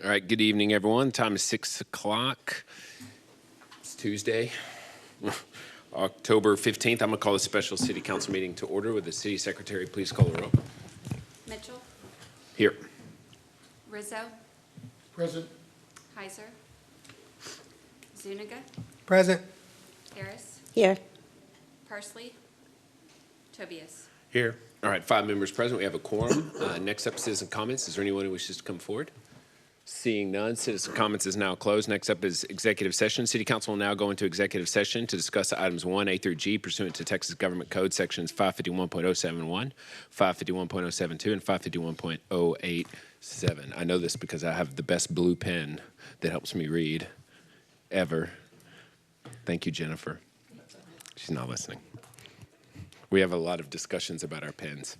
All right, good evening, everyone. Time is 6 o'clock. It's Tuesday, October 15th. I'm going to call the special city council meeting to order. Would the city secretary please call the roll? Mitchell, Here. Rizzo, Present. Heiser, Zuniga, Present. Harris, Here. Parsley, Tobias. Here. All right, 5 members present. We have a quorum. Next up, citizen comments. Is there anyone who wishes to come forward? Seeing none, citizen comments is now closed. Next up is executive session. City council will now go into executive session to discuss items 1A through G pursuant to Texas Government Code sections 551.071, 551.072, and 551.087. I know this because I have the best blue pen that helps me read ever. Thank you, Jennifer. She's not listening. We have a lot of discussions about our pens.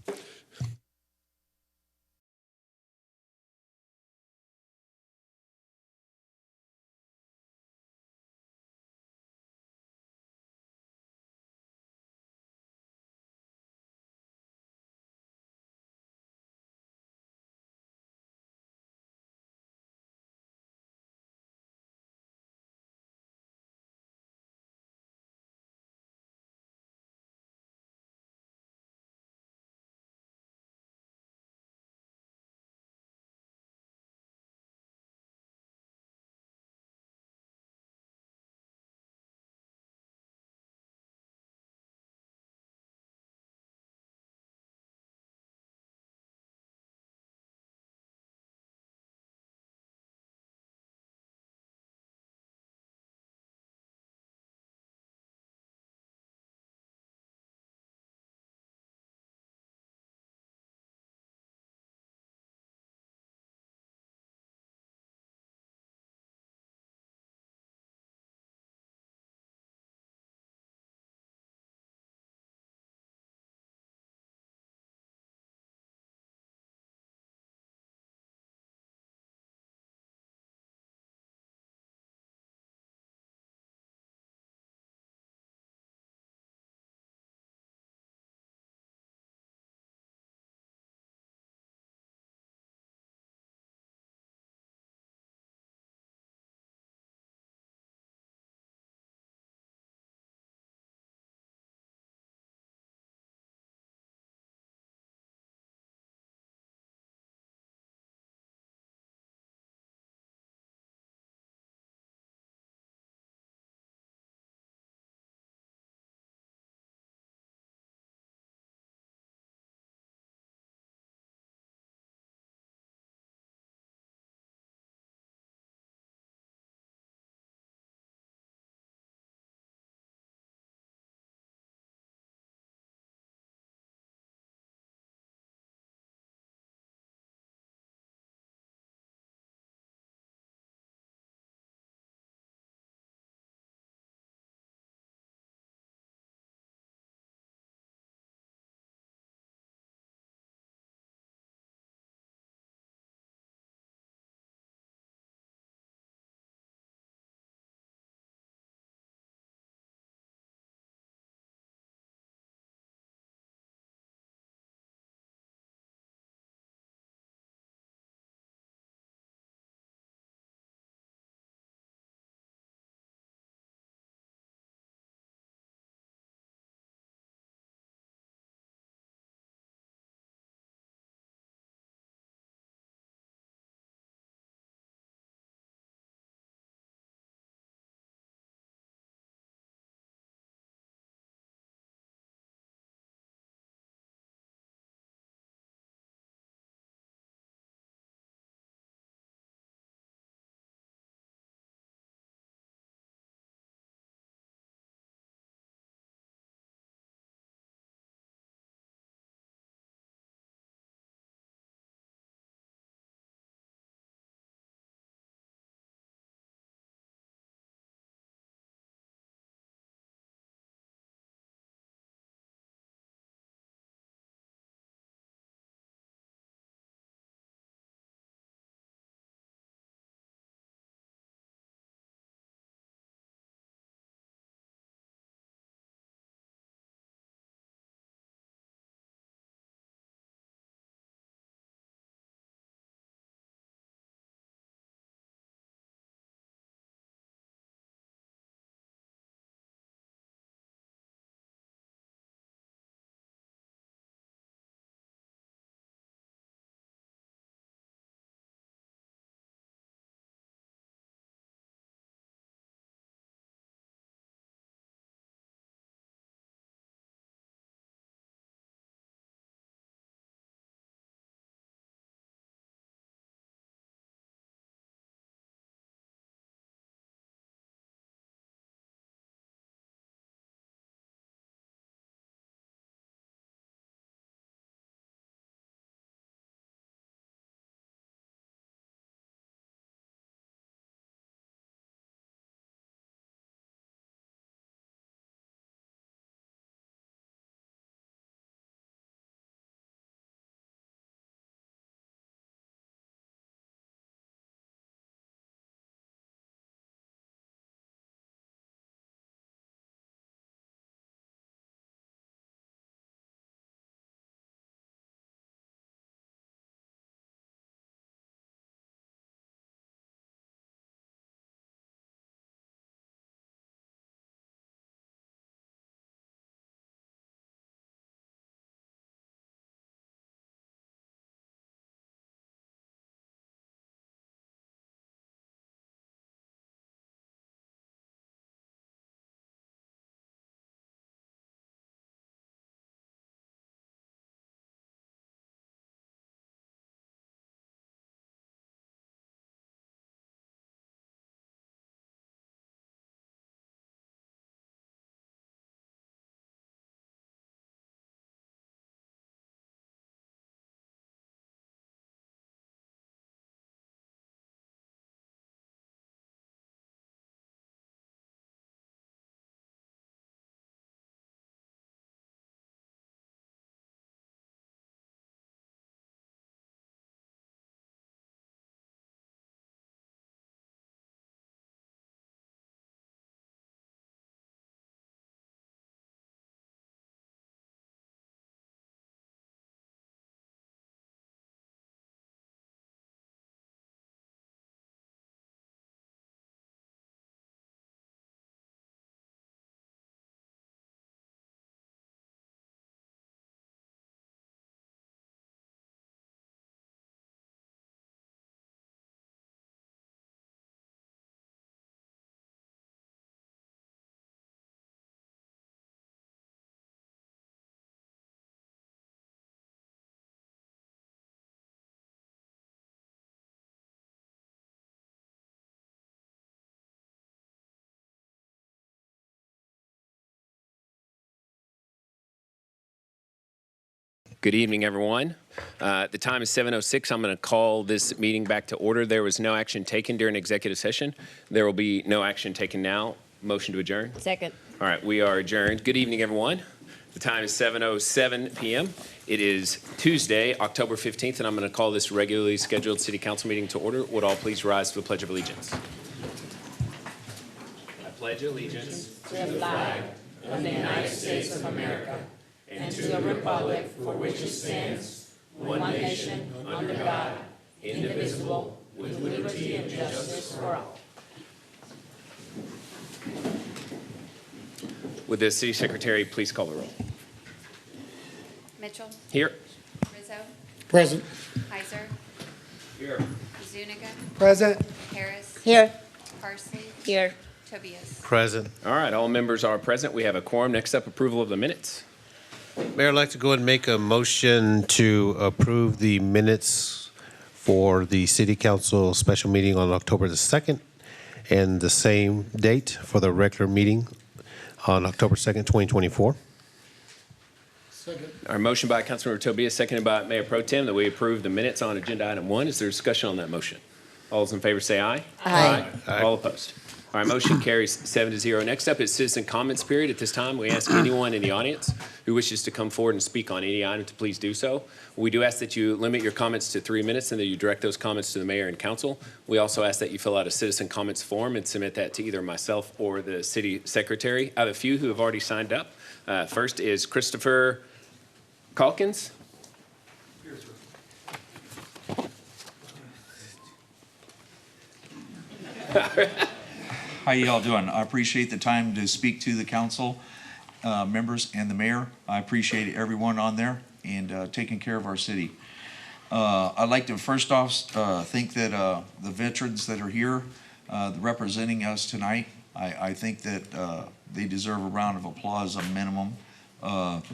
Good evening, everyone. The time is 7:06. I'm going to call this meeting back to order. There was no action taken during executive session. There will be no action taken now. Motion to adjourn. Second. All right, we are adjourned. Good evening, everyone. The time is 7:07 p.m. It is Tuesday, October 15th, and I'm going to call this regularly scheduled city council meeting to order. Would all please rise to the Pledge of Allegiance? I pledge allegiance To the flag of the United States of America and to the republic for which it stands, one nation, under God, indivisible, with liberty and justice for all. Would the city secretary please call the roll? Mitchell, Here. Rizzo, Present. Heiser, Here. Zuniga, Present. Harris, Here. Parsley, Here. Tobias. Present. All right, all members are present. We have a quorum. Next up, approval of the minutes. Mayor, I'd like to go ahead and make a motion to approve the minutes for the city council special meeting on October the 2nd and the same date for the regular meeting on October 2nd, 2024. Second. Our motion by Councilmember Tobias, seconded by Mayor Pro Tem, that we approve the minutes on agenda item 1. Is there discussion on that motion? All those in favor say aye. Aye. All opposed. All right, motion carries 7-0. Next up is citizen comments period. At this time, we ask anyone in the audience who wishes to come forward and speak on any item to please do so. We do ask that you limit your comments to 3 minutes and that you direct those comments to the mayor and council. We also ask that you fill out a citizen comments form and submit that to either myself or the city secretary. I have a few who have already signed up. First is Christopher Calkins. How you all doing? I appreciate the time to speak to the council members and the mayor. I appreciate everyone on there and taking care of our city. I'd like to first off think that the veterans that are here representing us tonight, I think that they deserve a round of applause, a minimum.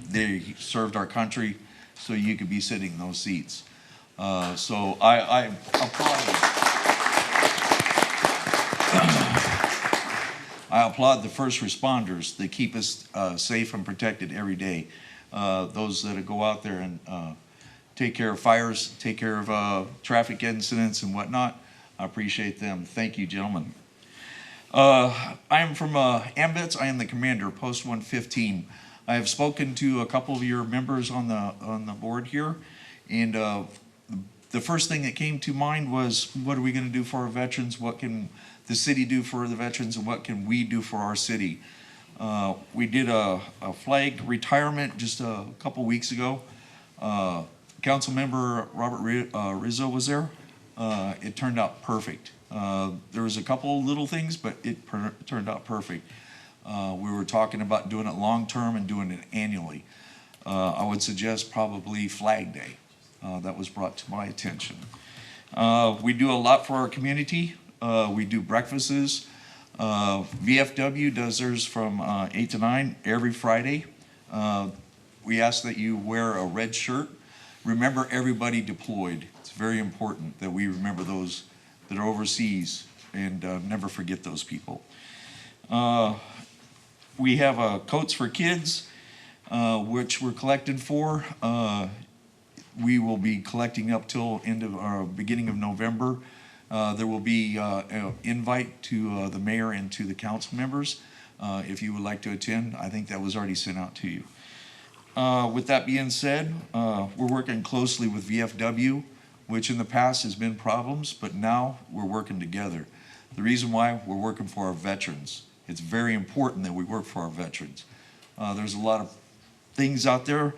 They served our country so you could be sitting in those seats. So I applaud you. I applaud the first responders that keep us safe and protected every day. Those that go out there and take care of fires, take care of traffic incidents and whatnot. I appreciate them. Thank you, gentlemen. I am from Ambets. I am the commander, Post 115. I have spoken to a couple of your members on the board here, and the first thing that came to mind was, what are we going to do for our veterans? What can the city do for the veterans, and what can we do for our city? We did a flag retirement just a couple weeks ago. Council member Robert Rizzo was there. It turned out perfect. There was a couple little things, but it turned out perfect. We were talking about doing it long-term and doing it annually. I would suggest probably Flag Day. That was brought to my attention. We do a lot for our community. We do breakfasts. VFW does theirs from 8 to 9 every Friday. We ask that you wear a red shirt. Remember everybody deployed. It's very important that we remember those that are overseas and never forget those people. We have coats for kids, which we're collecting for. We will be collecting up till beginning of November. There will be an invite to the mayor and to the council members if you would like to attend. I think that was already sent out to you. With that being said, we're working closely with VFW, which in the past has been problems, but now we're working together. The reason why, we're working for our veterans. It's very important that we work for our veterans. There's a lot of things out there,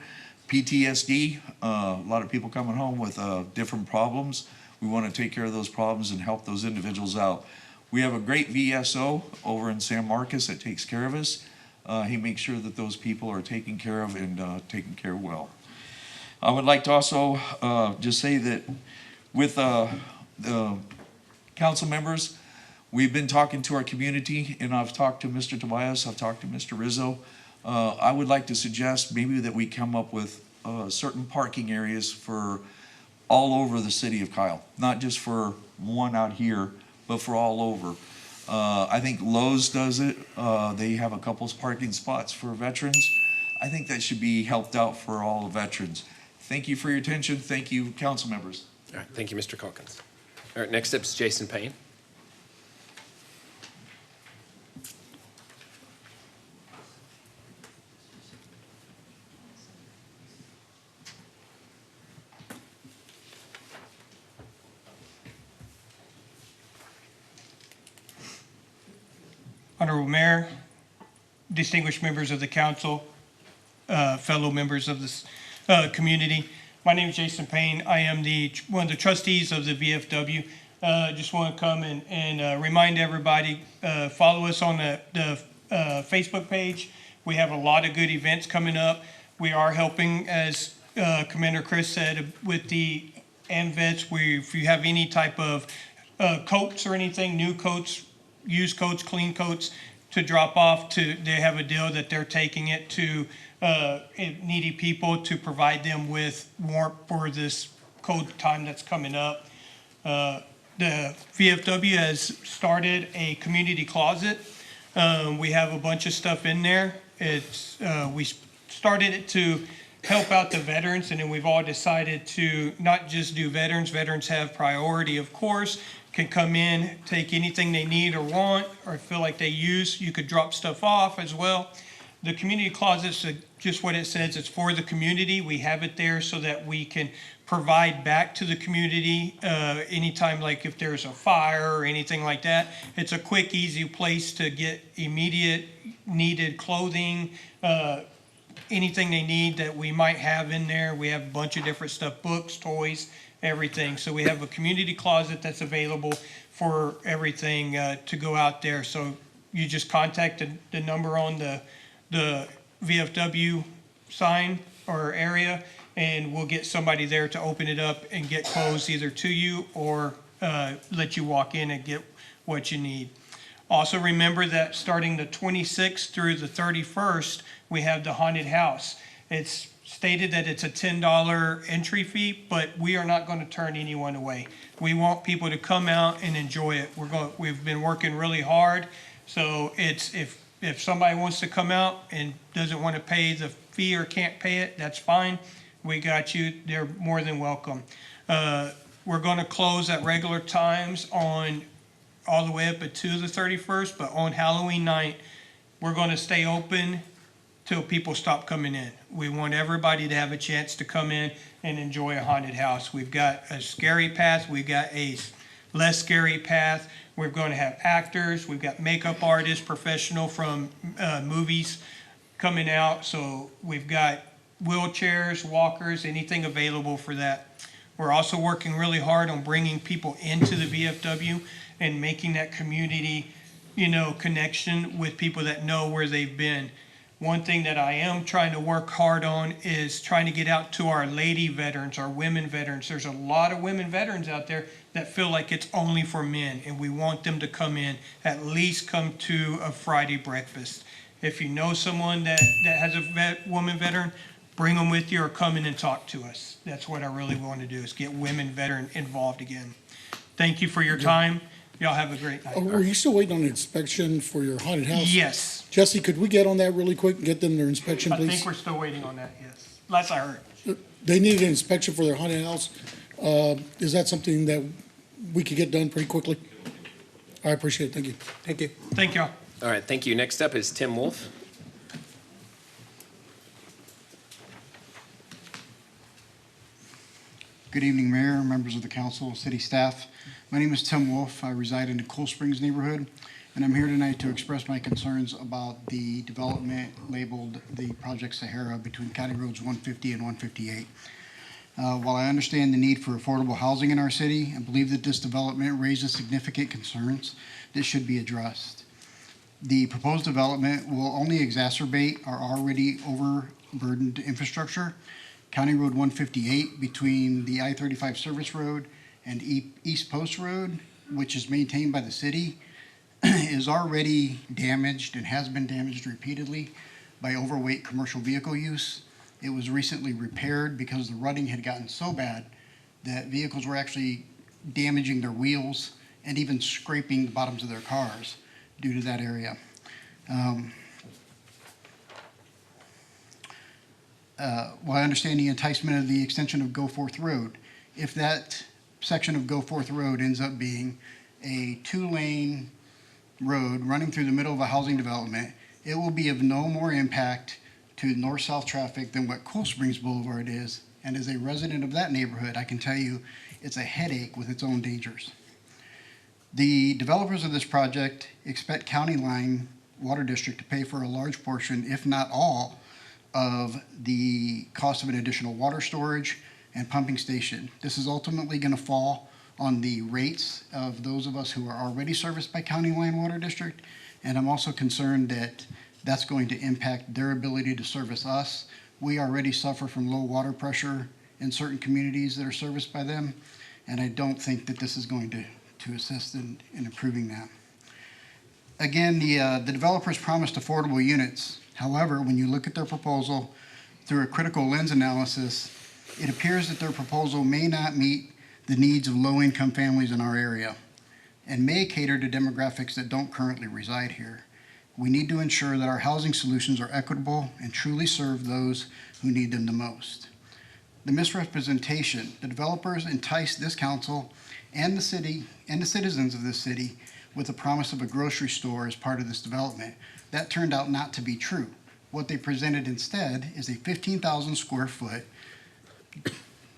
PTSD, a lot of people coming home with different problems. We want to take care of those problems and help those individuals out. We have a great VSO over in San Marcos that takes care of us. He makes sure that those people are taken care of and taken care of well. I would like to also just say that with the council members, we've been talking to our community, and I've talked to Mr. Tobias, I've talked to Mr. Rizzo. I would like to suggest maybe that we come up with certain parking areas for all over the city of Kyle, not just for one out here, but for all over. I think Lowe's does it. They have a couple parking spots for veterans. I think that should be helped out for all the veterans. Thank you for your attention. Thank you, council members. All right, thank you, Mr. Calkins. All right, next up is Jason Payne. Honorable Mayor, distinguished members of the council, fellow members of this community. My name is Jason Payne. I am one of the trustees of the VFW. Just want to come and remind everybody, follow us on the Facebook page. We have a lot of good events coming up. We are helping, as Commander Chris said, with the AMVETS. If you have any type of coats or anything, new coats, used coats, clean coats to drop off, they have a deal that they're taking it to needy people to provide them with warmth for this cold time that's coming up. The VFW has started a community closet. We have a bunch of stuff in there. We started it to help out the veterans, and then we've all decided to not just do veterans. Veterans have priority, of course, can come in, take anything they need or want or feel like they use. You could drop stuff off as well. The community closet's just what it says. It's for the community. We have it there so that we can provide back to the community anytime, like if there's a fire or anything like that. It's a quick, easy place to get immediate needed clothing, anything they need that we might have in there. We have a bunch of different stuff, books, toys, everything. So we have a community closet that's available for everything to go out there. So you just contact the number on the VFW sign or area, and we'll get somebody there to open it up and get clothes either to you or let you walk in and get what you need. Also remember that starting the 26th through the 31st, we have the haunted house. It's stated that it's a $10 entry fee, but we are not going to turn anyone away. We want people to come out and enjoy it. We've been working really hard, so it's if somebody wants to come out and doesn't want to pay the fee or can't pay it, that's fine. We got you. They're more than welcome. We're going to close at regular times on all the way up to the 31st, but on Halloween night, we're going to stay open till people stop coming in. We want everybody to have a chance to come in and enjoy a haunted house. We've got a scary path. We've got a less scary path. We're going to have actors. We've got makeup artists, professional from movies coming out. So we've got wheelchairs, walkers, anything available for that. We're also working really hard on bringing people into the VFW and making that community, connection with people that know where they've been. One thing that I am trying to work hard on is trying to get out to our lady veterans, our women veterans. There's a lot of women veterans out there that feel like it's only for men, and we want them to come in, at least come to a Friday breakfast. If you know someone that has a woman veteran, bring them with you or come in and talk to us. That's what I really want to do, is get women veteran involved again. Thank you for your time. Y'all have a great night. Oh, are you still waiting on an inspection for your haunted house? Yes. Jesse, could we get on that really quick and get them their inspection, I please? think we're still waiting on that, yes. Last I heard. They needed an inspection for their haunted house. Is that something that we could get done pretty quickly? I appreciate it. Thank you. Thank you. Thank y'all. All right, thank you. Next up is Tim Wolf. Good evening, Mayor, members of the council, city staff. My name is Tim Wolf. I reside in the Cool Springs neighborhood, and I'm here tonight to express my concerns about the development labeled the Project Sahara between County Roads 150 and 158. While I understand the need for affordable housing in our city, I believe that this development raises significant concerns that should be addressed. The proposed development will only exacerbate our already overburdened infrastructure. County Road 158 between the I-35 Service Road and East Post Road, which is maintained by the city, is already damaged and has been damaged repeatedly by overweight commercial vehicle use. It was recently repaired because the rutting had gotten so bad that vehicles were actually damaging their wheels and even scraping the bottoms of their cars due to that area. I understand the enticement of the extension of Go Forth Road. If that section of Go Forth Road ends up being a 2-lane road running through the middle of a housing development, it will be of no more impact to north-south traffic than what Cool Springs Boulevard is. And as a resident of that neighborhood, I can tell you it's a headache with its own dangers. The developers of this project expect County Line Water District to pay for a large portion, if not all, of the cost of an additional water storage and pumping station. This is ultimately going to fall on the rates of those of us who are already serviced by County Line Water District, and I'm also concerned that that's going to impact their ability to service us. We already suffer from low water pressure in certain communities that are serviced by them, and I don't think that this is going to assist in improving that. Again, the developers promised affordable units. However, when you look at their proposal through a critical lens analysis, it appears that their proposal may not meet the needs of low-income families in our area and may cater to demographics that don't currently reside here. We need to ensure that our housing solutions are equitable and truly serve those who need them the most. The misrepresentation, the developers enticed this council and the city and the citizens of this city with the promise of a grocery store as part of this development. That turned out not to be true. What they presented instead is a 15,000 square foot,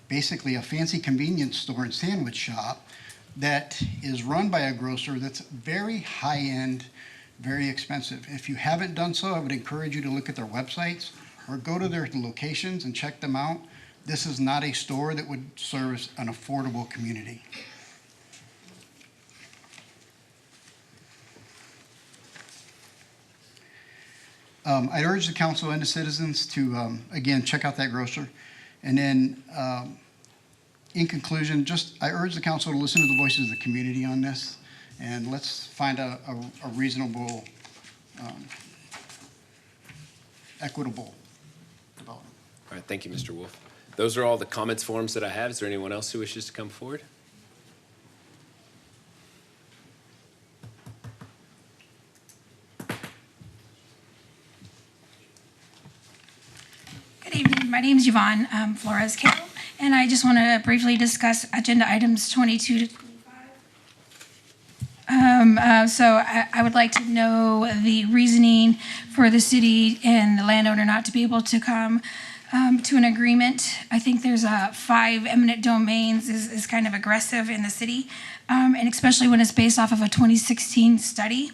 basically a fancy convenience store and sandwich shop that is run by a grocer that's very high-end, very expensive. If you haven't done so, I would encourage you to look at their websites or go to their locations and check them out. This is not a store that would service an affordable community. I'd urge the council and the citizens to, again, check out that grocer. And then, in conclusion, I urge the council to listen to the voices of the community on this, and let's find a reasonable, equitable development. All right, thank you, Mr. Wolf. Those are all the comments forms that I have. Is there anyone else who wishes to come forward? Good evening. My name is Yvonne Flores Carroll, and I just want to briefly discuss agenda items 22 to 25. I would like to know the reasoning for the city and the landowner not to be able to come to an agreement. I think there's 5 eminent domains is kind of aggressive in the city, and especially when it's based off of a 2016 study.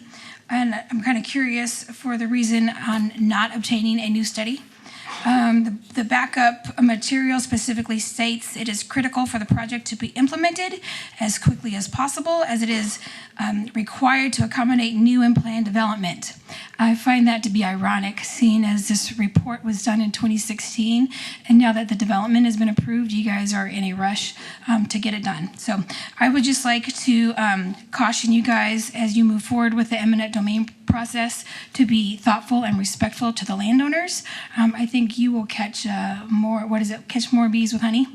And I'm kind of curious for the reason on not obtaining a new study. The backup material specifically states it is critical for the project to be implemented as quickly as possible, as it is required to accommodate new and planned development. I find that to be ironic, seeing as this report was done in 2016, and now that the development has been approved, you guys are in a rush to get it done. So I would just like to caution you guys as you move forward with the eminent domain process to be thoughtful and respectful to the landowners. I think you will catch catch more bees with honey.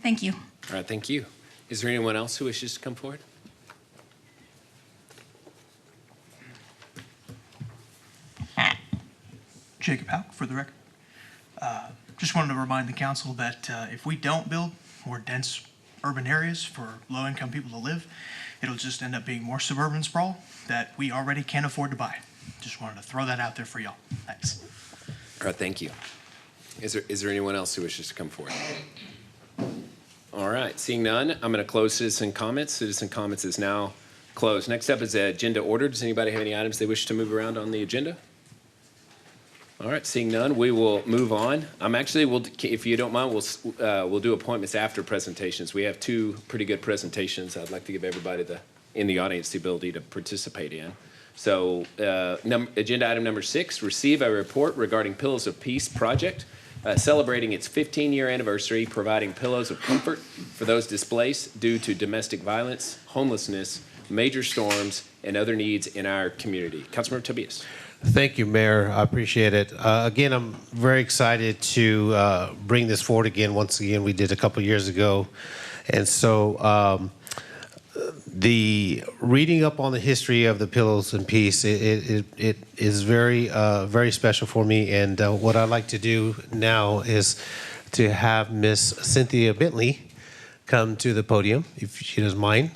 Thank you. All right, thank you. Is there anyone else who wishes to come forward? Jacob Hauk, for the record. Just wanted to remind the council that if we don't build more dense urban areas for low-income people to live, it'll just end up being more suburban sprawl that we already can't afford to buy. Just wanted to throw that out there for y'all. Thanks. All right, thank you. Is there anyone else who wishes to come forward? All right, seeing none, I'm going to close citizen comments. Citizen comments is now closed. Next up is agenda order. Does anybody have any items they wish to move around on the agenda? All right, seeing none, we will move on. If you don't mind, we'll do appointments after presentations. We have 2 pretty good presentations I'd like to give everybody in the audience the ability to participate in. So, agenda item number 6, receive a report regarding Pillows of Peace project, celebrating its 15-year anniversary, providing pillows of comfort for those displaced due to domestic violence, homelessness, major storms, and other needs in our community. Councilmember Tobias. Thank you, Mayor. I appreciate it. Again, I'm very excited to bring this forward again. Once again, we did a couple years ago. And so the reading up on the history of the Pillows and Peace, it is very, very special for me. And what I'd like to do now is to have Miss Cynthia Bentley come to the podium, if she doesn't mind,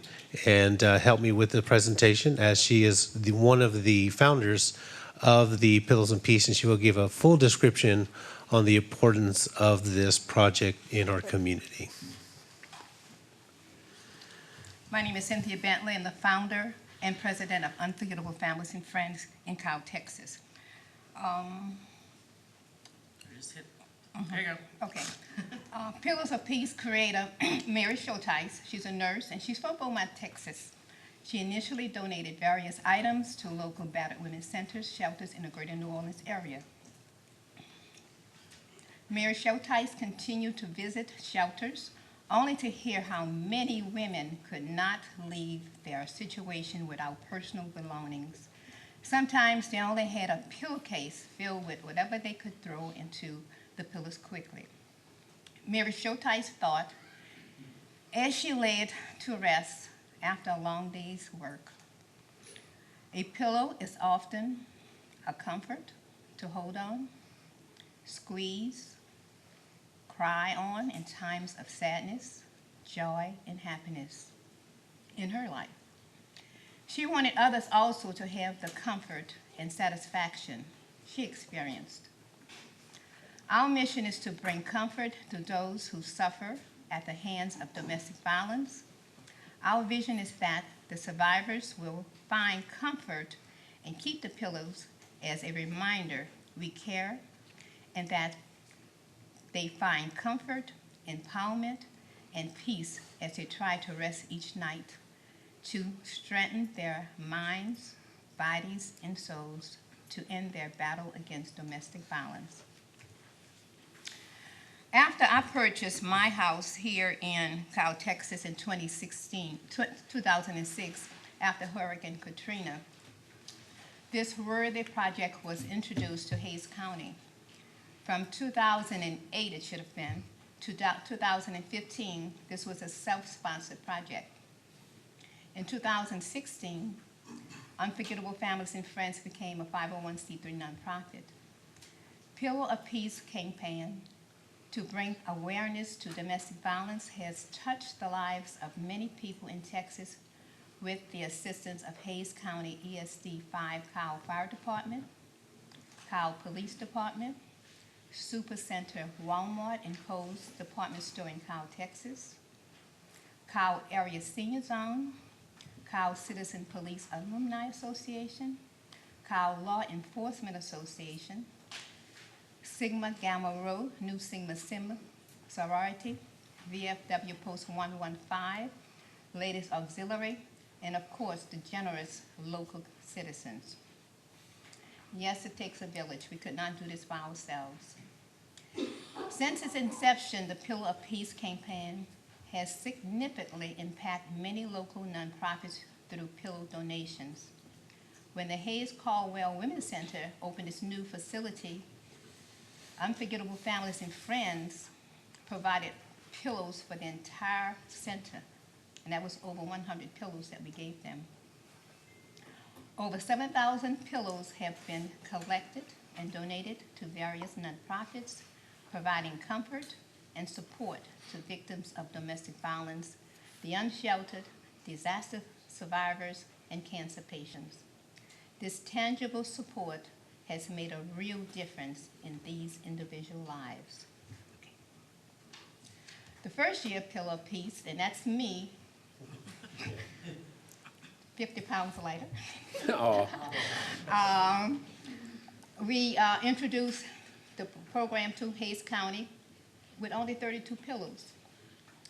and help me with the presentation, as she is one of the founders of the Pillows and Peace, and she will give a full description on the importance of this project in our community. My name is Cynthia Bentley. I'm the founder and president of Unforgettable Families and Friends in Cow, Texas. There you go. Okay. Pillars of Peace creator Mary Shotice. She's a nurse, and she's from Beaumont, Texas. She initially donated various items to local battered women's centers, shelters in the greater New Orleans area. Mary Shotice continued to visit shelters, only to hear how many women could not leave their situation without personal belongings. Sometimes they only had a pillowcase filled with whatever they could throw into the pillows quickly. Mary Shotice thought, as she laid to rest after a long day's work, a pillow is often a comfort to hold on, squeeze, cry on in times of sadness, joy, and happiness in her life. She wanted others also to have the comfort and satisfaction she experienced. Our mission is to bring comfort to those who suffer at the hands of domestic violence. Our vision is that the survivors will find comfort and keep the pillows as a reminder we care, and that they find comfort, empowerment, and peace as they try to rest each night, to strengthen their minds, bodies, and souls to end their battle against domestic violence. After I purchased my house here in Cow, Texas in 2006, after Hurricane Katrina, this worthy project was introduced to Hays County. From 2008, it should have been, to 2015, this was a self-sponsored project. In 2016, Unforgettable Families and Friends became a 501c3 nonprofit. Pillar of Peace campaign to bring awareness to domestic violence has touched the lives of many people in Texas with the assistance of Hays County ESD 5 Cow Fire Department, Cow Police Department, Super Center Walmart and Kohl's Department Store in Cow, Texas, Cow Area Senior Zone, Cow Citizen Police Alumni Association, Cow Law Enforcement Association, Sigma Gamma Rho, New Sigma Sigma Sorority, VFW Post 115, Ladies Auxiliary, and of course the generous local citizens. Yes, it takes a village. We could not do this by ourselves. Since its inception, the Pillar of Peace campaign has significantly impacted many local nonprofits through pillow donations. When the Hays Caldwell Women's Center opened its new facility, Unforgettable Families and Friends provided pillows for the entire center, and that was over 100 pillows that we gave them. Over 7,000 pillows have been collected and donated to various nonprofits, providing comfort and support to victims of domestic violence, the unsheltered, disaster survivors, and cancer patients. This tangible support has made a real difference in these individual lives. Okay. The first year Pillar of Peace, and that's me, 50 pounds lighter. We introduced the program to Hays County with only 32 pillows.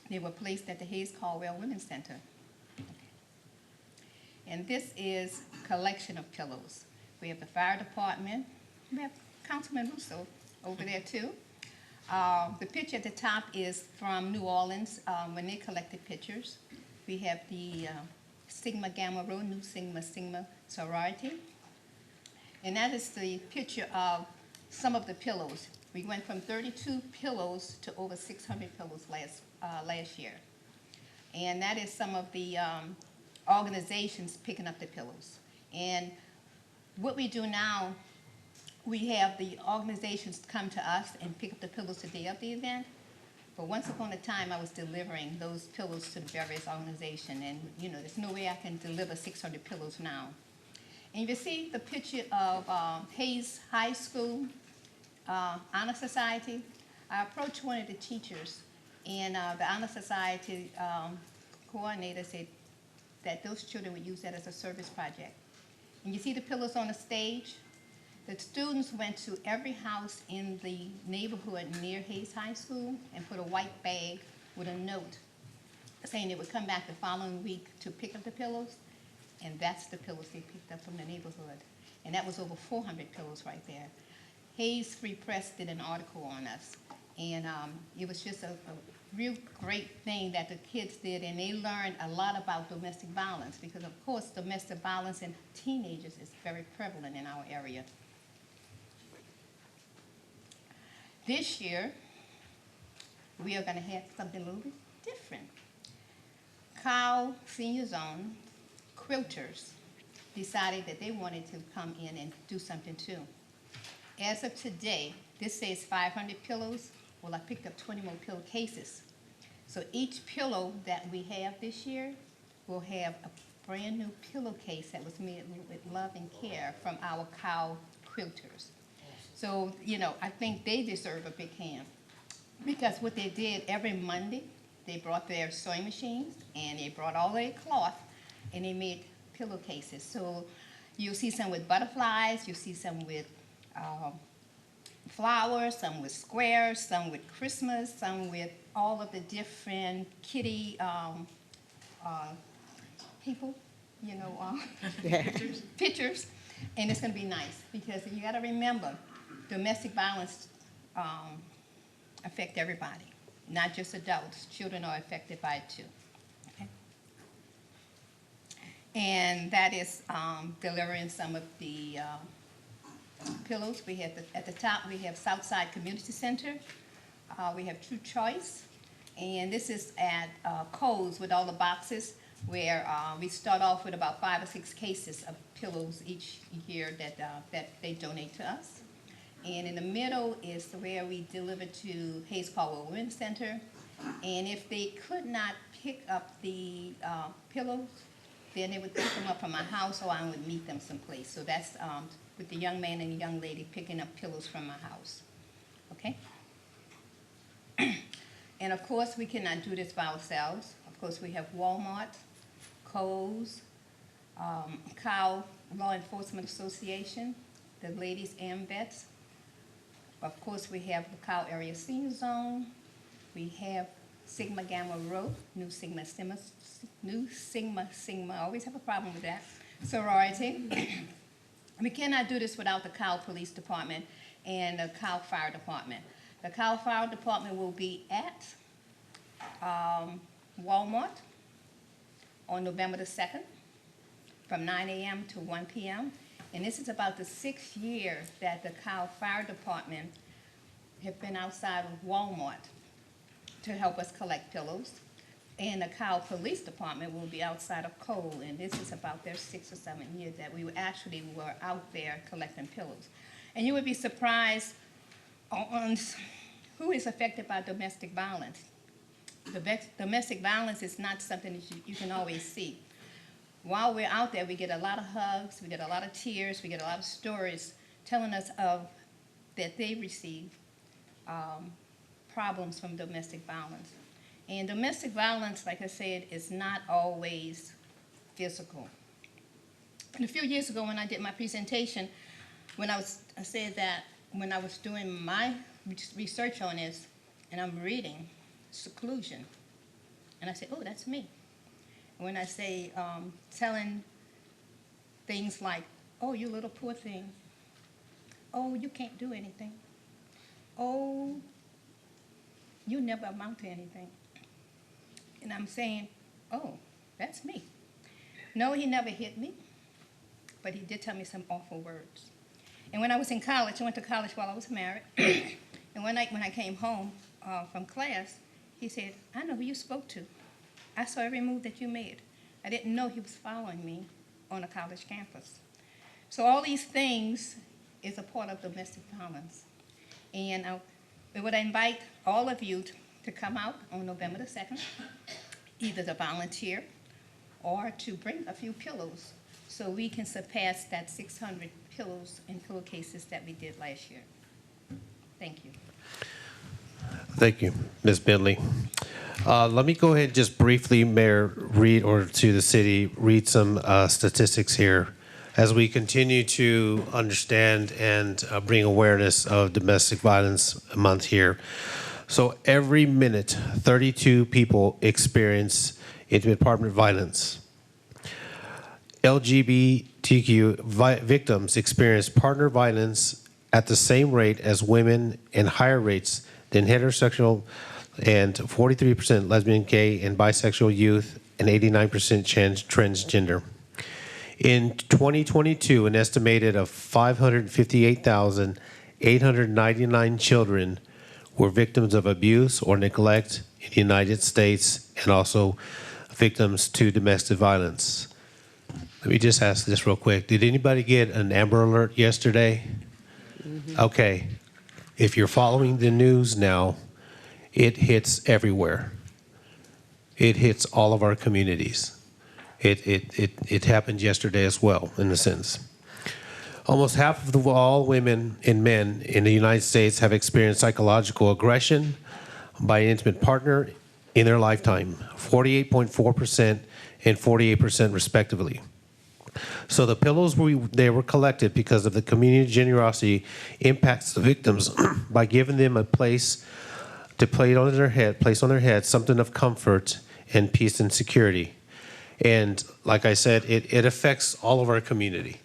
They were placed at the Hays Caldwell Women's Center. Okay. And this is a collection of pillows. We have the fire department. We have Councilman Russo over there too. The picture at the top is from New Orleans when they collected pictures. We have the Sigma Gamma Rho, New Sigma Sigma Sorority. And that is the picture of some of the pillows. We went from 32 pillows to over 600 pillows last year. And that is some of the organizations picking up the pillows. And what we do now, we have the organizations come to us and pick up the pillows the day of the event. But once upon a time, I was delivering those pillows to the various organizations, and there's no way I can deliver 600 pillows now. And you see the picture of Hayes High School Honor Society. I approached one of the teachers, and the Honor Society coordinator said that those children would use that as a service project. And you see the pillows on the stage? The students went to every house in the neighborhood near Hayes High School and put a white bag with a note saying they would come back the following week to pick up the pillows, and that's the pillows they picked up from the neighborhood. And that was over 400 pillows right there. Hayes Free Press did an article on us, and it was just a real great thing that the kids did, and they learned a lot about domestic violence because, of course, domestic violence in teenagers is very prevalent in our area. This year, we are going to have something a little bit different. Cow Senior Zone quilters decided that they wanted to come in and do something too. As of today, this says 500 pillows. Well, I picked up 20 more pillowcases. So each pillow that we have this year will have a brand new pillowcase that was made with love and care from our cow quilters. So, I think they deserve a big hand because what they did every Monday, they brought their sewing machines and they brought all their cloth and they made pillowcases. So you'll see some with butterflies, you'll see some with flowers, some with squares, some with Christmas, some with all of the different kitty people, pictures. And it's going to be nice because you got to remember, domestic violence affects everybody, not just adults. Children are affected by it too. Okay? And that is delivering some of the pillows. We have at the top, we have Southside Community Center. We have True Choice. And this is at Kohl's with all the boxes where we start off with about 5 or 6 cases of pillows each year that they donate to us. And in the middle is where we deliver to Hayes Caldwell Women's Center. And if they could not pick up the pillows, then they would pick them up from my house or I would meet them someplace. So that's with the young man and the young lady picking up pillows from my house. Okay? And of course, we cannot do this by ourselves. Of course, we have Walmart, Kohl's, Cow Law Enforcement Association, the Ladies and Vets. Of course, we have the Cow Area Senior Zone. We have Sigma Gamma Rho, Nu Sigma Sigma, I always have a problem with that, sorority. We cannot do this without the Cow Police Department and the Cow Fire Department. The Cow Fire Department will be at Walmart on November the 2nd from 9 a.m. to 1 p.m. And this is about the 6th year that the Cow Fire Department have been outside of Walmart to help us collect pillows. And the Cow Police Department will be outside of Kohl, and this is about their 6 or 7 years that we actually were out there collecting pillows. And you would be surprised on who is affected by domestic violence. Domestic violence is not something that you can always see. While we're out there, we get a lot of hugs, we get a lot of tears, we get a lot of stories telling us that they receive problems from domestic violence. And domestic violence, like I said, is not always physical. And a few years ago when I did my presentation, I said that when I was doing my research on this, and I'm reading seclusion, and I said, oh, that's me. When I say telling things like, oh, you little poor thing. Oh, you can't do anything. Oh, you never amount to anything. And I'm saying, oh, that's me. No, he never hit me, but he did tell me some awful words. And when I was in college, I went to college while I was married, and one night when I came home from class, he said, I know who you spoke to. I saw every move that you made. I didn't know he was following me on a college campus. So all these things is a part of domestic violence. And we would invite all of you to come out on November the 2nd, either to volunteer or to bring a few pillows so we can surpass that 600 pillows and pillowcases that we did last year. Thank you. Thank you, Ms. Bentley. Let me go ahead and just briefly, Mayor, read, or to the city, read some statistics here as we continue to understand and bring awareness of Domestic Violence Month here. So every minute, 32 people experience intimate partner violence. LGBTQ victims experience partner violence at the same rate as women and higher rates than heterosexual, and 43% lesbian, gay, and bisexual youth, and 89% transgender. In 2022, an estimated of 558,899 children were victims of abuse or neglect in the United States, and also victims to domestic violence. Let me just ask this real quick. Did anybody get an Amber Alert yesterday? Okay. If you're following the news now, it hits everywhere. It hits all of our communities. It happened yesterday as well, in a sense. Almost half of all women and men in the United States have experienced psychological aggression by an intimate partner in their lifetime, 48.4% and 48% respectively. So the pillows they were collected because of the community generosity impacts the victims by giving them a place to place on their head something of comfort and peace and security. And like I said, it affects all of our community,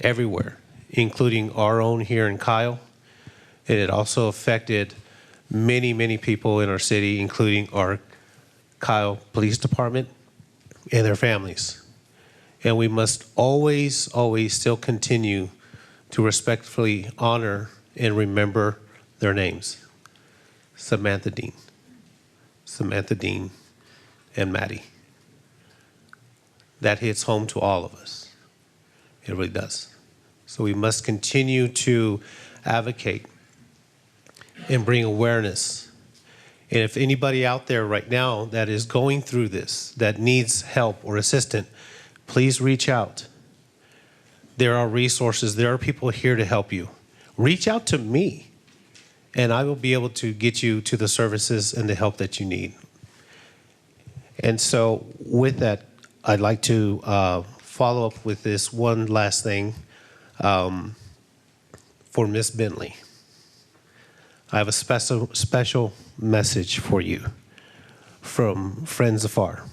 everywhere, including our own here in Kyle. And it also affected many, many people in our city, including our Kyle Police Department and their families. And we must always, always still continue to respectfully honor and remember their names. Samantha Dean, and Maddie. That hits home to all of us. It really does. So we must continue to advocate and bring awareness. And if anybody out there right now that is going through this, that needs help or assistance, please reach out. There are resources. There are people here to help you. Reach out to me, and I will be able to get you to the services and the help that you need. And so with that, I'd like to follow up with this one last thing for Ms. Bentley. I have a special message for you from friends afar.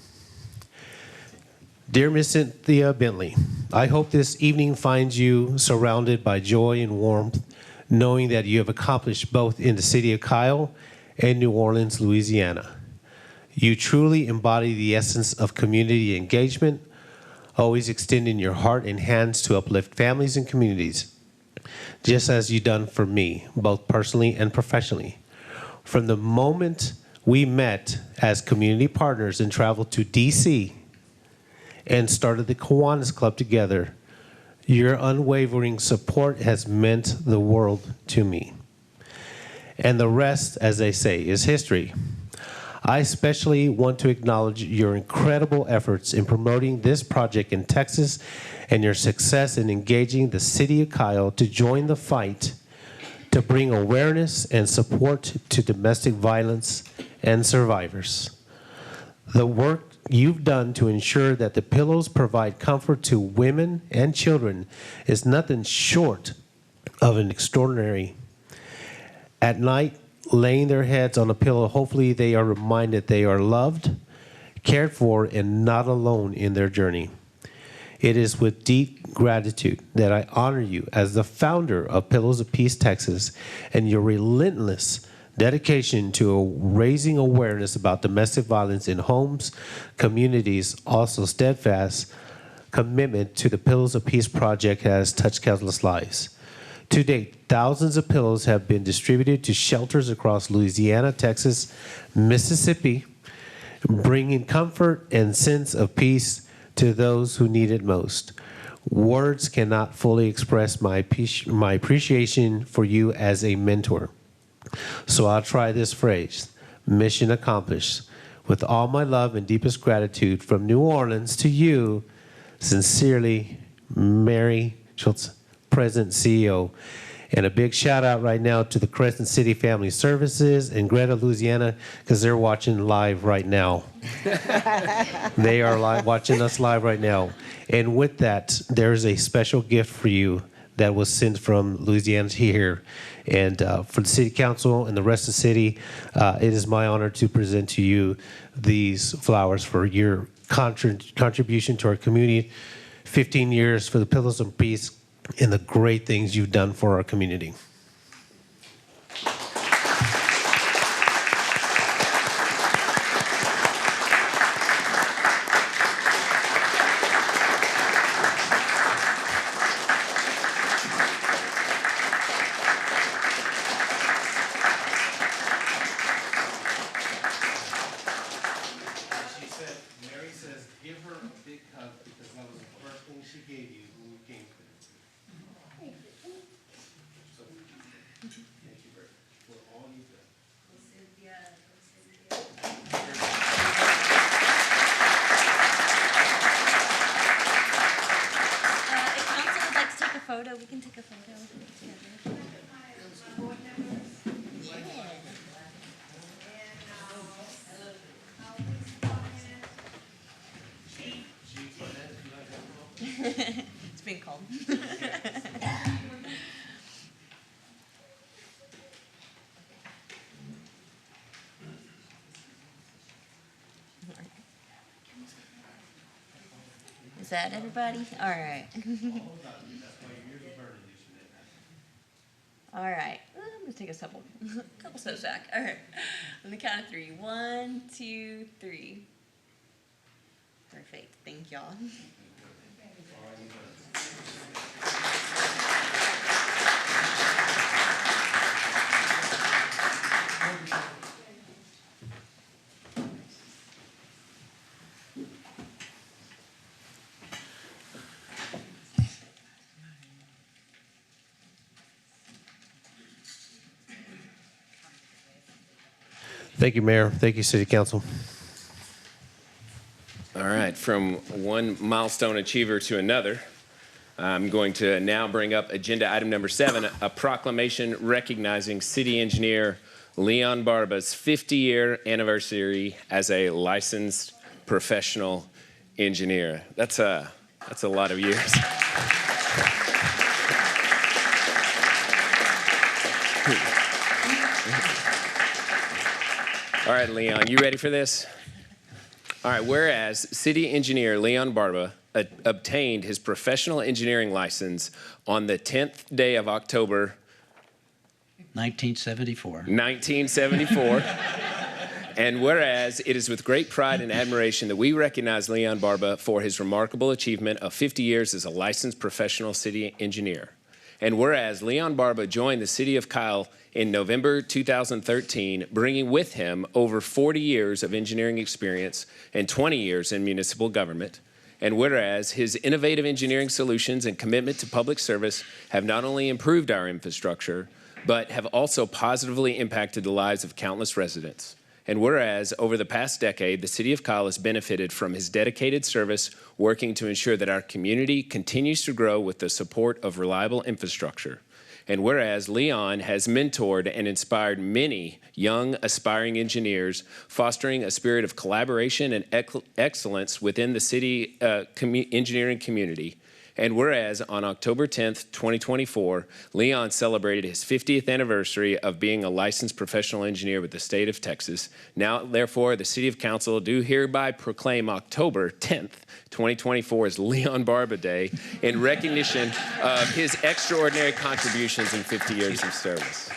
Dear Ms. Cynthia Bentley, I hope this evening finds you surrounded by joy and warmth, knowing that you have accomplished both in the city of Kyle and New Orleans, Louisiana. You truly embody the essence of community engagement, always extending your heart and hands to uplift families and communities, just as you've done for me, both personally and professionally. From the moment we met as community partners and traveled to D.C., and started the Kiwanis Club together, your unwavering support has meant the world to me. And the rest, as they say, is history. I especially want to acknowledge your incredible efforts in promoting this project in Texas and your success in engaging the city of Kyle to join the fight to bring awareness and support to domestic violence and survivors. The work you've done to ensure that the pillows provide comfort to women and children is nothing short of an extraordinary. At night, laying their heads on a pillow, hopefully they are reminded they are loved, cared for, and not alone in their journey. It is with deep gratitude that I honor you as the founder of Pillows of Peace Texas and your relentless dedication to raising awareness about domestic violence in homes, communities, also steadfast commitment to the Pillows of Peace project has touched countless lives. To date, thousands of pillows have been distributed to shelters across Louisiana, Texas, Mississippi, bringing comfort and sense of peace to those who need it most. Words cannot fully express my appreciation for you as a mentor. So I'll try this phrase, mission accomplished. With all my love and deepest gratitude from New Orleans to you, sincerely, Mary Schultz, President CEO. And a big shout out right now to the Crescent City Family Services in Greta, Louisiana, because they're watching live right now. They are watching us live right now. And with that, there's a special gift for you that was sent from Louisiana to here. And for the City Council and the rest of the city, it is my honor to present to you these flowers for your contribution to our community. 15 years for the Pillars of Peace and the great things you've done for our community. Mary says, give her a big hug because that was the first thing she gave you when you came. So, thank you for all you've done. If council would like to take a photo, we can take a photo together. It's being called. Is that everybody? All right. All right. I'm gonna take a couple steps back. All right. On the count of 3. 1, 2, 3. Perfect. Thank y'all. Thank you, Mayor. Thank you, City Council. All right, from one milestone achiever to another, I'm going to now bring up agenda item number 7, a proclamation recognizing city engineer Leon Barba's 50-year anniversary as a licensed professional engineer. That's a lot of years. All right, Leon, you ready for this? All right, whereas city engineer Leon Barba obtained his professional engineering license on the 10th day of October 1974. And whereas it is with great pride and admiration that we recognize Leon Barba for his remarkable achievement of 50 years as a licensed professional city engineer. And whereas Leon Barba joined the city of Kyle in November 2013, bringing with him over 40 years of engineering experience and 20 years in municipal government. And whereas his innovative engineering solutions and commitment to public service have not only improved our infrastructure, but have also positively impacted the lives of countless residents. And whereas over the past decade, the city of Kyle has benefited from his dedicated service, working to ensure that our community continues to grow with the support of reliable infrastructure. And whereas Leon has mentored and inspired many young aspiring engineers, fostering a spirit of collaboration and excellence within the city engineering community. And whereas on October 10th, 2024, Leon celebrated his 50th anniversary of being a licensed professional engineer with the state of Texas. Now, therefore, the City of Council do hereby proclaim October 10th, 2024 as Leon Barba Day in recognition of his extraordinary contributions in 50 years of service.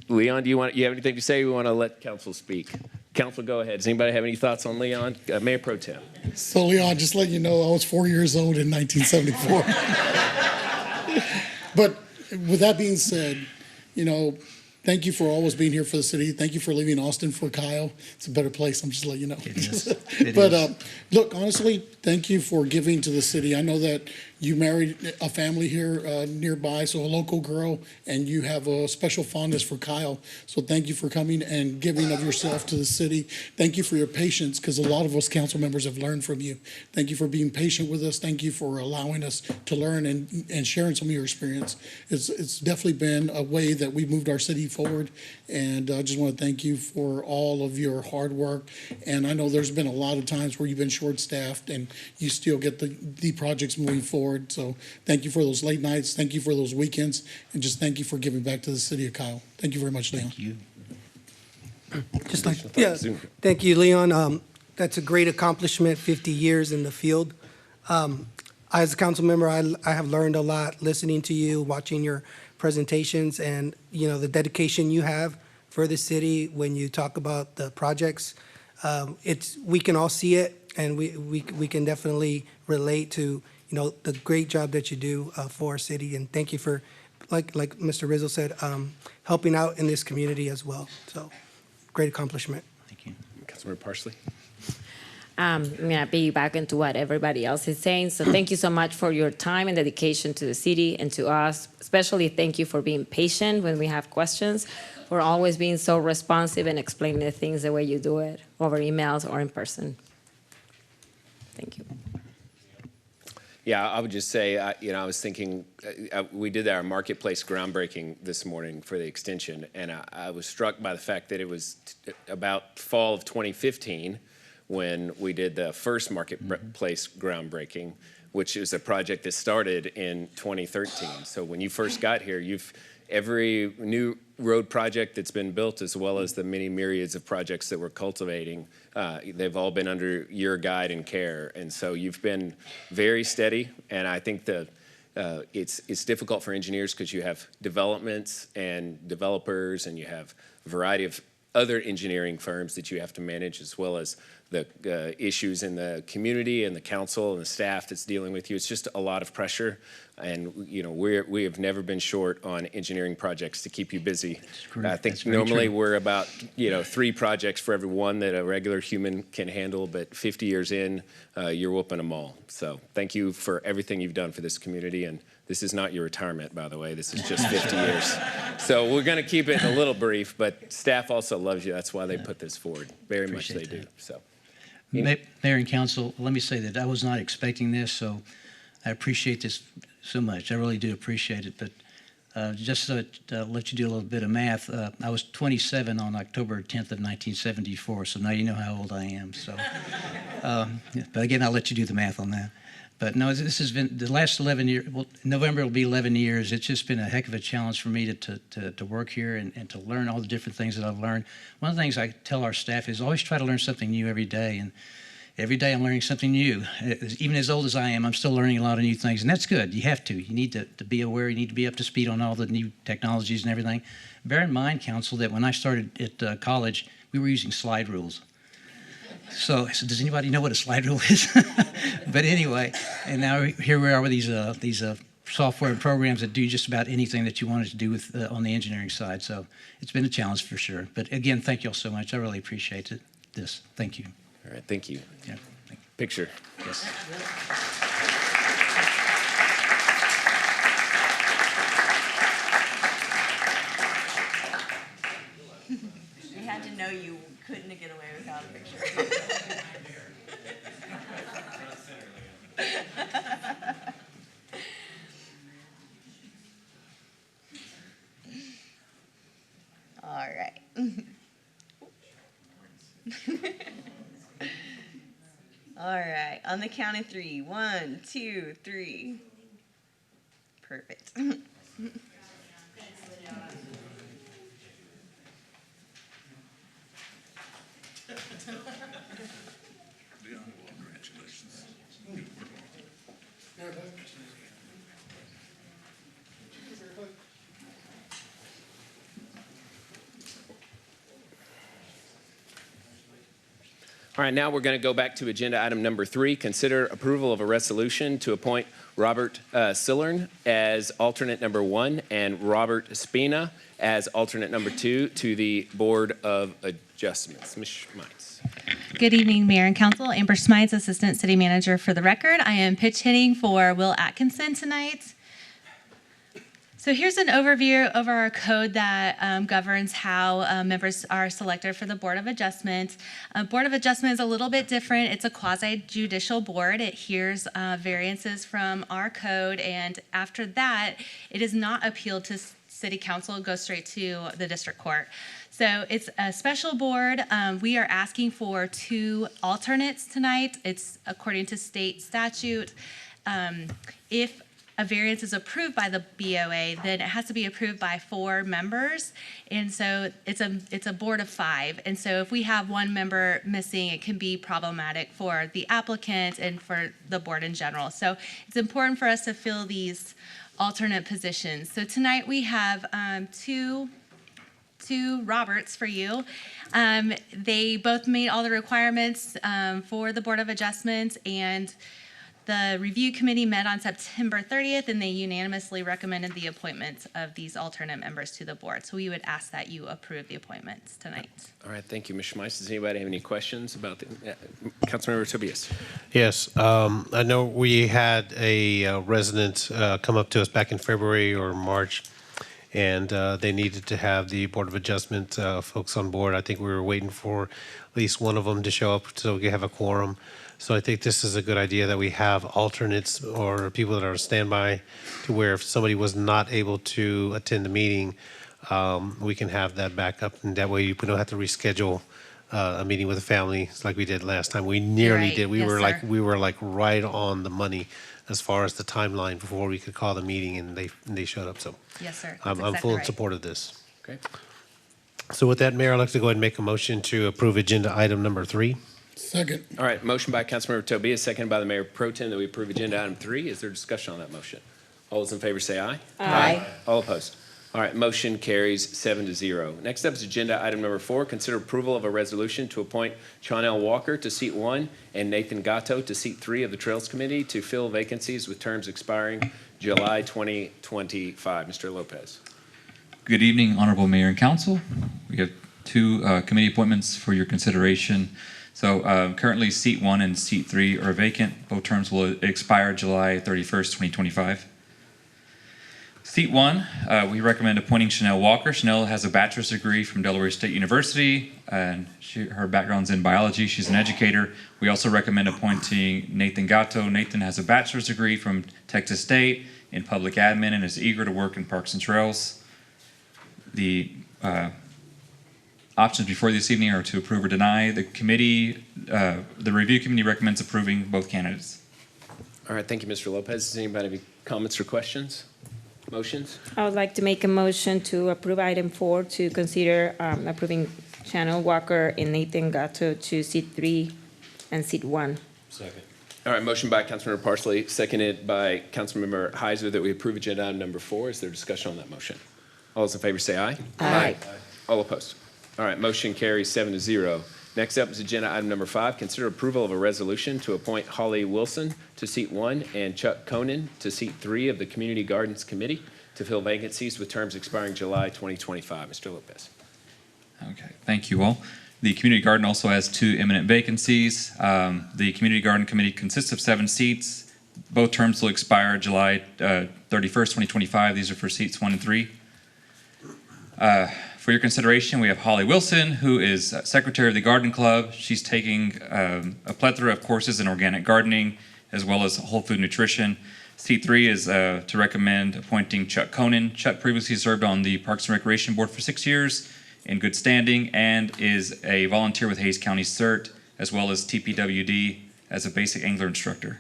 Leon, you have anything to say? We want to let council speak. Council, go ahead. Does anybody have any thoughts on Leon? Mayor Pro Tem. So Leon, just letting you know, I was 4 years old in 1974. But with that being said, you know, thank you for always being here for the city. Thank you for leaving Austin for Kyle. It's a better place. I'm just letting you know. It is. But look, honestly, thank you for giving to the city. I know that you married a family here nearby, so a local girl, and you have a special fondness for Kyle. So thank you for coming and giving of yourself to the city. Thank you for your patience, because a lot of us council members have learned from you. Thank you for being patient with us. Thank you for allowing us to learn and sharing some of your experience. It's definitely been a way that we've moved our city forward, and I just want to thank you for all of your hard work. And I know there's been a lot of times where you've been short-staffed, and you still get the projects moving forward. So thank you for those late nights. Thank you for those weekends, and just thank you for giving back to the city of Kyle. Thank you very much, Leon. Thank you. Just like, yeah, thank you, Leon. That's a great accomplishment, 50 years in the field. As a council member, I have learned a lot listening to you, watching your presentations, and, you know, the dedication you have for the city when you talk about the projects. We can all see it, and we can definitely relate to, you know, the great job that you do for our city. And thank you for, like Mr. Rizzo said, helping out in this community as well. So, great accomplishment. Thank you. Councilmember Parsley. I'm going to piggyback into what everybody else is saying. So thank you so much for your time and dedication to the city and to us. Especially thank you for being patient when we have questions, for always being so responsive and explaining the things the way you do it, over emails or in person. Thank you. Yeah, I would just say, I was thinking, we did our marketplace groundbreaking this morning for the extension, and I was struck by the fact that it was about fall of 2015 when we did the first marketplace groundbreaking, which is a project that started in 2013. So when you first got here, every new road project that's been built, as well as the many myriads of projects that we're cultivating, they've all been under your guide and care. And so you've been very steady, and I think it's difficult for engineers because you have developments and developers, and you have a variety of other engineering firms that you have to manage, as well as the issues in the community and the council and the staff that's dealing with you. It's just a lot of pressure, and we have never been short on engineering projects to keep you busy. I think normally we're about 3 projects for every one that a regular human can handle, but 50 years in, you're whooping them all. So thank you for everything you've done for this community, and this is not your retirement, by the way. This is just 50 years. So we're going to keep it a little brief, but staff also loves you. That's why they put this forward. Very much they do. So. Mayor and council, let me say that I was not expecting this, so I appreciate this so much. I really do appreciate it. But just to let you do a little bit of math, I was 27 on October 10th of 1974, so now you know how old I am. So, but again, I'll let you do the math on that. But no, this has been the last 11 years. Well, November will be 11 years. It's just been a heck of a challenge for me to work here and to learn all the different things that I've learned. One of the things I tell our staff is always try to learn something new every day. And every day I'm learning something new. Even as old as I am, I'm still learning a lot of new things. And that's good. You have to. You need to be aware. You need to be up to speed on all the new technologies and everything. Bear in mind, council, that when I started at college, we were using slide rules. So does anybody know what a slide rule is? But anyway, and now here we are with these software and programs that do just about anything that you wanted to do with on the engineering side. So it's been a challenge for sure. But again, thank you all so much. I really appreciate this. Thank you. All right, thank you. Yeah, thank you. Picture. Yes. We had to know you couldn't get away without a picture. All right. All right. On the count of 3. 1, 2, 3. Perfect. Congratulations. All right, now we're going to go back to agenda item number 3, consider approval of a resolution to appoint Robert Skillern as alternate number 1 and Robert Spina as alternate number 2 to the Board of Adjustments. Ms. Schmeitz. Good evening, Mayor and Council. Amber Schmeitz, Assistant City Manager for the record. I am pitch hitting for Will Atkinson tonight. So here's an overview of our code that governs how members are selected for the Board of Adjustment. Board of Adjustment is a little bit different. It's a quasi-judicial board. It hears variances from our code, and after that, it is not appealed to City Council. It goes straight to the District Court. So it's a special board. We are asking for 2 alternates tonight. It's according to state statute. If a variance is approved by the BOA, then it has to be approved by 4 members. And so it's a board of 5. And so if we have 1 member missing, it can be problematic for the applicant and for the board in general. So it's important for us to fill these alternate positions. So tonight we have two Roberts for you. They both meet all the requirements for the Board of Adjustments, and the review committee met on September 30th, and they unanimously recommended the appointment of these alternate members to the board. So we would ask that you approve the appointments tonight. All right, thank you, Ms. Schmeitz. Does anybody have any questions about the, Councilmember Tobias? Yes, I know we had a resident come up to us back in February or March, and they needed to have the Board of Adjustment folks on board. I think we were waiting for at least one of them to show up so we could have a quorum. So I think this is a good idea that we have alternates or people that are on standby, to where if somebody was not able to attend the meeting, we can have that backup, and that way we don't have to reschedule a meeting with the family like we did last time. We nearly Right. did. We Yes, were sir. like right on the money as far as the timeline before we could call the meeting, and they showed up. So Yes, sir. I'm That's full exactly in right. support of this. Okay. So with that, Mayor, I'd like to go ahead and make a motion to approve agenda item number 3. Second. All right, motion by Councilmember Tobias, seconded by the Mayor Pro Tem that we approve agenda item 3. Is there discussion on that motion? All those in favor say aye. Aye. All opposed? All right, motion carries 7-0. Next up is agenda item number 4, consider approval of a resolution to appoint Chanel Walker to seat 1 and Nathan Gato to seat 3 of the Trails Committee to fill vacancies with terms expiring July 2025. Mr. Lopez. Good evening, Honorable Mayor and Council. We have 2 committee appointments for your consideration. So currently, seat 1 and seat 3 are vacant. Both terms will expire July 31st, 2025. Seat 1, we recommend appointing Chanel Walker. Chanel has a bachelor's degree from Delaware State University, and her background's in biology. She's an educator. We also recommend appointing Nathan Gato. Nathan has a bachelor's degree from Texas State in public admin and is eager to work in Parks and Trails. The options before this evening are to approve or deny. The committee, the review committee recommends approving both candidates. All right, thank you, Mr. Lopez. Does anybody have any comments or questions? Motions? I would like to make a motion to approve item 4 to consider approving Chanel Walker and Nathan Gato to seat 3 and seat 1. Second. All right, motion by Councilmember Parsley, seconded by Councilmember Heiser that we approve agenda item number 4. Is there discussion on that motion? All those in favor say aye. Aye. All opposed? All right, motion carries 7-0. Next up is agenda item number 5, consider approval of a resolution to appoint Holly Wilson to seat 1 and Chuck Koenen to seat 3 of the Community Gardens Committee to fill vacancies with terms expiring July 2025. Mr. Lopez. Okay, thank you all. The community garden also has 2 imminent vacancies. The community garden committee consists of 7 seats. Both terms will expire July 31st, 2025. These are for seats 1 and 3. For your consideration, we have Holly Wilson, who is secretary of the Garden Club. She's taking a plethora of courses in organic gardening as well as whole food nutrition. Seat 3 is to recommend appointing Chuck Koenen. Chuck previously served on the Parks and Recreation Board for 6 years in good standing and is a volunteer with Hays County CERT as well as TPWD as a basic angler instructor.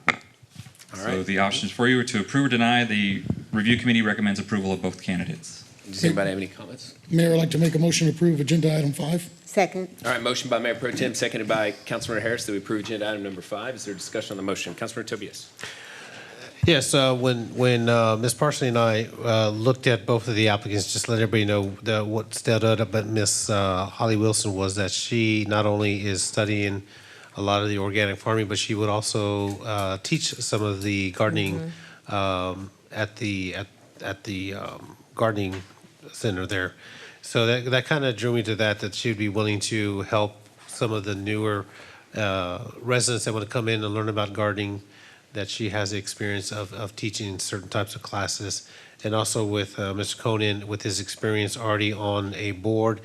All So right. the options for you are to approve or deny. The review committee recommends approval of both candidates. Does anybody have any comments? Mayor, I'd like to make a motion to approve agenda item 5. Second. All right, motion by Mayor Pro Tem, seconded by Councilmember Harris that we approve agenda item number 5. Is there discussion on the motion? Councilmember Tobias. Yes, when Ms. Parsley and I looked at both of the applicants, just let everybody know what stood out about Ms. Holly Wilson was that she not only is studying a lot of the organic farming, but she would also teach some of the gardening at the gardening center there. So that kind of drew me to that she'd be willing to help some of the newer residents that want to come in and learn about gardening, that she has the experience of teaching certain types of classes. And also with Mr. Koenen, with his experience already on a board,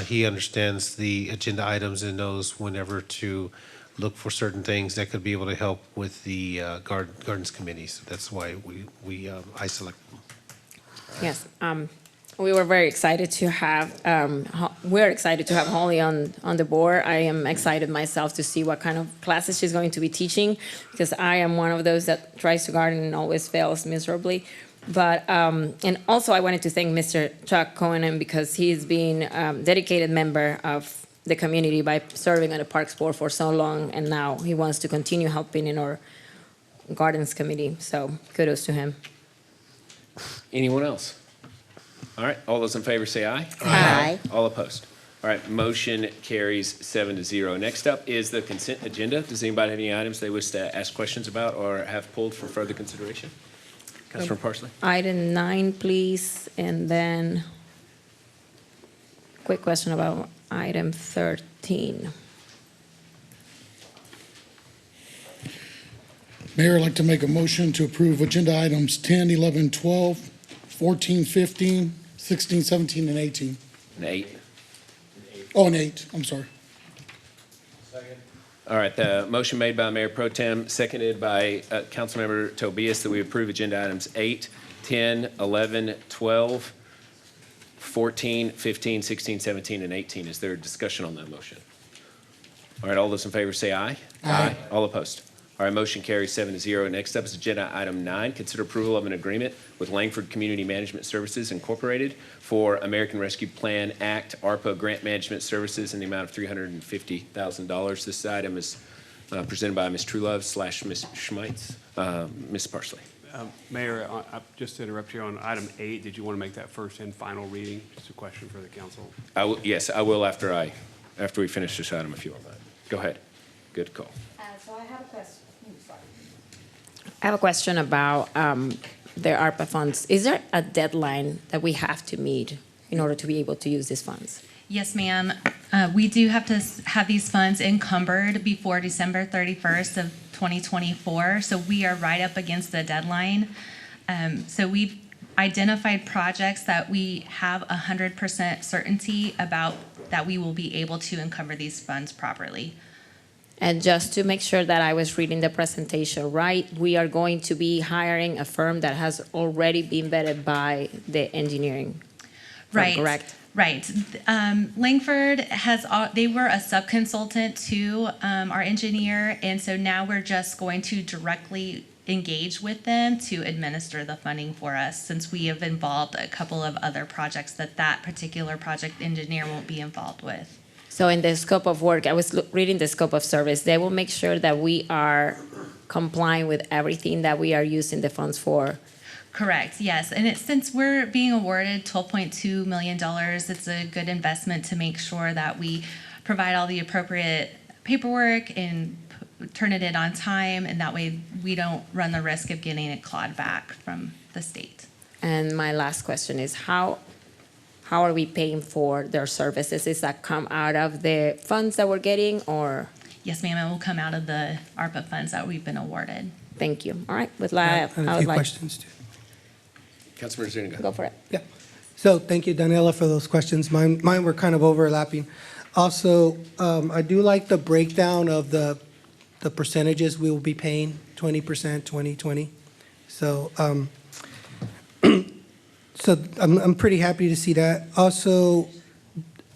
he understands the agenda items and knows whenever to look for certain things that could be able to help with the Gardens Committee. So that's why I select them. Yes, we were very excited to have, we're excited to have Holly on the board. I am excited myself to see what kind of classes she's going to be teaching, because I am one of those that tries to garden and always fails miserably. But, and also I wanted to thank Mr. Chuck Koenen, because he's been a dedicated member of the community by serving on the Parks Board for so long, and now he wants to continue helping in our Gardens Committee. So kudos to him. Anyone else? All right, all those in favor say aye. Aye. All opposed? All right, motion carries 7-0. Next up is the consent agenda. Does anybody have any items they wish to ask questions about or have pulled for further consideration? Councilor Parsley. Item 9, please, and then quick question about item 13. Mayor, I'd like to make a motion to approve agenda items 10, 11, 12, 14, 15, 16, 17, and 18. And 8. Oh, and 8, I'm sorry. All right, the motion made by Mayor Pro Tem, seconded by Councilmember Tobias, that we approve agenda items 8, 10, 11, 12, 14, 15, 16, 17, and 18. Is there a discussion on that motion? All right, all those in favor say aye. Aye. All opposed? All right, motion carries 7-0. Next up is agenda item 9, consider approval of an agreement with Langford Community Management Services Incorporated for American Rescue Plan Act ARPA grant management services in the amount of $350,000. This item is presented by Ms. Truelove / Ms. Schmeitz. Ms. Parsley. Mayor, just to interrupt you on item 8, did you want to make that first and final reading? Just a question for the council. Yes, I will after we finish this item, if you want. Go ahead. Good call. So I have a question. I have a question about the ARPA funds. Is there a deadline that we have to meet in order to be able to use these funds? Yes, ma'am. We do have to have these funds encumbered before December 31st of 2024. So we are right up against the deadline. So we've identified projects that we have 100% certainty about that we will be able to encumber these funds properly. And just to make sure that I was reading the presentation right, we are going to be hiring a firm that has already been vetted by the engineering firm, Right. correct? Right. Langford they were a sub-consultant to our engineer, and so now we're just going to directly engage with them to administer the funding for us, since we have involved a couple of other projects that particular project engineer won't be involved with. So in the scope of work, I was reading the scope of service, they will make sure that we are complying with everything that we are using the funds for. Correct, yes. And since we're being awarded $12.2 million, it's a good investment to make sure that we provide all the appropriate paperwork and turn it in on time, and that way we don't run the risk of getting it clawed back from the state. And my last question is, how are we paying for their services? Is that come out of the funds that we're getting, or? Yes, ma'am, it will come out of the ARPA funds that we've been awarded. Thank you. All right, with I that, have I a would few like. questions too. Councilmember Zuniga. Go for it. Yeah. So thank you, Daniela, for those questions. Mine were kind of overlapping. Also, I do like the breakdown of the percentages we will be paying, 20%, 20, 20. So, so I'm pretty happy to see that. Also,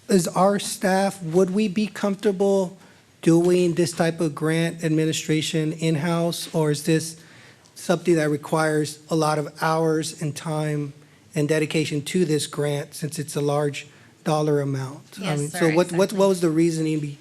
as our staff, would we be comfortable doing this type of grant administration in-house, or is this something that requires a lot of hours and time and dedication to this grant, since it's a large dollar amount? Yes, sir, So what exactly. was the reasoning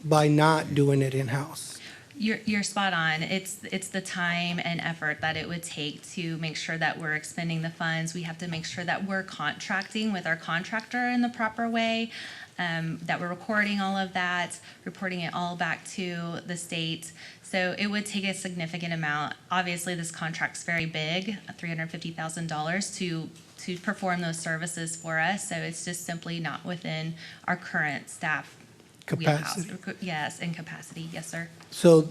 by not doing it in-house? You're spot on. It's the time and effort that it would take to make sure that we're expending the funds. We have to make sure that we're contracting with our contractor in the proper way, that we're recording all of that, reporting it all back to the state. So it would take a significant amount. Obviously, this contract's very big, $350,000 to perform those services for us. So it's just simply not within our current staff Capacity. wheelhouse. Yes, in capacity. Yes, sir. So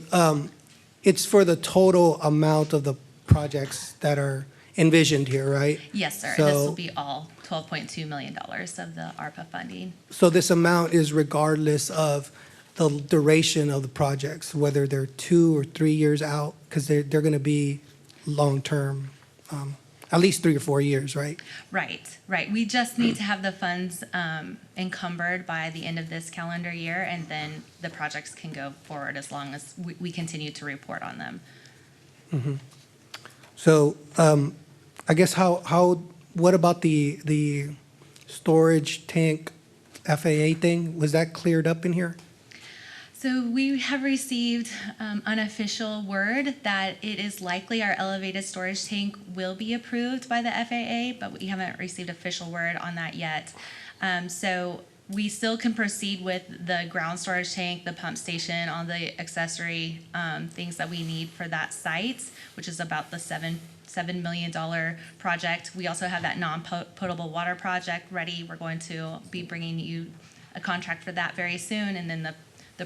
it's for the total amount of the projects that are envisioned here, right? Yes, sir. So- And this will be all $12.2 million of the ARPA funding. So this amount is regardless of the duration of the projects, whether they're 2 or 3 years out, because they're going to be long-term, at least 3 or 4 years, right? Right. We just need to have the funds encumbered by the end of this calendar year, and then the projects can go forward as long as we continue to report on them. Mhm. So I guess what about the storage tank FAA thing? Was that cleared up in here? So we have received unofficial word that it is likely our elevated storage tank will be approved by the FAA, but we haven't received official word on that yet. So we still can proceed with the ground storage tank, the pump station, all the accessory things that we need for that site, which is about the $7 million project. We also have that non-potable water project ready. We're going to be bringing you a contract for that very soon, and then the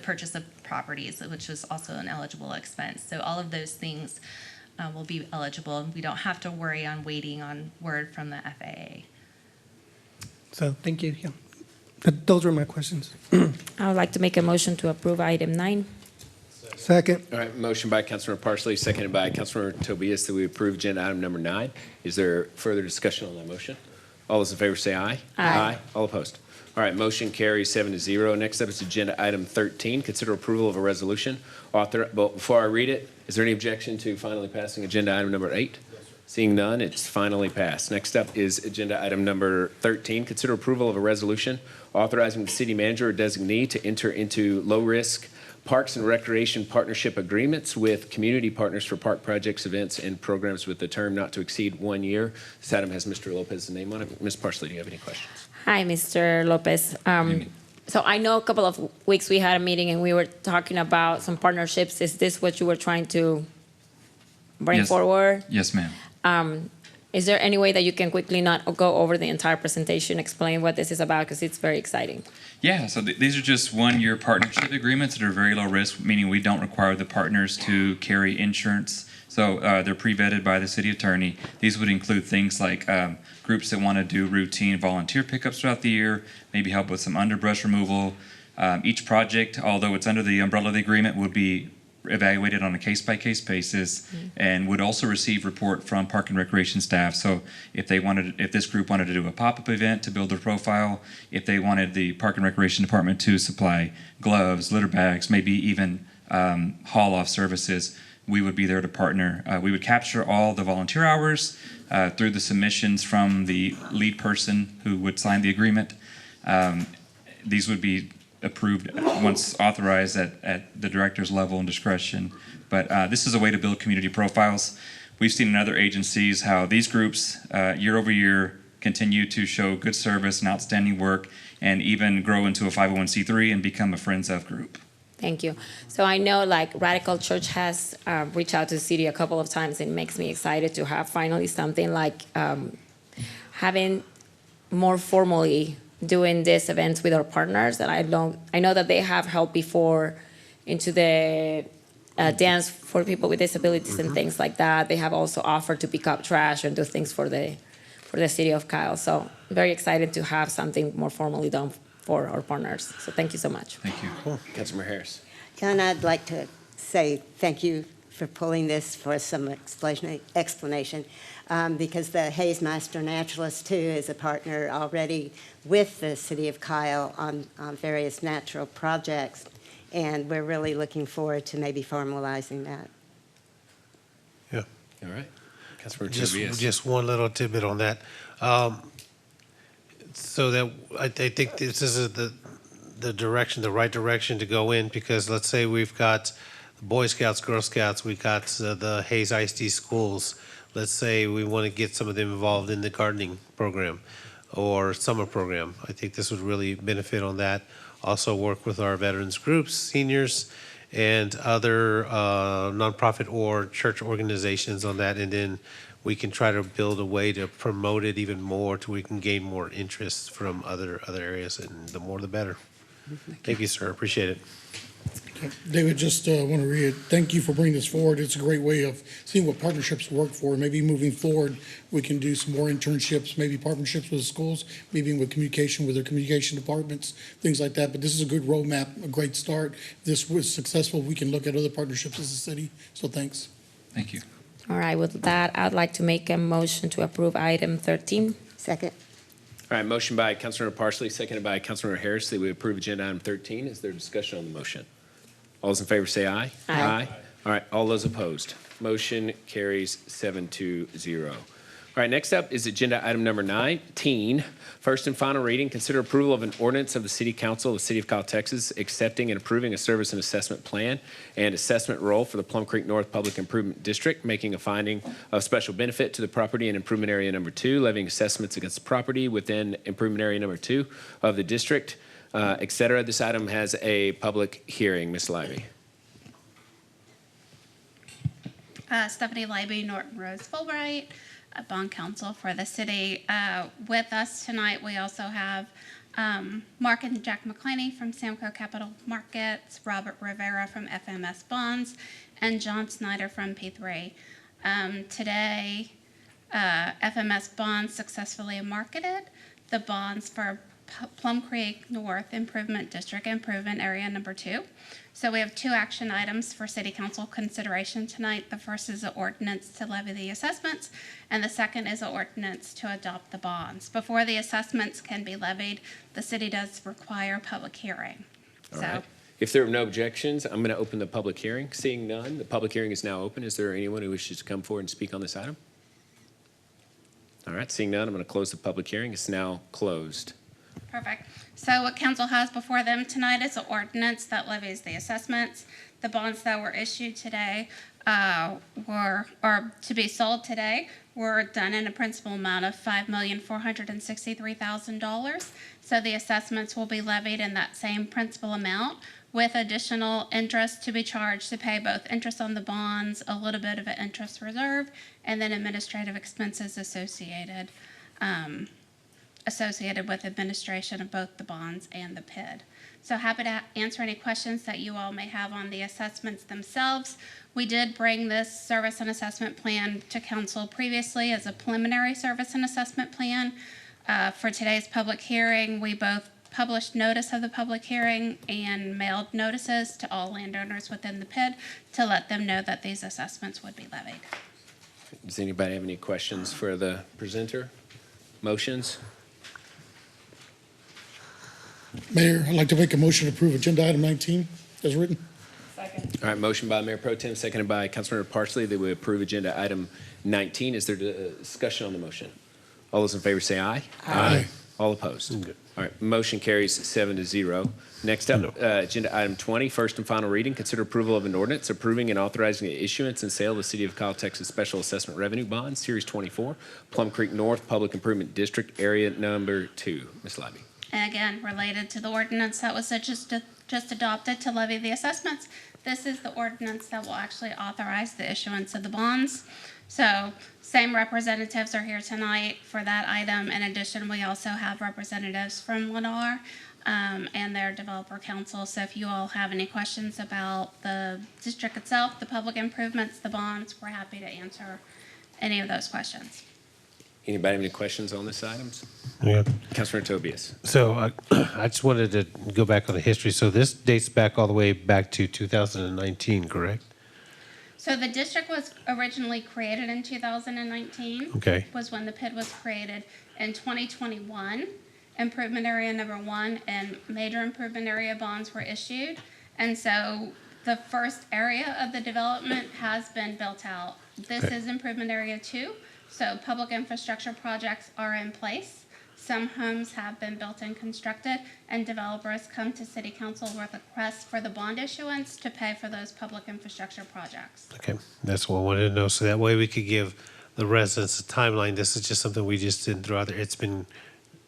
purchase of properties, which is also an eligible expense. So all of those things will be eligible. We don't have to worry on waiting on word from the FAA. So thank you. Yeah. Those were my questions. I would like to make a motion to approve item 9. Second. All right, motion by Councilmember Parsley, seconded by Councilmember Tobias that we approve agenda item number 9. Is there further discussion on that motion? All those in favor say aye. Aye. All opposed? All right, motion carries 7-0. Next up is agenda item 13, consider approval of a resolution. Before I read it, is there any objection to finally passing agenda item number 8? Seeing none, it's finally passed. Next up is agenda item number 13, consider approval of a resolution authorizing the city manager or designee to enter into low-risk Parks and Recreation Partnership Agreements with community partners for park projects, events, and programs with the term not to exceed 1 year. This item has Mr. Lopez's name on it. Ms. Parsley, do you have any questions? Hi, Mr. Lopez. So I know a couple of weeks we had a meeting and we were talking about some partnerships. Is this what you were trying to bring forward? Yes, ma'am. Is there any way that you can quickly not go over the entire presentation, explain what this is about, because it's very exciting? Yeah, so these are just one-year partnership agreements that are very low risk, meaning we don't require the partners to carry insurance. So they're pre-vetted by the city attorney. These would include things like groups that want to do routine volunteer pickups throughout the year, maybe help with some underbrush removal. Each project, although it's under the umbrella of the agreement, would be evaluated on a case-by-case basis and would also receive report from Park and Recreation staff. So if this group wanted to do a pop-up event to build their profile, if they wanted the Park and Recreation Department to supply gloves, litter bags, maybe even haul-off services, we would be there to partner. We would capture all the volunteer hours through the submissions from the lead person who would sign the agreement. These would be approved once authorized at the director's level and discretion. But this is a way to build community profiles. We've seen in other agencies how these groups, year over year, continue to show good service and outstanding work and even grow into a 501c3 and become a Friends of group. Thank you. So I know like Radical Church has reached out to the city a couple of times. It makes me excited to have finally something like having more formally doing these events with our partners. And I know that they have helped before into the dance for people with disabilities and things like that. They have also offered to pick up trash and do things for the city of Kyle. So very excited to have something more formally done for our partners. So thank you so much. Thank you. Cool. Councilmember Harris. And I'd like to say thank you for pulling this for some explanation because the Hayes Master Naturalist, too, is a partner already with the City of Kyle on various natural projects, and we're really looking forward to maybe formalizing that. Yeah. All right. Councilmember Tobias. Just one little tidbit on that. So that I think this is the direction, the right direction to go in, because let's say we've got Boy Scouts, Girl Scouts, we got the Hayes ISD schools. Let's say we want to get some of them involved in the gardening program or summer program. I think this would really benefit on that. Also work with our veterans groups, seniors, and other nonprofit or church organizations on that. And then we can try to build a way to promote it even more till we can gain more interest from other areas, and the more the better. Thank you, sir. Appreciate it. David, just want to thank you for bringing this forward. It's a great way of seeing what partnerships work for. Maybe moving forward, we can do some more internships, maybe partnerships with schools, maybe with communication with their communication departments, things like that. But this is a good roadmap, a great start. If this was successful, we can look at other partnerships as a city. So thanks. Thank you. All right, with that, I'd like to make a motion to approve item 13. Second. All right, motion by Councilmember Parsley, seconded by Councilmember Harris, that we approve agenda item 13. Is there discussion on the motion? All those in favor say aye. Aye. All right, all those opposed. Motion carries 7-0. All right, next up is agenda item number 19. First and final reading, consider approval of an ordinance of the City Council of the City of Kyle, Texas, accepting and approving a service and assessment plan and assessment role for the Plum Creek North Public Improvement District, making a finding of special benefit to the property in improvement area number 2, levying assessments against the property within improvement area number 2 of the district, et cetera. This item has a public hearing. Ms. Lively. Stephanie Leiby, Norton Rose Fulbright, bond counsel for the city. With us tonight, we also have Mark and Jack McClaney from Samco Capital Markets, Robert Rivera from FMS Bonds, and John Snyder from P3. Today, FMS Bonds successfully marketed the bonds for Plum Creek North Improvement District Improvement Area Number 2. So we have 2 action items for City Council consideration tonight. The first is an ordinance to levy the assessments, and the second is an ordinance to adopt the bonds. Before the assessments can be levied, the city does require public hearing. All right. If there are no objections, I'm going to open the public hearing. Seeing none, the public hearing is now open. Is there anyone who wishes to come forward and speak on this item? All right, seeing none, I'm going to close the public hearing. It's now closed. Perfect. So what council has before them tonight is an ordinance that levies the assessments. The bonds that were issued today or to be sold today were done in a principal amount of $5,463,000. So the assessments will be levied in that same principal amount, with additional interest to be charged to pay both interest on the bonds, a little bit of an interest reserve, and then administrative expenses associated with administration of both the bonds and the PID. So happy to answer any questions that you all may have on the assessments themselves. We did bring this service and assessment plan to council previously as a preliminary service and assessment plan. For today's public hearing, we both published notice of the public hearing and mailed notices to all landowners within the PID to let them know that these assessments would be levied. Does anybody have any questions for the presenter? Motions? Mayor, I'd like to make a motion to approve agenda item 19 as written. Second. All right, motion by Mayor Pro Tem, seconded by Councilmember Parsley, that we approve agenda item 19. Is there discussion on the motion? All those in favor say aye. Aye. All opposed? All right, motion carries 7-0. Next up, agenda item 20, first and final reading. Consider approval of an ordinance approving and authorizing the issuance and sale of the City of Kyle, Texas Special Assessment Revenue Bond, Series 24, Plum Creek North Public Improvement District, Area Number 2. Ms. Libby. And again, related to the ordinance that was just adopted to levy the assessments, this is the ordinance that will actually authorize the issuance of the bonds. So same representatives are here tonight for that item. In addition, we also have representatives from Lennar and their developer council. So if you all have any questions about the district itself, the public improvements, the bonds, we're happy to answer any of those questions. Anybody have any questions on this items? Yeah. Councilor Tobias. So I just wanted to go back on the history. So this dates back all the way back to 2019, correct? So the district was originally created in 2019. Okay. Was when the PID was created. In 2021, improvement area number 1 and major improvement area bonds were issued. And so the first area of the development has been built out. This is improvement area 2. So public infrastructure projects are in place. Some homes have been built and constructed, and developers come to City Council with requests for the bond issuance to pay for those public infrastructure projects. Okay, that's what I wanted to know. So that way we could give the residents a timeline. This is just something we just did throughout there. It's been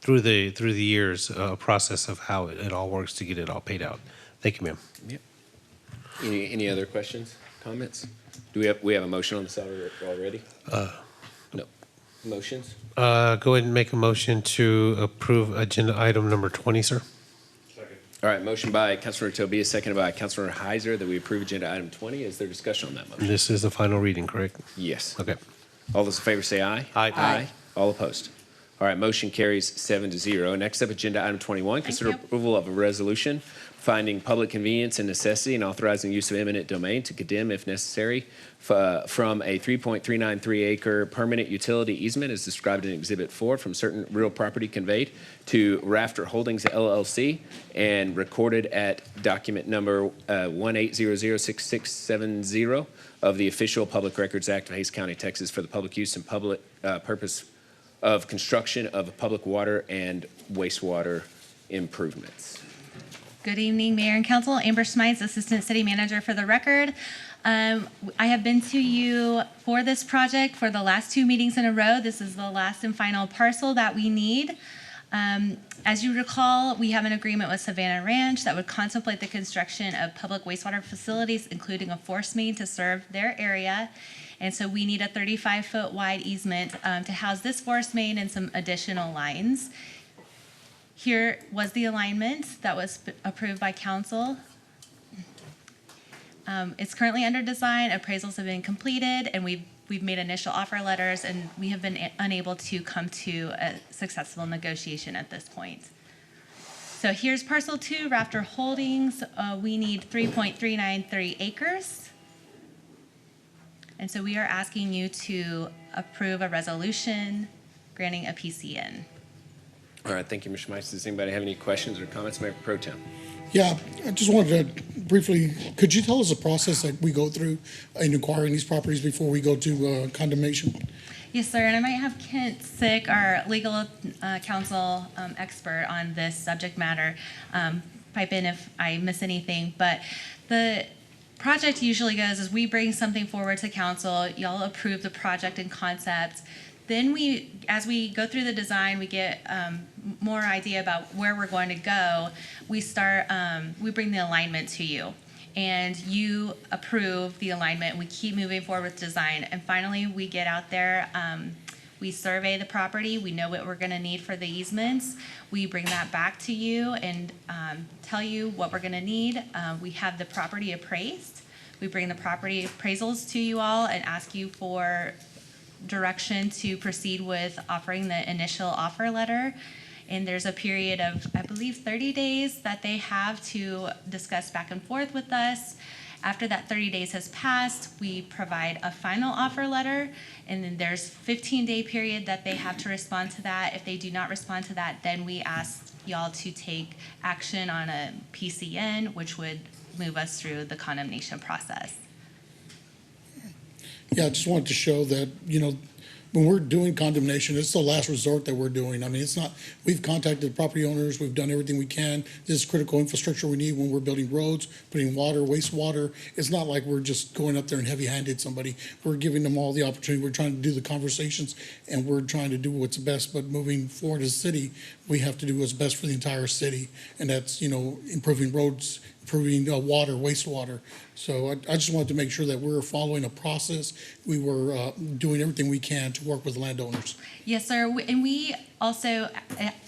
through the years, a process of how it all works to get it all paid out. Thank you, ma'am. Yep. Any other questions, comments? Do we have a motion on this already? No. Motions? Go ahead and make a motion to approve agenda item number 20, sir. All right, motion by Councilor Tobia, seconded by Councilor Heiser that we approve agenda item 20. Is there discussion on that motion? This is the final reading, correct? Yes. Okay. All those in favor say aye. Aye. Aye. All opposed? All right, motion carries 7-0. Next up, agenda item 21, consider approval of a resolution finding public convenience and necessity and authorizing use of eminent domain to condemn, if necessary, from a 3.393 acre permanent utility easement as described in Exhibit 4 from certain real property conveyed to Rafter Holdings LLC and recorded at document number 1800667 of the Official Public Records Act of Hays County, Texas for the public use and public purpose of construction of public water and wastewater improvements. Good evening, Mayor and Council. Amber Smites, Assistant City Manager for the record. I have been to you for this project for the last 2 meetings in a row. This is the last and final parcel that we need. As you recall, we have an agreement with Savannah Ranch that would contemplate the construction of public wastewater facilities, including a force main to serve their area. And so we need a 35-foot wide easement to house this force main and some additional lines. Here was the alignment that was approved by council. It's currently under design. Appraisals have been completed, and we've made initial offer letters, and we have been unable to come to a successful negotiation at this point. So here's parcel 2, Rafter Holdings. We need 3.393 acres. And so we are asking you to approve a resolution granting a PCN. All right, thank you, Mr. Mice. Does anybody have any questions or comments, Mayor Pro Tem? Yeah, I just wanted to briefly, could you tell us the process that we go through in acquiring these properties before we go to condemnation? Yes, sir, and I might have Kent Sick, our legal counsel expert on this subject matter, pipe in if I miss anything. But the project usually goes as we bring something forward to council, y'all approve the project and concept. Then as we go through the design, we get more idea about where we're going to go. We bring the alignment to you, and you approve the alignment. We keep moving forward with design, and finally we get out there. We survey the property. We know what we're going to need for the easements. We bring that back to you and tell you what we're going to need. We have the property appraised. We bring the property appraisals to you all and ask you for direction to proceed with offering the initial offer letter. And there's a period of, I believe, 30 days that they have to discuss back and forth with us. After that 30 days has passed, we provide a final offer letter, and then there's 15-day period that they have to respond to that. If they do not respond to that, then we ask y'all to take action on a PCN, which would move us through the condemnation process. Yeah, I just wanted to show that, when we're doing condemnation, it's the last resort that we're doing. I mean, it's not, we've contacted the property owners, we've done everything we can. This is critical infrastructure we need when we're building roads, putting water, wastewater. It's not like we're just going up there and heavy-handed somebody. We're giving them all the opportunity. We're trying to do the conversations, and we're trying to do what's best. But moving forward as a city, we have to do what's best for the entire city, and that's, improving roads, improving water, wastewater. So I just wanted to make sure that we're following a process. We were doing everything we can to work with landowners. Yes, sir. And we also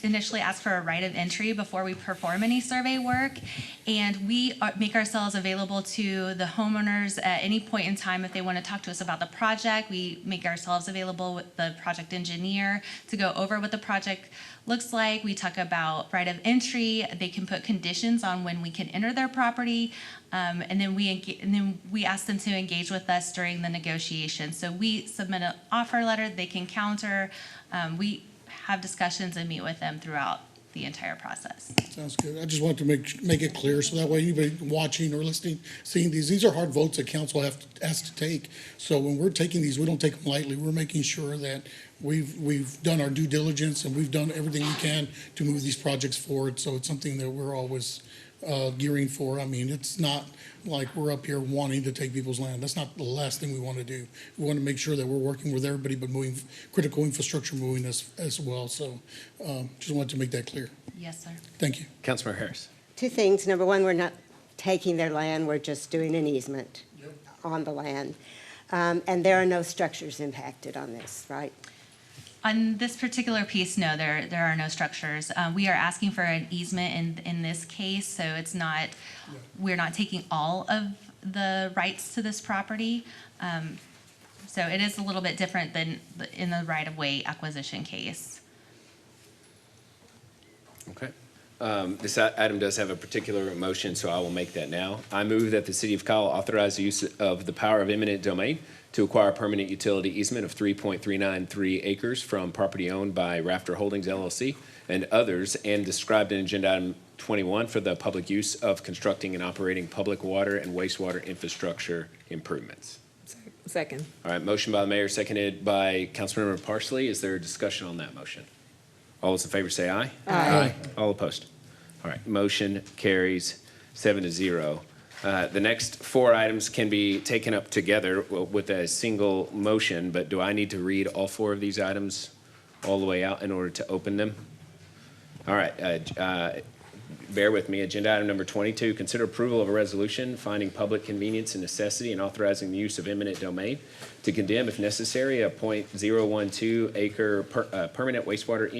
initially ask for a right of entry before we perform any survey work. And we make ourselves available to the homeowners at any point in time if they want to talk to us about the project. We make ourselves available with the project engineer to go over what the project looks like. We talk about right of entry. They can put conditions on when we can enter their property. And then we ask them to engage with us during the negotiation. So we submit an offer letter, they can counter. We have discussions and meet with them throughout the entire process. Sounds good. I just wanted to make it clear, so that way anybody watching or listening, seeing these are hard votes that council has to take. So when we're taking these, we don't take them lightly. We're making sure that we've done our due diligence and we've done everything we can to move these projects forward. So it's something that we're always gearing for. I mean, it's not like we're up here wanting to take people's land. That's not the last thing we want to do. We want to make sure that we're working with everybody, but moving critical infrastructure moving as well. So just wanted to make that clear. Yes, sir. Thank you. Councilmember Harris. Two things. Number one, we're not taking their land. We're just doing an easement on the land. And there are no structures impacted on this, right? On this particular piece, no, there are no structures. We are asking for an easement in this case, so it's not, we're not taking all of the rights to this property. So it is a little bit different than in the right-of-way acquisition case. Okay. This item does have a particular motion, so I will make that now. I move that the City of Kyle authorize the use of the power of eminent domain to acquire a permanent utility easement of 3.393 acres from property owned by Rafter Holdings LLC and others, and described in agenda item 21 for the public use of constructing and operating public water and wastewater infrastructure improvements. Second. All right, motion by the mayor, seconded by Councilmember Parsley. Is there a discussion on that motion? All those in favor say aye. Aye. All opposed? All right, motion carries 7-0. The next four items can be taken up together with a single motion, but do I need to read all four of these items all the way out in order to open them? All right, bear with me. Agenda item number 22, consider approval of a resolution finding public convenience and necessity and authorizing the use of eminent domain to condemn, if necessary, a .012 acre permanent wastewater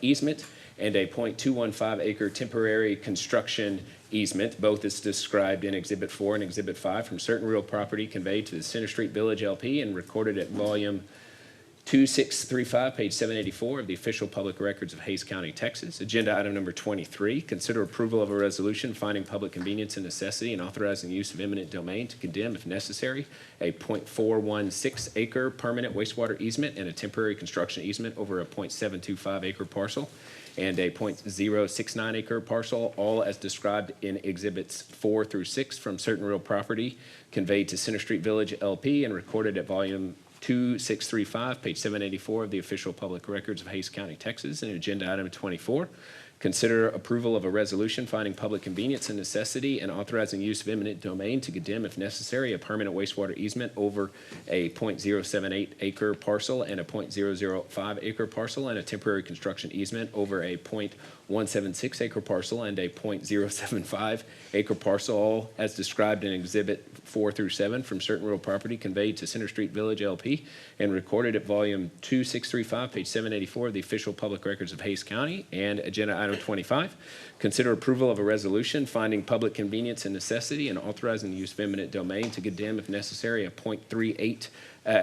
easement and a .215 acre temporary construction easement, both as described in Exhibit 4 and Exhibit 5, from certain real property conveyed to the Center Street Village LP and recorded at volume 2635, page 784 of the official public records of Hays County, Texas. Agenda item number 23, consider approval of a resolution finding public convenience and necessity and authorizing the use of eminent domain to condemn, if necessary, a .416 acre permanent wastewater easement and a temporary construction easement over a .725 acre parcel and a .069 acre parcel, all as described in Exhibits 4 through 6 from certain real property conveyed to Center Street Village LP and recorded at volume 2635, page 784 of the official public records of Hays County, Texas. And agenda item 24, consider approval of a resolution finding public convenience and necessity and authorizing use of eminent domain to condemn, if necessary, a permanent wastewater easement over a .078 acre parcel and a .005 acre parcel and a temporary construction easement over a .176 acre parcel and a .075 acre parcel, all as described in Exhibit 4 through 7 from certain real property conveyed to Center Street Village LP and recorded at volume 2635, page 784 of the official public records of Hays County. And agenda item 25, consider approval of a resolution finding public convenience and necessity and authorizing the use of eminent domain to condemn, if necessary, a .38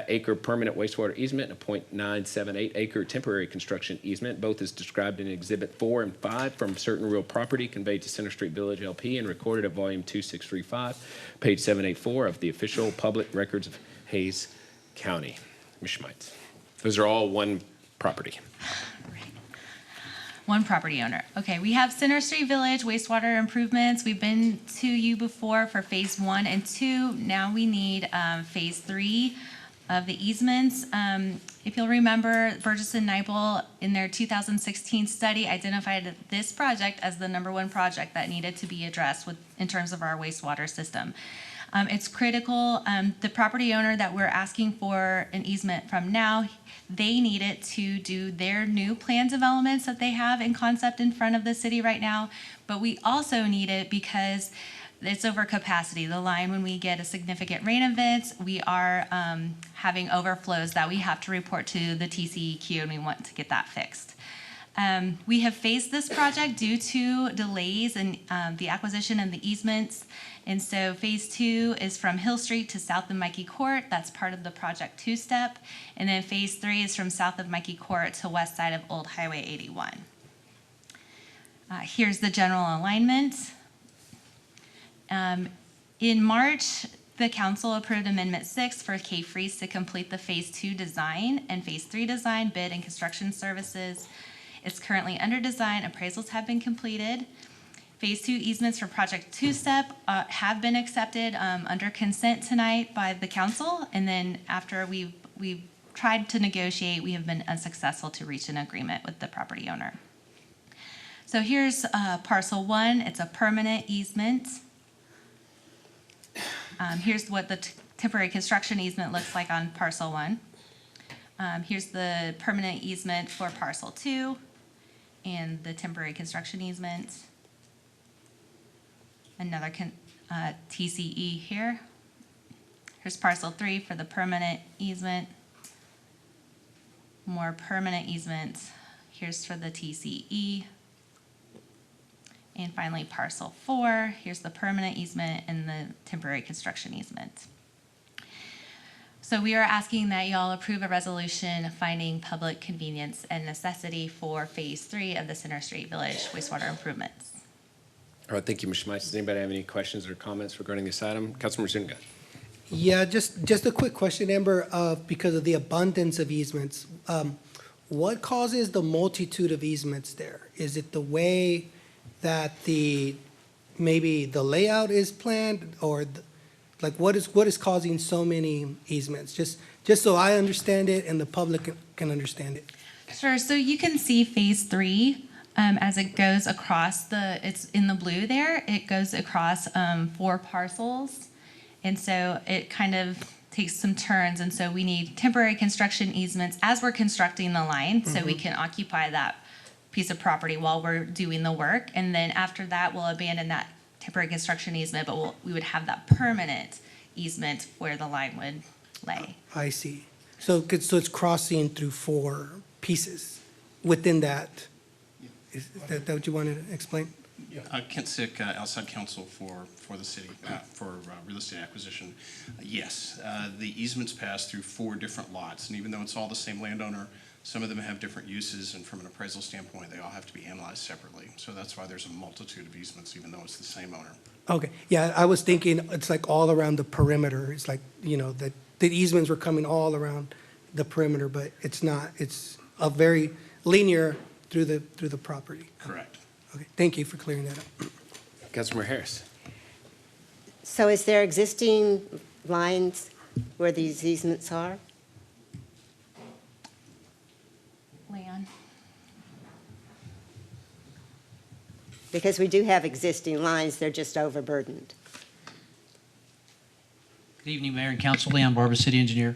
acre permanent wastewater easement and a .978 acre temporary construction easement, both as described in Exhibit 4 and 5 from certain real property conveyed to Center Street Village LP and recorded at volume 2635, page 784 of the official public records of Hays County. Ms. Schmeitz. Those are all one property. One property owner. Okay, we have Center Street Village wastewater improvements. We've been to you before for phase 1 and 2. Now we need phase 3 of the easements. If you'll remember, Burgess and Nibel in their 2016 study identified this project as the #1 project that needed to be addressed in terms of our wastewater system. It's critical. The property owner that we're asking for an easement from now, they need it to do their new plan developments that they have in concept in front of the city right now. But we also need it because it's over capacity. The line, when we get a significant rain event, we are having overflows that we have to report to the TCEQ, and we want to get that fixed. We have phased this project due to delays in the acquisition and the easements. And so phase 2 is from Hill Street to south of Mikey Court. That's part of the project 2-step. And then phase 3 is from south of Mikey Court to west side of Old Highway 81. Here's the general alignment. In March, the council approved Amendment 6 for K-Freeze to complete the phase 2 design and phase 3 design, bid, and construction services. It's currently under design. Appraisals have been completed. Phase 2 easements for Project Two-Step have been accepted under consent tonight by the council. And then after we've tried to negotiate, we have been unsuccessful to reach an agreement with the property owner. So here's parcel 1. It's a permanent easement. Here's what the temporary construction easement looks like on parcel 1. Here's the permanent easement for parcel 2 and the temporary construction easement. Another TCE here. Here's parcel 3 for the permanent easement. More permanent easements. Here's for the TCE. And finally, parcel 4. Here's the permanent easement and the temporary construction easement. So we are asking that y'all approve a resolution finding public convenience and necessity for phase 3 of the Center Street Village wastewater improvements. All right, thank you, Mr. Mites. Does anybody have any questions or comments regarding this item? Councilmember Zuniga. Yeah, just a quick question, Amber, because of the abundance of easements. What causes the multitude of easements there? Is it the way that maybe the layout is planned, or what is causing so many easements? Just so I understand it and the public can understand it. Sure, so you can see phase 3 as it goes across it's in the blue there, it goes across 4 parcels. And so it kind of takes some turns. And so we need temporary construction easements as we're constructing the line, so we can occupy that piece of property while we're doing the work. And then after that, we'll abandon that temporary construction easement, but we would have that permanent easement where the line would lay. I see. So it's crossing through 4 pieces within that. Is that what you wanted to explain? Kent Sick, outside counsel for the city, for real estate acquisition. Yes, the easements pass through 4 different lots, and even though it's all the same landowner, some of them have different uses, and from an appraisal standpoint, they all have to be analyzed separately. So that's why there's a multitude of easements, even though it's the same owner. Okay, yeah, I was thinking it's like all around the perimeter. It's like, that the easements were coming all around the perimeter, but it's not. It's a very linear through the property. Correct. Okay, thank you for clearing that up. Councilmember Harris. So is there existing lines where these easements are? Leon? Because we do have existing lines, they're just overburdened. Good evening, Mayor and Council. Leon Barber, City Engineer.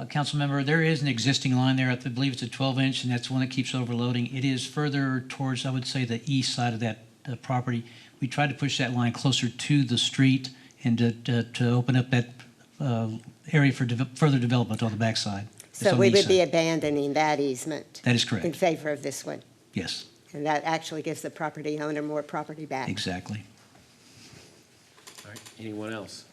Council Member, there is an existing line there. I believe it's a 12-inch, and that's the one that keeps overloading. It is further towards, I would say, the east side of that property. We tried to push that line closer to the street and to open up that area for further development on the backside. So we would be abandoning that easement? That is correct. In favor of this one? Yes. And that actually gives the property owner more property back? Exactly. All right, anyone else?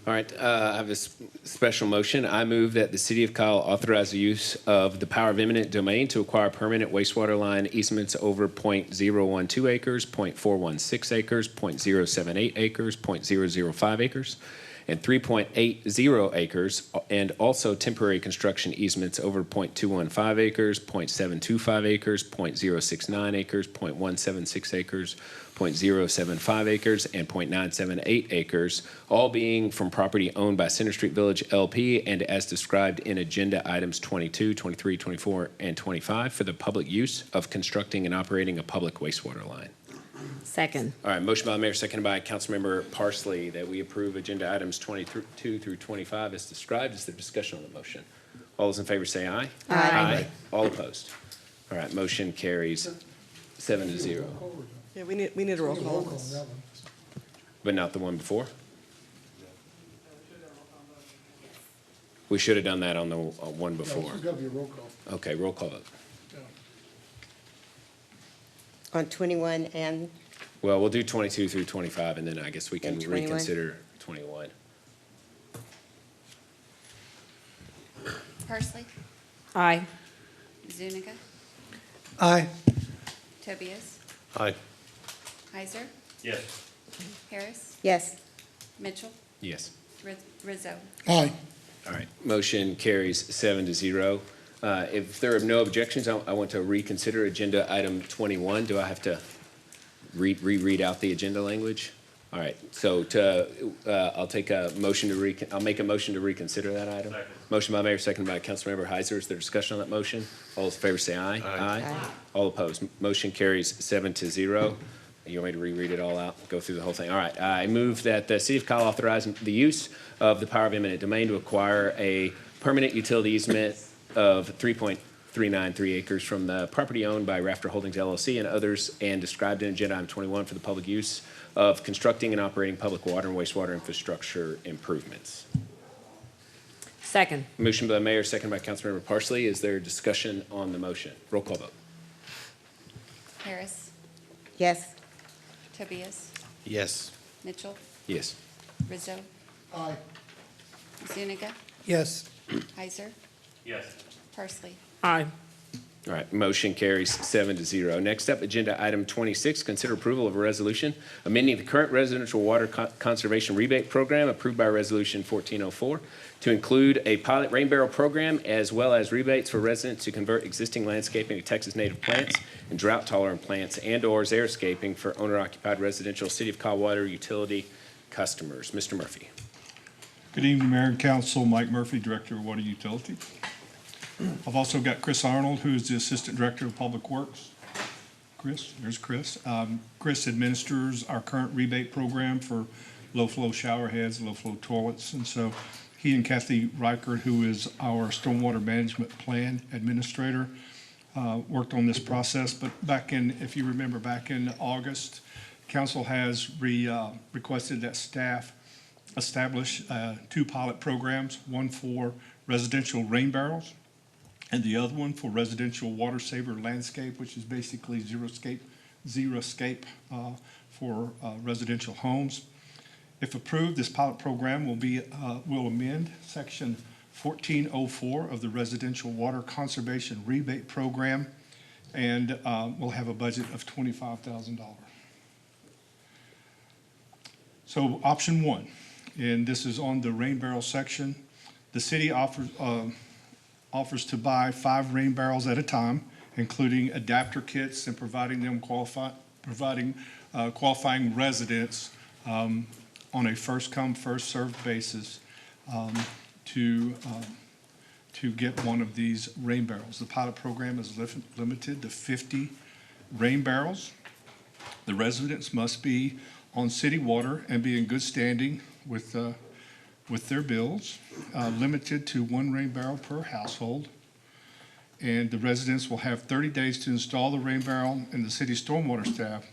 All right, I have a special motion. I move that the City of Kyle authorize the use of the power of eminent domain to acquire permanent wastewater line easements over .012 acres, .416 acres, .078 acres, .005 acres, and 3.80 acres, and also temporary construction easements over .215 acres, .725 acres, .069 acres, .176 acres, .075 acres, and .978 acres, all being from property owned by Center Street Village LP and as described in agenda items 22, 23, 24, and 25 for the public use of constructing and operating a public wastewater line. Second. All right, motion by the mayor, seconded by Councilmember Parsley, that we approve agenda items 22 through 25 as described. Is there discussion on the motion? All those in favor say aye. Aye. All opposed? All right, motion carries 7-0. Yeah, we need a roll call. But not the one before? We should have done that on the one before. There's got to be a roll call. Okay, roll call vote. On 21 and? Well, we'll do 22 through 25, and then I guess we can And 21? reconsider 21. Parsley? Aye. Zuniga? Aye. Tobias? Aye. Heiser? Yes. Harris? Yes. Mitchell? Yes. Rizzo? Aye. All right, motion carries 7-0. If there are no objections, I want to reconsider agenda item 21. Do I have to reread out the agenda language? All right, so I'll take a motion to I'll make a motion to reconsider that item. Second. Motion by Mayor, second by Councilmember Heiser. Is there discussion on that motion? All those in favor say aye. Aye. All opposed. Motion carries 7-0. You want me to reread it all out? Go through the whole thing? All right. I move that the City of Kyle authorize the use of the power of eminent domain to acquire a permanent utility easement of 3.393 acres from the property owned by Rafter Holdings LLC and others, and described in agenda item 21 for the public use of constructing and operating public water and wastewater infrastructure improvements. Second. Motion by the Mayor, second by Councilmember Parsley. Is there discussion on the motion? Roll call vote. Harris, Yes. Tobias, Yes. Mitchell, Yes. Rizzo, Aye. Zuniga, Yes. Heiser, Yes. Parsley. Aye. All right, motion carries 7-0. Next up, agenda item 26, consider approval of a resolution amending the current residential water conservation rebate program approved by resolution 1404 to include a pilot rain barrel program as well as rebates for residents to convert existing landscaping to Texas native plants and drought tolerant plants and/or xeriscaping for owner occupied residential City of Kyle water utility customers. Mr. Murphy. Good evening, Mayor and Council. Mike Murphy, Director of Water Utility. I've also got Chris Arnold, who is the Assistant Director of Public Works. Chris, there's Chris. Chris administers our current rebate program for low-flow shower heads, low-flow toilets. And so he and Kathy Reichert, who is our Stormwater Management Plan Administrator, worked on this process. But if you remember, back in August, Council has requested that staff establish 2 pilot programs, one for residential rain barrels, and the other one for residential water saver landscape, which is basically zero-scape for residential homes. If approved, this pilot program will amend section 1404 of the Residential Water Conservation Rebate Program, and will have a budget of $25,000. So option 1, and this is on the rain barrel section. The city offers to buy 5 rain barrels at a time, including adapter kits, and providing qualifying residents on a first-come, first-served basis to get one of these rain barrels. The pilot program is limited to 50 rain barrels. The residents must be on city water and be in good standing with their bills, limited to 1 rain barrel per household. And the residents will have 30 days to install the rain barrel, and the city stormwater staff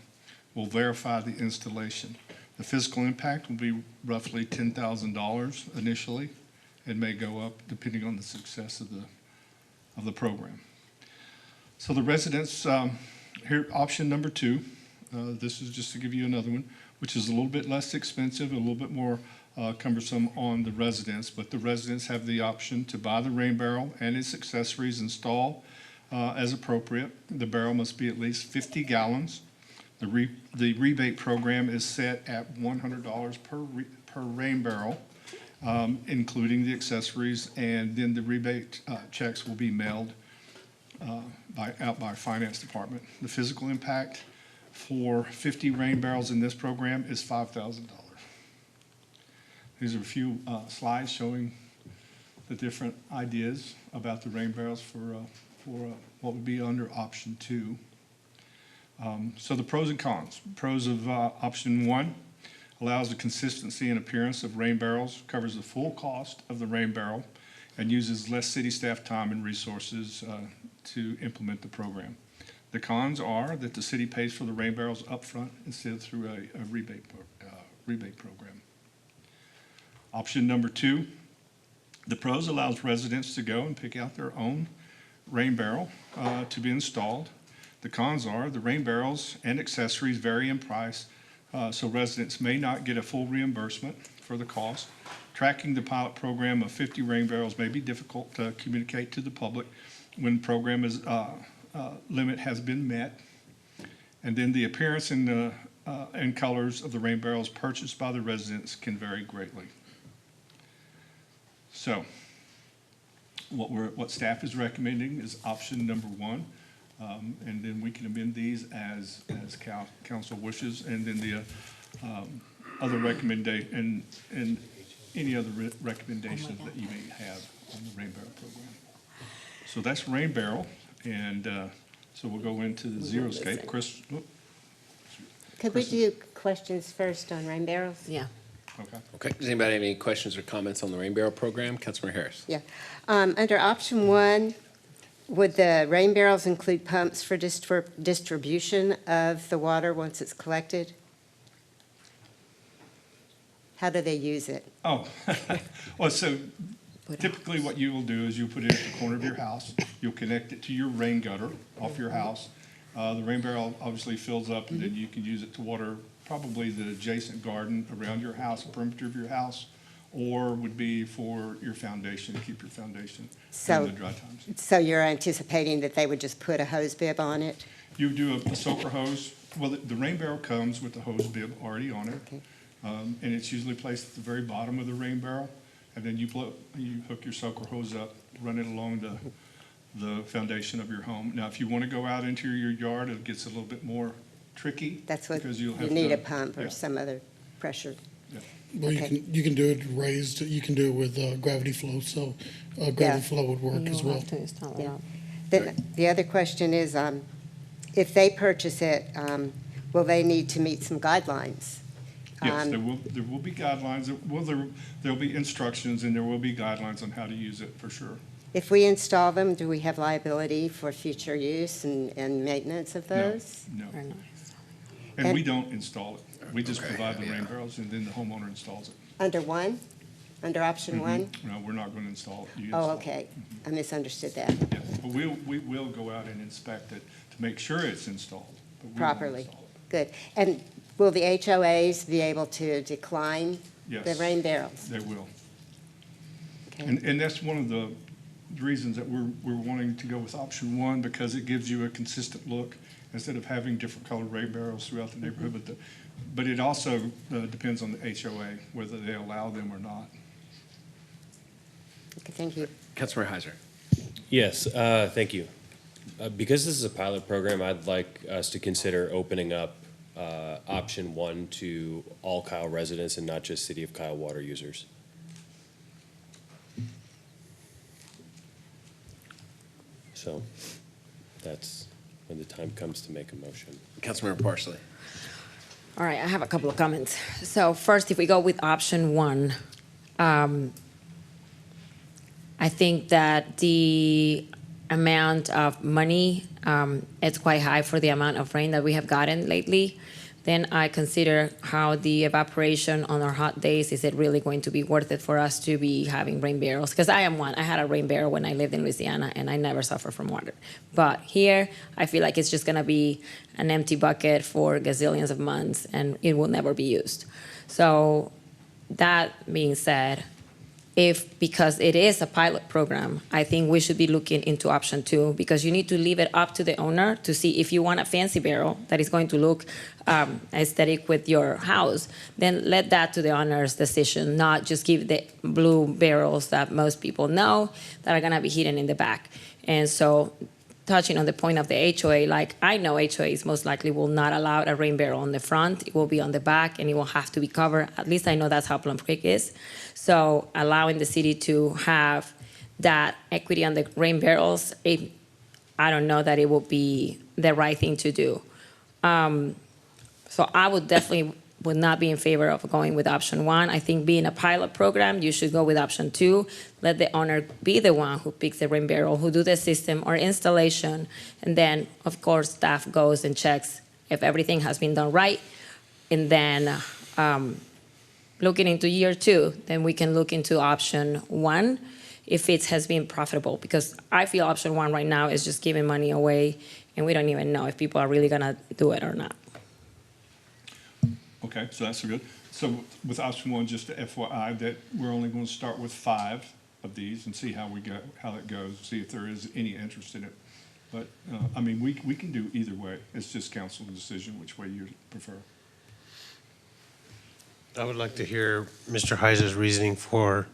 will verify the installation. The physical impact will be roughly $10,000 initially, and may go up depending on the success of the program. So the residents, here, option number 2, this is just to give you another one, which is a little bit less expensive, a little bit more cumbersome on the residents, but the residents have the option to buy the rain barrel and its accessories, install as appropriate. The barrel must be at least 50 gallons. The rebate program is set at $100 per rain barrel, including the accessories, and then the rebate checks will be mailed out by Finance Department. The physical impact for 50 rain barrels in this program is $5,000. These are a few slides showing the different ideas about the rain barrels for what would be under option 2. So the pros and cons. Pros of option 1, allows the consistency and appearance of rain barrels, covers the full cost of the rain barrel, and uses less city staff time and resources to implement the program. The cons are that the city pays for the rain barrels upfront instead of through a rebate program. Option number 2, the pros allows residents to go and pick out their own rain barrel to be installed. The cons are the rain barrels and accessories vary in price, so residents may not get a full reimbursement for the cost. Tracking the pilot program of 50 rain barrels may be difficult to communicate to the public when program limit has been met. And then the appearance and colors of the rain barrels purchased by the residents can vary greatly. So what staff is recommending is option number one. And then we can amend these as council wishes, and then the other recommendation, and any other recommendations that you may have on the Rain Barrel program. So that's Rain Barrel, and so we'll go into the Xeriscape. Chris? Could we do questions first on rain barrels? Yeah. Okay. Okay, does anybody have any questions or comments on the Rain Barrel program? Councilmember Harris. Yeah. Under option one, would the rain barrels include pumps for distribution of the water once it's collected? How do they use it? Oh, well, so typically what you will do is you put it at the corner of your house. You'll connect it to your rain gutter off your house. The rain barrel obviously fills up, and then you can use it to water probably the adjacent garden around your house, the perimeter of your house, or would be for your foundation, to keep your foundation in the dry times. So you're anticipating that they would just put a hose bib on it? You do a soaker hose. Well, the rain barrel comes with the hose bib already on it. Okay. And it's usually placed at the very bottom of the rain barrel. And then you hook your soaker hose up, run it along the foundation of your home. Now, if you want to go out into your yard, it gets a little bit more tricky. That's what, because you'll you have need to, a pump or yeah. some other pressure. Yeah. Well, Okay. you can do it raised, you can do it with gravity flow, so gravity flow would work as well. Yeah. Then the other question is, if they purchase it, will they need to meet some guidelines? Yes, there will be guidelines. There'll be instructions, and there will be guidelines on how to use it for sure. If we install them, do we have liability for future use and maintenance of those? No. And we don't install it. We just provide the rain barrels, and then the homeowner installs it. Under one? Under option one? No, we're not going to install it. You Oh, install it. okay. I misunderstood that. Yeah, but we will go out and inspect it to make sure it's installed. But we won't Properly. install it. Good. And will the HOAs be able to decline the Yes. rain barrels? They will. Okay. And that's one of the reasons that we're wanting to go with option one, because it gives you a consistent look instead of having different colored rain barrels throughout the neighborhood. But it also depends on the HOA, whether they allow them or not. Okay, thank you. Councilmember Heiser. Yes, thank you. Because this is a pilot program, I'd like us to consider opening up option one to all Kyle residents and not just City of Kyle water users. So that's when the time comes to make a motion. Councilmember Parsley. All right, I have a couple of comments. So first, if we go with option one, I think that the amount of money, it's quite high for the amount of rain that we have gotten lately. Then I consider how the evaporation on our hot days, is it really going to be worth it for us to be having rain barrels? Because I am one. I had a rain barrel when I lived in Louisiana, and I never suffered from water. But here, I feel like it's just going to be an empty bucket for gazillions of months, and it will never be used. So that being said, because it is a pilot program, I think we should be looking into option two, because you need to leave it up to the owner to see if you want a fancy barrel that is going to look aesthetic with your house, then let that to the owner's decision, not just give the blue barrels that most people know that are gonna be hidden in the back. And so, touching on the point of the HOA, like I know HOAs most likely will not allow a rain barrel on the front. It will be on the back, and it will have to be covered. At least I know that's how Plum Creek is. So allowing the city to have that equity on the rain barrels, I don't know that it will be the right thing to do. So I would not be in favor of going with option one. I think being a pilot program, you should go with option two. Let the owner be the one who picks the rain barrel, who do the system or installation, and then, of course, staff goes and checks if everything has been done right. And then looking into year two, then we can look into option one if it has been profitable. Because I feel option one right now is just giving money away, and we don't even know if people are really gonna do it or not. Okay, so that's good. So with option one, just to FYI, that we're only going to start with 5 of these and see how it goes, see if there is any interest in it. But, I mean, we can do either way. It's just council decision which way you prefer. I would like to hear Mr. Heiser's reasoning for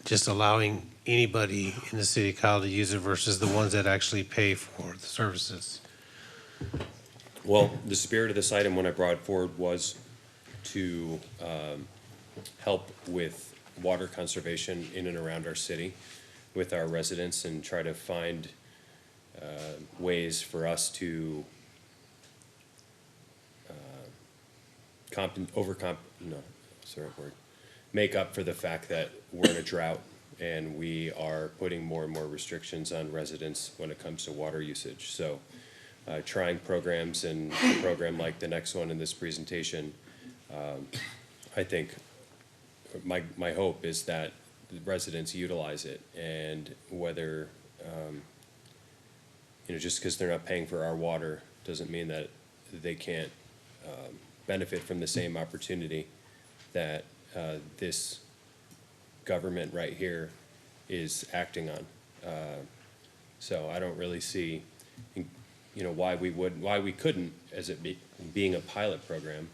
just allowing anybody in the city of Kyle to use it versus the ones that actually pay for the services? Well, the spirit of this item when I brought it forward was to help with water conservation in and around our city with our residents and try to find ways for us to make up for the fact that we're in a drought and we are putting more and more restrictions on residents when it comes to water usage. So trying programs and a program like the next one in this presentation, I think my hope is that the residents utilize it, and whether, just because they're not paying for our water doesn't mean that they can't benefit from the same opportunity that this government right here is acting on. So I don't really see, why we couldn't, as it being a pilot program,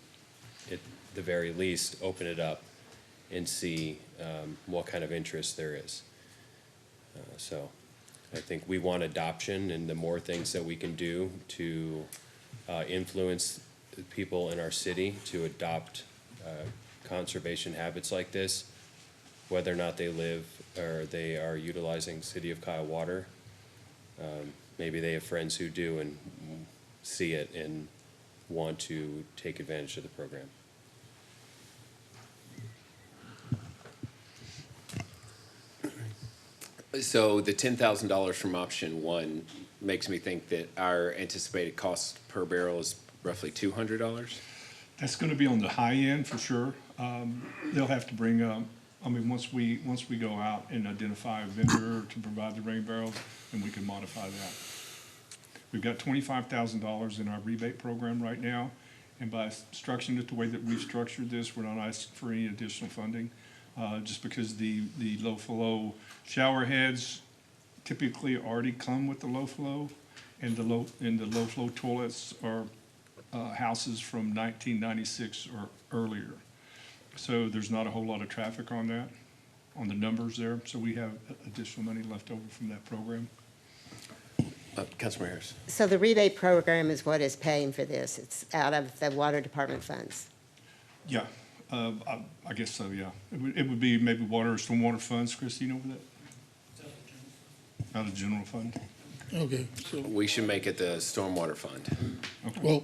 at the very least, open it up and see what kind of interest there is. So I think we want adoption, and the more things that we can do to influence the people in our city to adopt conservation habits like this, whether or not they live or they are utilizing City of Kyle water. Maybe they have friends who do and see it and want to take advantage of the program. So the $10,000 from option one makes me think that our anticipated cost per barrel is roughly $200. That's going to be on the high end for sure. They'll have to bring, once we go out and identify a vendor to provide the rain barrels, then we can modify that. We've got $25,000 in our rebate program right now, and by structuring it the way that we've structured this, we're not asking for any additional funding, just because the low flow shower heads typically already come with the low flow, and the low flow toilets are houses from 1996 or earlier. So there's not a whole lot of traffic on that, on the numbers there. So we have additional money left over from that program. Councilor Harris. So the rebate program is what is paying for this? It's out of the water department funds? Yeah, I guess so, yeah. It would be maybe water or stormwater funds, Christine, over that? Out of the general fund? Okay, so, We should make it the stormwater fund. well,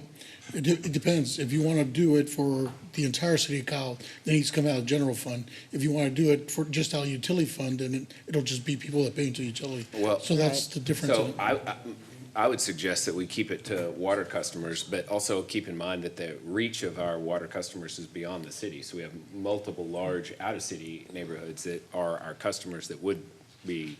it depends. If you want to do it for the entire city of Kyle, then it needs to come out of general fund. If you want to do it for just our utility fund, then it'll just be people that pay into utility. Well, So that's the difference. So I would suggest that we keep it to water customers, but also keep in mind that the reach of our water customers is beyond the city. So we have multiple large out-of-city neighborhoods that are our customers that would be,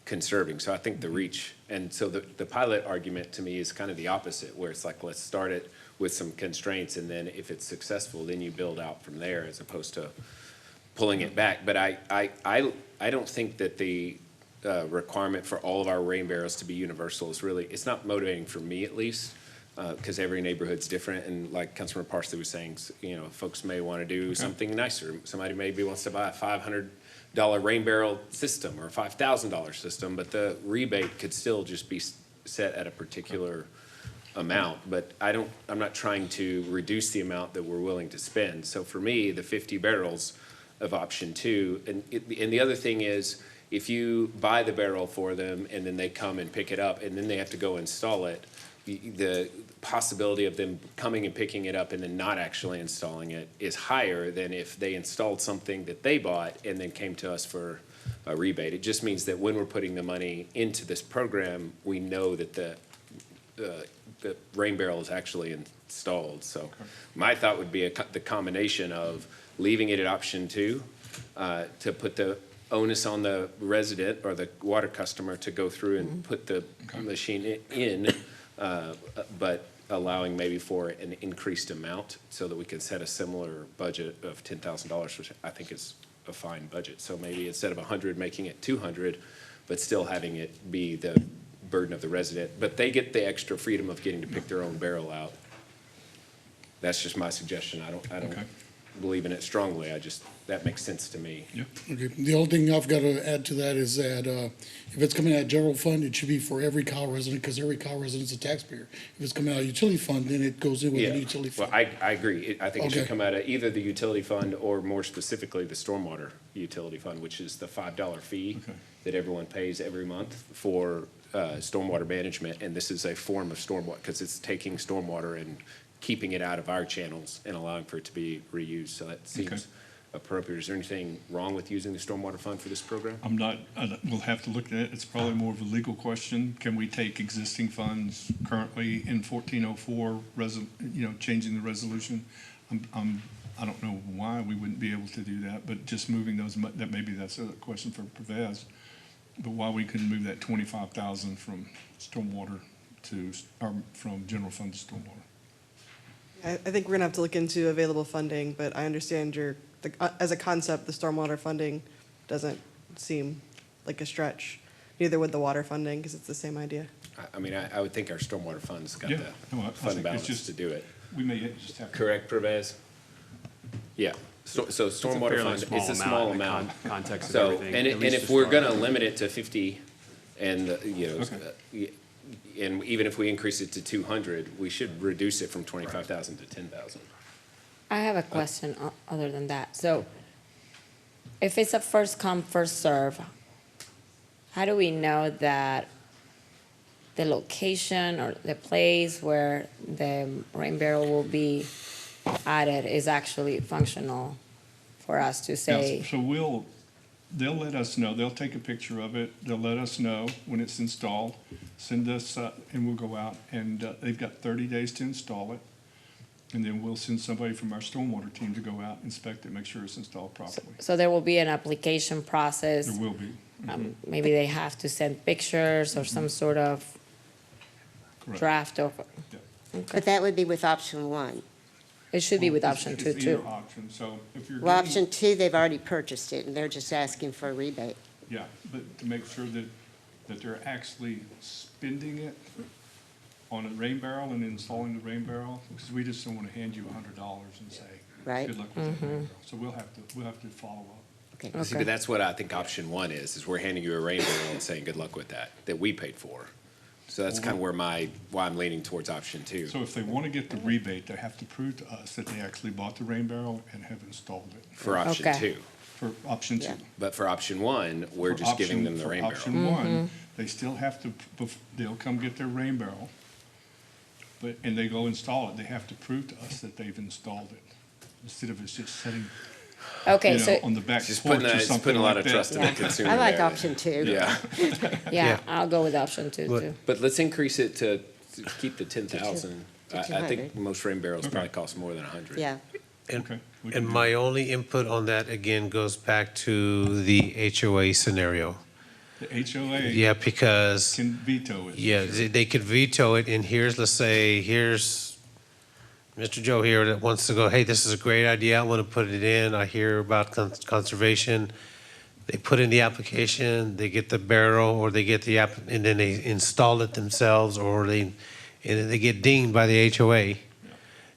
conserving. So I think the reach, and so the pilot argument to me is kind of the opposite, where it's like, let's start it with some constraints, and then if it's successful, then you build out from there, as opposed to pulling it back. But I don't think that the requirement for all of our rain barrels to be universal is really, it's not motivating for me at least, because every neighborhood's different. And like Councilman Parsley was saying, folks may want to do something nicer. Somebody maybe wants to buy a $500 rain barrel system or a $5,000 system, but the rebate could still just be set at a particular amount. But I'm not trying to reduce the amount that we're willing to spend. So for me, the 50 barrels of option two, and the other thing is, if you buy the barrel for them and then they come and pick it up and then they have to go install it, the possibility of them coming and picking it up and then not actually installing it is higher than if they installed something that they bought and then came to us for a rebate. It just means that when we're putting the money into this program, we know that the rain barrel is actually installed. So my thought would be the combination of leaving it at option two, to put the onus on the resident or the water customer to go through and put the machine in, but allowing maybe for an increased amount so that we can set a similar budget of $10,000, which I think is a fine budget. So maybe instead of 100, making it 200, but still having it be the burden of the resident. But they get the extra freedom of getting to pick their own barrel out. That's just my suggestion. I don't. Okay. believe in it strongly. That makes sense to me. Okay, the only thing I've got to add to that is that if it's coming out of general fund, it should be for every Kyle resident, because every Kyle resident is a taxpayer. If it's coming out of utility fund, then it goes in with the utility fund. Well, I agree. I think it should Okay. come out of either the utility fund or more specifically the stormwater utility fund, which is the $5 fee that everyone pays every month for stormwater management. And this is a form of stormwater because it's taking stormwater and keeping it out of our channels and allowing for it to be reused. So that seems appropriate. Is there anything wrong with using the stormwater fund for this program? I'm not, we'll have to look at it. It's probably more of a legal question. Can we take existing funds currently in 1404, changing the resolution? I don't know why we wouldn't be able to do that, but just moving those, that maybe that's a question for Pervez. But why we couldn't move that 25,000 from stormwater to, or from general fund to stormwater? I think we're gonna have to look into available funding, but I understand as a concept, the stormwater funding doesn't seem like a stretch. Neither would the water funding, because it's the same idea. I mean, I would think our stormwater fund's got Yeah. the No, I fund think it's balance just- to do it. We may just have. Correct, Pervez? Yeah. So stormwater fairly fund, small it's a amount small in the amount. context of So, everything, and at least if to we're start. gonna limit it to 50 and, and even if we increase it to 200, we should reduce it from 25,000 to 10,000. I have a question other than that. So if it's a first come, first serve, how do we know that the location or the place where the rain barrel will be added is actually functional for us to say? Yeah, so they'll let us know, they'll take a picture of it, they'll let us know when it's installed, send us, and we'll go out, and they've got 30 days to install it. And then we'll send somebody from our stormwater team to go out, inspect it, make sure it's installed properly. So there will be an application process. There will be. Maybe they have to send pictures or some sort of Correct. draft of. But that would be with option one. It should be with option two, It's either too. option, so if you're Well, getting- option two, they've already purchased it, and they're just asking for a rebate. Yeah, but to make sure that they're actually spending it on a rain barrel and installing the rain barrel, because we just don't want to hand you $100 and say, Right. good luck with that rain barrel. So we'll have to follow up. Okay. See, but that's what I think option one is we're handing you a rain barrel and saying, good luck with that we paid for. So that's kind of why I'm leaning towards option two. So if they want to get the rebate, they have to prove to us that they actually bought the rain barrel and have installed it. For option two. For option two. But for option one, we're For just giving option- them the for rain barrel. Option one, they still have to, they'll come get their rain barrel, and they go install it. They have to prove to us that they've installed it, instead of it's just sitting, Okay, so. on the back Just porch putting or it's something putting a lot like of that. trust in the consumer. I like there. option two. Yeah. Yeah, I'll go with option two, too. But let's increase it to keep the 10,000. To I 200. think most rain barrels probably cost more than 100. Yeah. And my only input on that, again, goes back to the HOA scenario. The HOA. Yeah, because. Can veto it. Yeah, they could veto it, and here's Mr. Joe here that wants to go, hey, this is a great idea, I want to put it in, I hear about conservation. They put in the application, they get the barrel, or they get the app, and then they install it themselves, and then they get dinged by the HOA.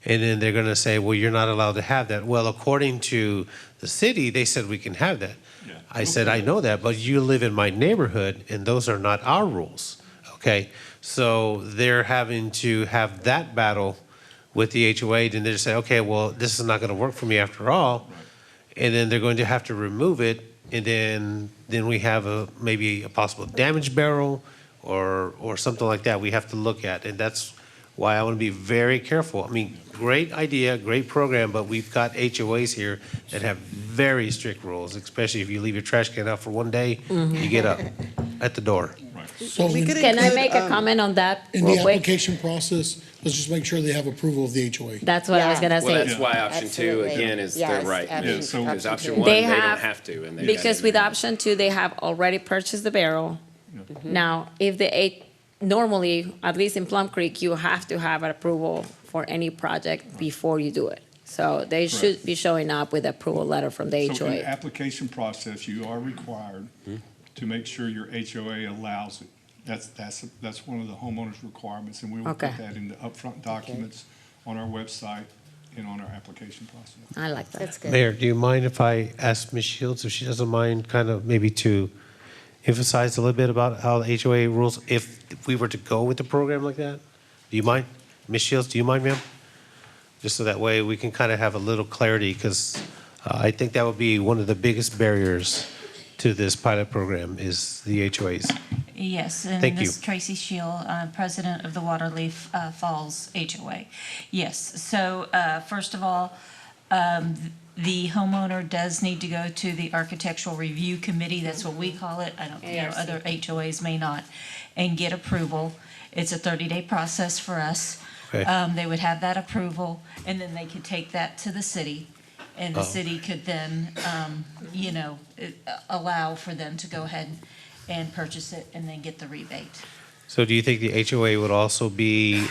And then they're gonna say, well, you're not allowed to have that. Well, according to the city, they said we can have that. I said, I know that, but you live in my neighborhood, and those are not our rules, okay? So they're having to have that battle with the HOA, then they just say, okay, well, this is not gonna work for me after all. And then they're going to have to remove it, and then we have maybe a possible damaged barrel or something like that we have to look at. And that's why I want to be very careful. I mean, great idea, great program, but we've got HOAs here that have very strict rules, especially if you leave your trash can out for one day, you get up at the door. So Can I make a comment on that in real the quick? application process, let's just make sure they have approval of the HOA. That's what I was gonna Well, say. that's why option two, again, is their right. Because option one, They they don't have- have to. and they Because with option two, they have already purchased the barrel. Now, if normally, at least in Plum Creek, you have to have an approval for any project before you do it. So they should be showing up with approval letter from the So in the HOA. application process, you are required to make sure your HOA allows it. That's one of the homeowner's requirements, and we will Okay. put that in the upfront documents on our website on our application process. I like that. That's good. Mayor, do you mind if I ask Ms. Shields if she doesn't mind kind of maybe to emphasize a little bit about how the HOA rules, if we were to go with a program like that? Do you mind? Ms. Shields, do you mind, ma'am? Just so that way we can kind of have a little clarity, because I think that would be one of the biggest barriers to this pilot program is the HOAs. Yes, and Thank this you. is Tracy Shield, president of the Waterleaf Falls HOA. Yes, so first of all, the homeowner does need to go to the Architectural Review Committee, that's what we call it, I don't, other HOAs may not, and get approval. It's a 30-day process for us. Okay. They would have that approval, and then they could take that to the city, and the city could then, allow for them to go ahead and purchase it and then get the rebate. So do you think the HOA would also be,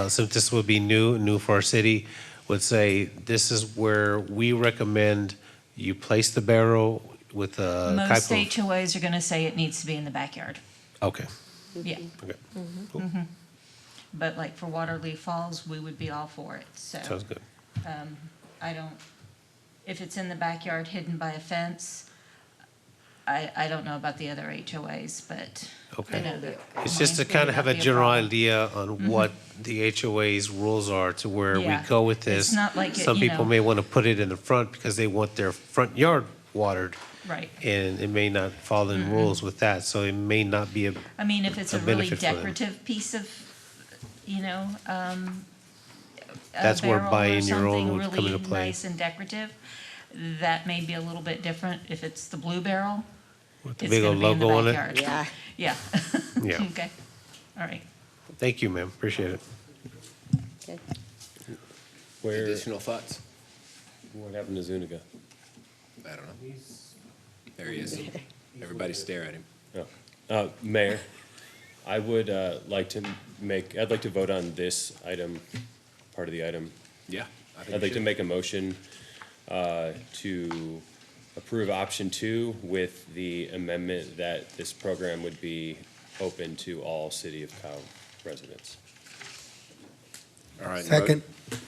since this would be new for our city, would say, this is where we recommend you place the barrel with a Most type of... HOAs are gonna say it needs to be in the backyard. Okay. Yeah. Okay. Cool. Mhm. But like for Waterleaf Falls, we would be all for it, so. Sounds good. I don't, if it's in the backyard hidden by a fence, I don't know about the other HOAs, but I Okay. know that. It's just to mine's kind of gonna have not a be general problem. idea on what the HOA's rules are to where we Yeah. go with It's this. not like it, Some you people know- may want to put it in the front because they want their front yard watered. Right. And it may not fall in rules with that, so it may not be a I mean, if it's a a really benefit for them. decorative piece of, a That's where barrel or buying your own something would come really into play. nice and decorative, that may be a little bit different. If it's the blue barrel, With the it's big gonna old be in the logo on it? backyard. Yeah. Yeah. Yeah. Okay, all right. Thank you, ma'am. Appreciate it. Okay. Where, Additional thoughts? what happened to Zuniga? I don't know. There he is. Everybody stare at him. Mayor, I would I'd like to vote on this item, part of the item. Yeah. I'd like to make a motion to approve option 2 with the amendment that this program would be open to all City of Kyle residents. All right. Second.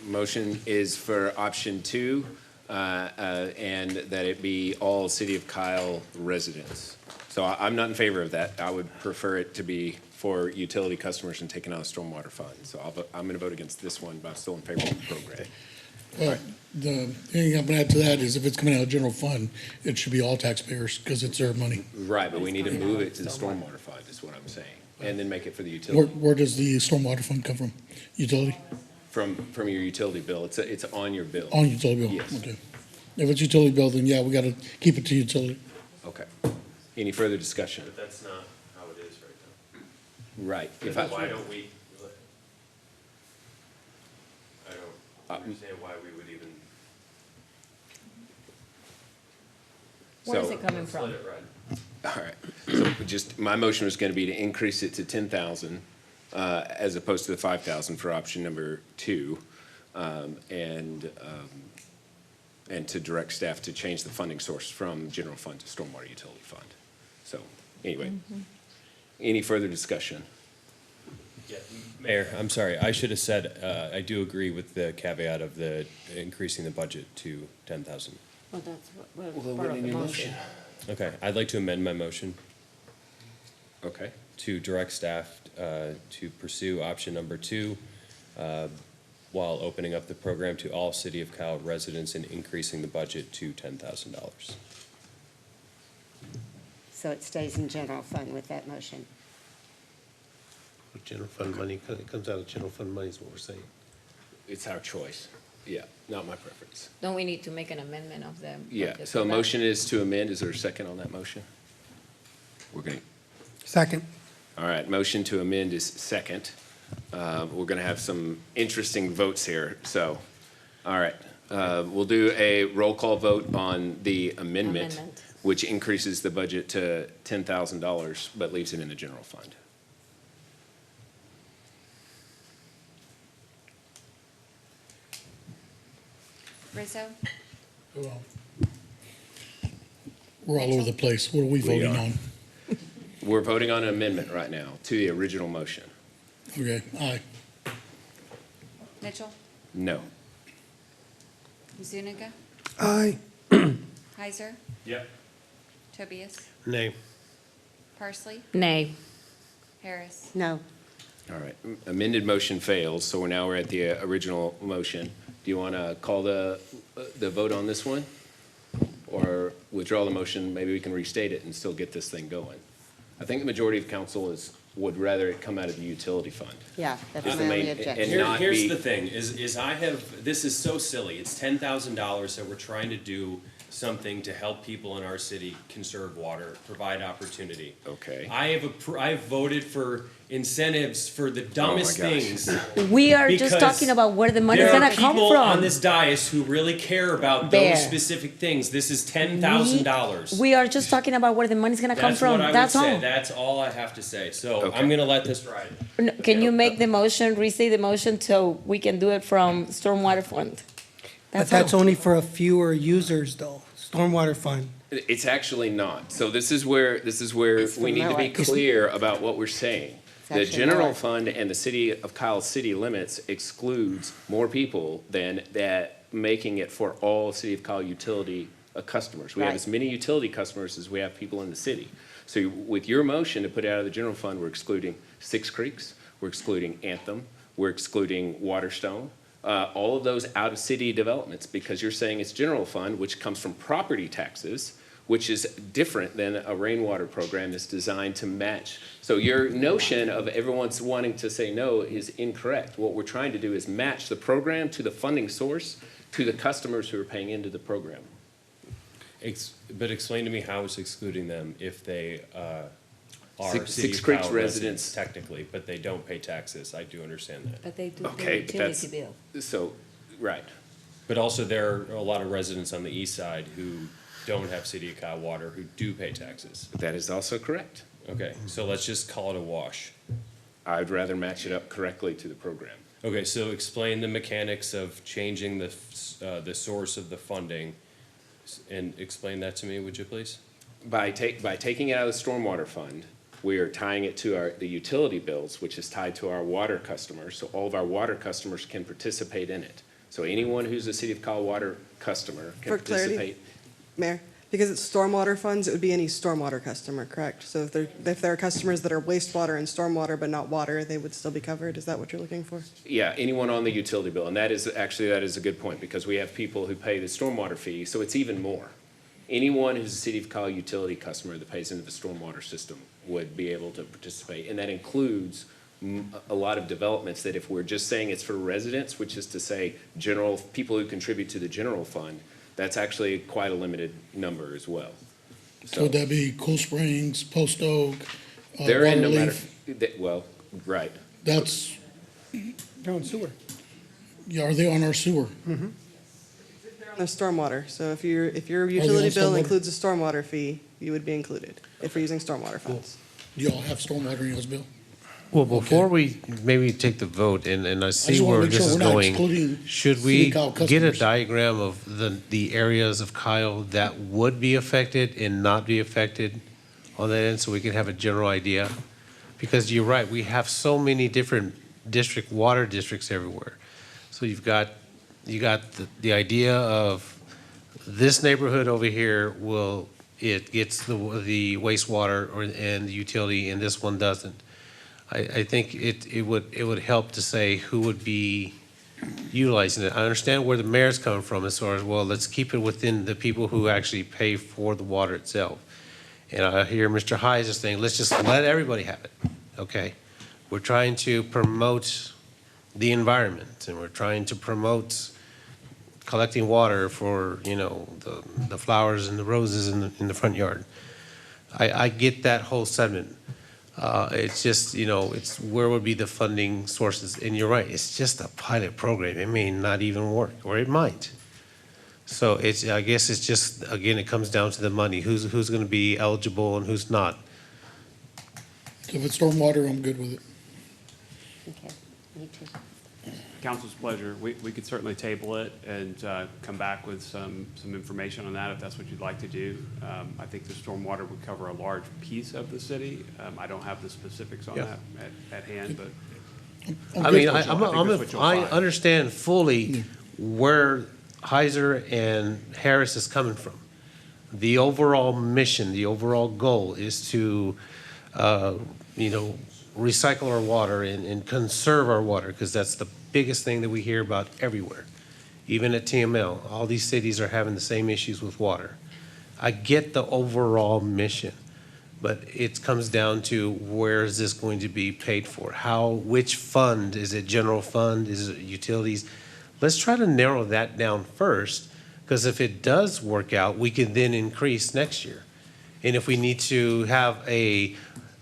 Motion is for option 2, and that it be all City of Kyle residents. So I'm not in favor of that. I would prefer it to be for utility customers and taken out of stormwater fund. So I'm going to vote against this one, but I'm still in favor of the program. The thing I'm gonna add to that is if it's coming out of general fund, it should be all taxpayers, because it's their money. Right, but we need to move it to the stormwater fund, is what I'm saying, and then make it for the Where, utility, where does the stormwater fund come from? Utility? from your utility bill. It's on your bill. On utility bill? Yes. Okay. If it's utility bill, then yeah, we gotta keep it to utility. Okay. Any further discussion? But that's not how it is right now. Right. Why don't we? I don't understand why we would even. Where is So- it coming from? Let it ride. All right, so just, my motion was gonna be to increase it to 10,000, as opposed to the 5,000 for option number 2. And to direct staff to change the funding source from general fund to stormwater utility fund. So, anyway, any further discussion? Yeah, Mayor, I'm sorry, I should have said, I do agree with the caveat of the increasing the budget to 10,000. Well, that's Well, part what of in the your motion. Okay, I'd like to amend my motion Okay, to direct staff to pursue option number 2 while opening up the program to all City of Kyle residents and increasing the budget to $10,000. So it stays in general fund with that motion. General fund money, it comes out of general fund money is what we're saying. it's our choice. Yeah, not my preference. Don't we need to make an amendment of them? Yeah, so a motion is to amend. Is there a second on that motion? We're gonna, Second. all right, motion to amend is second. We're gonna have some interesting votes here, so, all right. We'll do a roll call vote on the amendment, which increases the budget to $10,000, but leaves it in the general fund. Rizzo, We're all over the place. What are we voting are. on? We're voting on an amendment right now to the original motion. Okay, aye. Mitchell, No. Zuniga, Aye. Heiser, Yep. Tobias, Nay. Parsley, Nay. Harris. No. All right, amended motion fails, so we're at the original motion. Do you want to call the vote on this one? Or withdraw the motion, maybe we can restate it and still get this thing going? I think the majority of council would rather it come out of the utility fund. Yeah, that's Is the my main- only objection. and not Here's be- the thing, is I have, this is so silly. It's $10,000 that we're trying to do something to help people in our city conserve water, provide opportunity. Okay. I've voted for incentives for the dumbest gosh. things. We are just because talking about where the money's there are gonna come people on from. this dais who really care about Bear. those specific things. This is $10,000. We are just talking about where the money's gonna come That's from. what I would That's say. all. That's all I have to say. So I'm gonna let this ride. No, can you make the motion, restate the motion so we can do it from stormwater fund? But that's only for a fewer users though, stormwater fund. It's actually not. So this is where we need to be It's- clear about what we're saying. The actually general more. fund and the city of Kyle city limits excludes more people than that, making it for all city of Kyle utility customers. We have Right. as many utility customers as we have people in the city. So with your motion to put it out of the general fund, we're excluding Six Creeks, we're excluding Anthem, we're excluding Waterstone, all of those out-of-city developments, because you're saying it's general fund, which comes from property taxes, which is different than a rainwater program that's designed to match. So your notion of everyone's wanting to say no is incorrect. What we're trying to do is match the program to the funding source to the customers who are paying into the program. But explain to me how it's excluding them if they are Six City of Creeks Kyle residents. residents technically, but they don't pay taxes. I do understand that. But they do Okay, pay but utility that's- bill. So, right. But also there are a lot of residents on the east side who don't have City of Kyle water who do pay taxes. That is also correct. Okay, so let's just call it a wash. I'd rather match it up correctly to the program. Okay, so explain the mechanics of changing the source of the funding, and explain that to me, would you please? By taking it out of the stormwater fund, we are tying it to the utility bills, which is tied to our water customers, so all of our water customers can participate in it. So anyone who's a City of Kyle water customer can For clarity, participate. Mayor, because it's stormwater funds, it would be any stormwater customer, correct? So if there are customers that are wastewater and stormwater but not water, they would still be covered? Is that what you're looking for? Yeah, anyone on the utility bill, and that is a good point, because we have people who pay the stormwater fee, so it's even more. Anyone who's a City of Kyle utility customer that pays into the stormwater system would be able to participate, and that includes a lot of developments that if we're just saying it's for residents, which is to say general, people who contribute to the general fund, that's actually quite a limited number as well. So would that be Cool Springs, Post Oak, They're in no matter, Waterleaf? well, right. That's, They're on sewer. yeah, are they on our sewer? On the stormwater, so if your on utility bill stormwater? includes a stormwater fee, you would be included if we're using stormwater funds. Do y'all have stormwater in y'all's bill? Well, before we maybe take the vote, and I see just wanna where make this sure is we're not going, excluding should City we of Kyle get a customers. diagram of the areas of Kyle that would be affected and not be affected on that end, so we can have a general idea? Because you're right, we have so many different water districts everywhere. So you got the idea of this neighborhood over here it gets the wastewater and the utility, and this one doesn't. I think it would help to say who would be utilizing it. I understand where the mayor's coming from as far as, well, let's keep it within the people who actually pay for the water itself. And I hear Mr. Heiser saying, let's just let everybody have it, okay? We're trying to promote the environment, and we're trying to promote collecting water for, the flowers and the roses in the front yard. I get that whole segment. It's just, it's where would be the funding sources? And you're right, it's just a pilot program. It may not even work, or it might. So I guess it's just, again, it comes down to the money. Who's going to be eligible and who's not? If it's stormwater, I'm good with it. Okay, me too. Council's pleasure. We could certainly table it and come back with some information on that if that's what you'd like to do. I think the stormwater would cover a large piece of the city. I don't have the specifics on that at hand, but I mean, I think that's what you'll I find. understand fully where Heiser and Harris is coming from. The overall mission, the overall goal is to, recycle our water and conserve our water, because that's the biggest thing that we hear about everywhere. Even at TML, all these cities are having the same issues with water. I get the overall mission, but it comes down to where is this going to be paid for? Which fund? Is it general fund? Is it utilities? Let's try to narrow that down first, because if it does work out, we can then increase next year. And if we need to have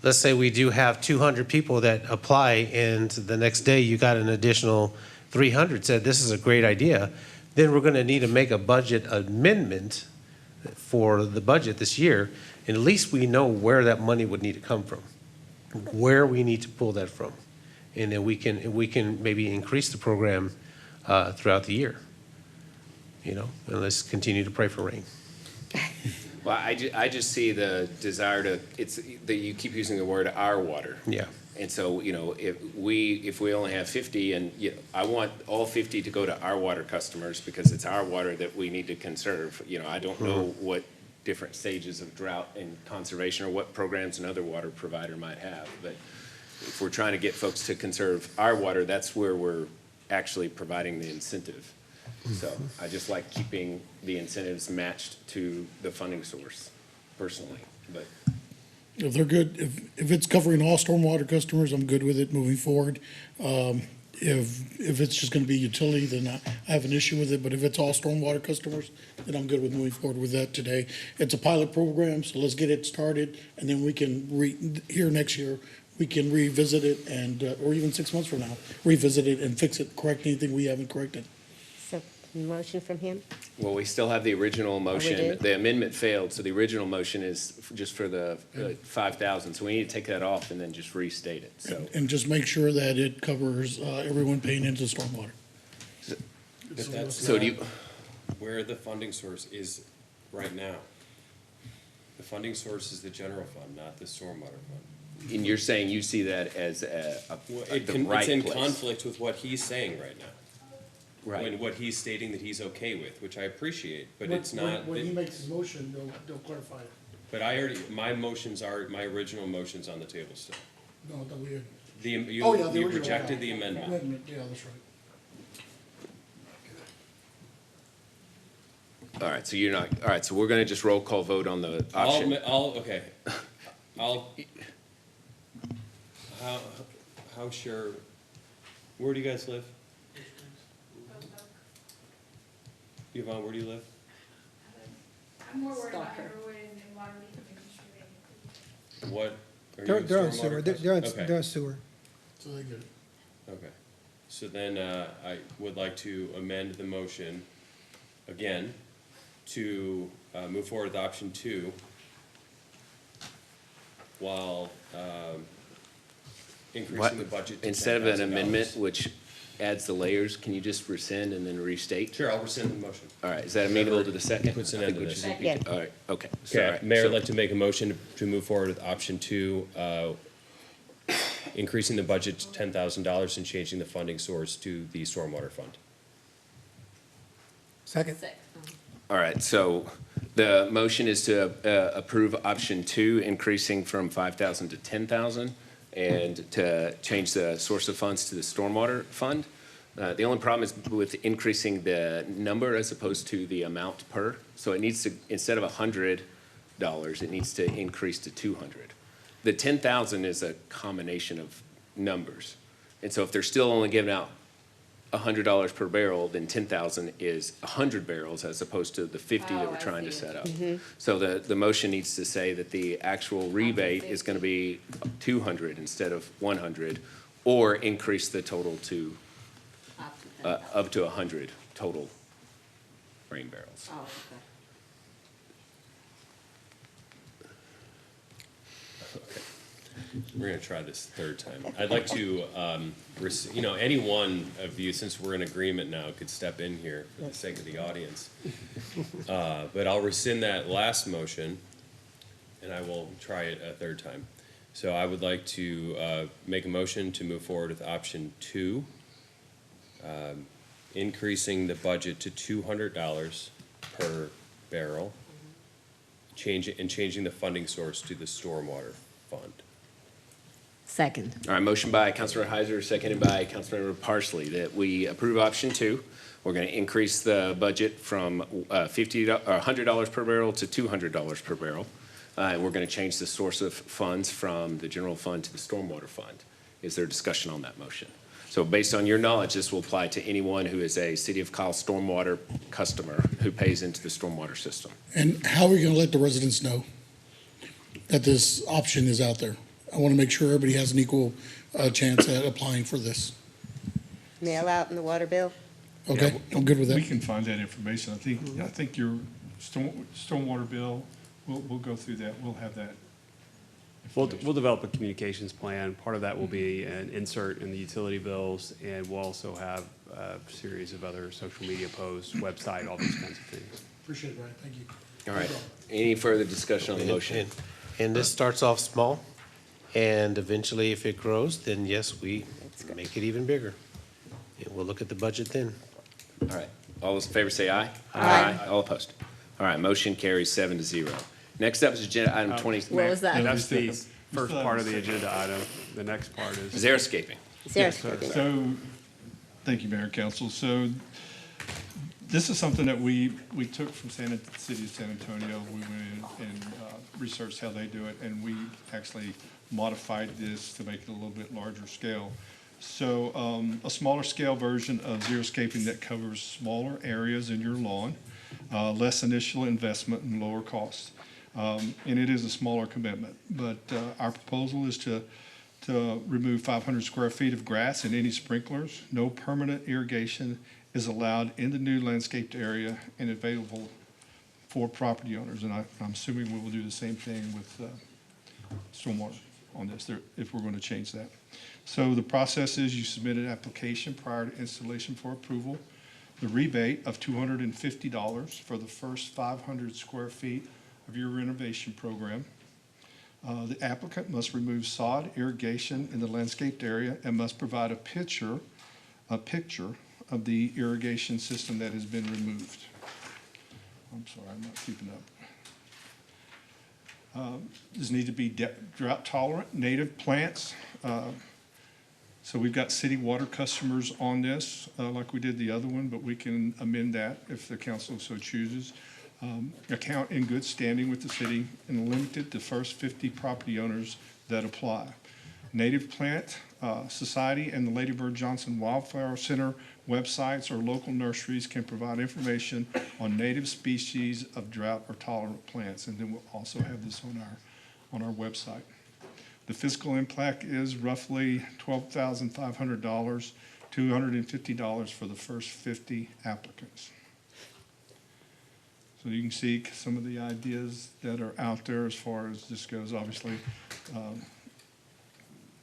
let's say we do have 200 people that apply, and the next day you got an additional 300 said this is a great idea, then we're going to need to make a budget amendment for the budget this year, and at least we know where that money would need to come from, where we need to pull that from, and then we can maybe increase the program throughout the year. And let's continue to pray for rain. Well, I just see the desire that you keep using the word "our water." Yeah. And so, if we only have 50, and I want all 50 to go to our water customers, because it's our water that we need to conserve. I don't know what different stages of drought and conservation or what programs another water provider might have, but if we're trying to get folks to conserve our water, that's where we're actually providing the incentive. So I just like keeping the incentives matched to the funding source, personally. But If they're good, if it's covering all stormwater customers, I'm good with it moving forward. If it's just gonna be utility, then I have an issue with it, but if it's all stormwater customers, then I'm good with moving forward with that today. It's a pilot program, so let's get it started, and then we can here next year, we can revisit it and, or even 6 months from now, revisit it and fix it, correct anything we haven't corrected. So, motion from him? Well, we still have the original motion. do? The amendment failed, so the original motion is just for the 5,000. So we need to take that off and then just restate it. So And just make sure that it covers everyone paying into stormwater. But that's So not do you? where the funding source is right now. The funding source is the general fund, not the stormwater fund. And you're saying you see that as the right It's in place. conflict with what he's saying right now. Right. When what he's stating that he's okay with, which I appreciate, but it's not. When he makes his motion, they'll clarify it. But my original motion's on the table still. No, that we. You Oh, yeah, the original, rejected yeah. the amendment. Yeah, that's right. All right, so you're not, all right, so we're gonna just roll call vote on the option. Okay. How sure, where do you guys live? Yvonne, where do you live? I'm more worried about Everwood and Waterleaf and What? Are you They're a on stormwater sewer, customer? they're on sewer. So they get it. Okay, so then I would like to amend the motion again to move forward with option 2 while increasing the budget to Instead of an $10,000. amendment, which adds the layers, can you just rescind and then restate? Sure, I'll rescind the motion. All right, is that amenable to the second? Puts an I end think to we this. should be- Yeah. All right, okay. Okay, Sorry. Mayor, I'd So- like to make a motion to move forward with option 2, increasing the budget to $10,000 and changing the funding source to the stormwater fund. Second. All right, so the motion is to approve option 2, increasing from 5,000 to 10,000, and to change the source of funds to the stormwater fund. The only problem is with increasing the number as opposed to the amount per. So it needs to, instead of $100, it needs to increase to 200. The 10,000 is a combination of numbers. And so if they're still only giving out $100 per barrel, then 10,000 is 100 barrels as opposed to the 50 that we're trying to set up. So the motion needs to say that the actual rebate is going to be 200 instead of 100, or increase the total to up to 100 total rain barrels. Oh, Okay. We're gonna try this third time. I'd like to, any one of you, since we're in agreement now, could step in here for the sake of the audience. But I'll rescind that last motion, and I will try it a third time. So I would like to make a motion to move forward with option 2, increasing the budget to $200 per barrel, changing the funding source to the stormwater fund. Second. All right, motion by Councilmember Heiser, seconded by Councilmember Parsley, that we approve option 2. We're going to increase the budget from $100 per barrel to $200 per barrel. And we're going to change the source of funds from the general fund to the stormwater fund. Is there discussion on that motion? So based on your knowledge, this will apply to anyone who is a City of Kyle stormwater customer who pays into the stormwater system. And how are we going to let the residents know that this option is out there? I want to make sure everybody has an equal chance at applying for this. Mail out in the water bill? Okay, I'm good with that. We can find that information. I think your stormwater bill, we'll go through that. We'll have that. We'll develop a communications plan. Part of that will be an insert in the utility bills, and we'll also have a series of other social media posts, website, all those kinds of things. Appreciate it, Brian. Thank you. All right. Any further discussion on the motion? And this starts off small, and eventually if it grows, then yes, we make it even bigger. And we'll look at the budget then. All right. All those in favor say aye. Aye. All opposed? All right, motion carries 7-0. Next up is agenda item 20. What was that? That's the first part of the agenda item. The next part is. Xeriscaping. Xeriscaping. So, thank you, Mayor and Council. So, this is something that we took from City of San Antonio. We went in and researched how they do it, and we actually modified this to make it a little bit larger scale. So, a smaller scale version of xeriscaping that covers smaller areas in your lawn, less initial investment and lower costs. And it is a smaller commitment, but our proposal is to remove 500 square feet of grass and any sprinklers. No permanent irrigation is allowed in the new landscaped area and available for property owners. And I'm assuming we will do the same thing with stormwater on this, if we're going to change that. So the process is you submit an application prior to installation for approval. The rebate of $250 for the first 500 square feet of your renovation program. The applicant must remove sod, irrigation in the landscaped area, and must provide a picture of the irrigation system that has been removed. I'm sorry, I'm not keeping up. These need to be drought tolerant, native plants. So we've got city water customers on this, like we did the other one, but we can amend that if the council so chooses. Account in good standing with the city and limited to first 50 property owners that apply. Native Plant Society and the Lady Bird Johnson Wildflower Center websites or local nurseries can provide information on native species of drought or tolerant plants. And then we'll also have this on our website. The fiscal impact is roughly $12,500, $250 for the first 50 applicants. So you can see some of the ideas that are out there as far as this goes. Obviously,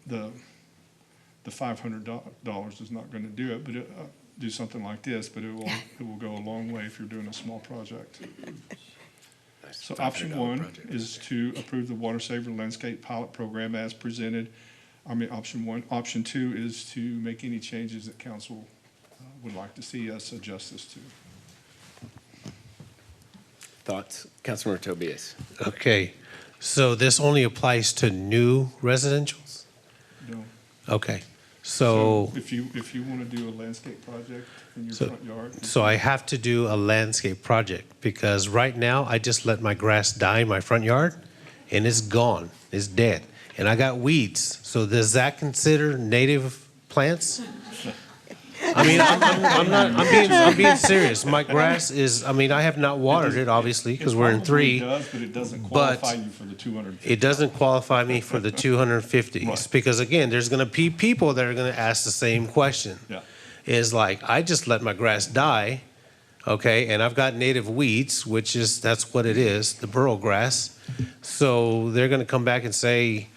the $500 is not going to do it, but do something like this. But it will go a long way if you're doing a small project. So option one is to approve the Water Saver Landscape Pilot Program as presented. Option one. Option two is to make any changes that council would like to see us adjust this to. Thoughts? Councilmember Tobias. Okay, so this only applies to new residentials? No. Okay, so. If you want to do a landscape project in your front yard. So I have to do a landscape project because right now I just let my grass die in my front yard and it's gone, it's dead. And I got weeds, so does that consider native plants? I mean, I'm being serious. My grass is, I have not watered it, obviously, because we're in 3. It does, but it doesn't qualify you for the 250. It doesn't qualify me for the 250. Right. Because again, there's gonna be people that are gonna ask the same question. Yeah. Is like, I just let my grass die, okay, and I've got native weeds, that's what it is, the burrow grass. So they're gonna come back and say,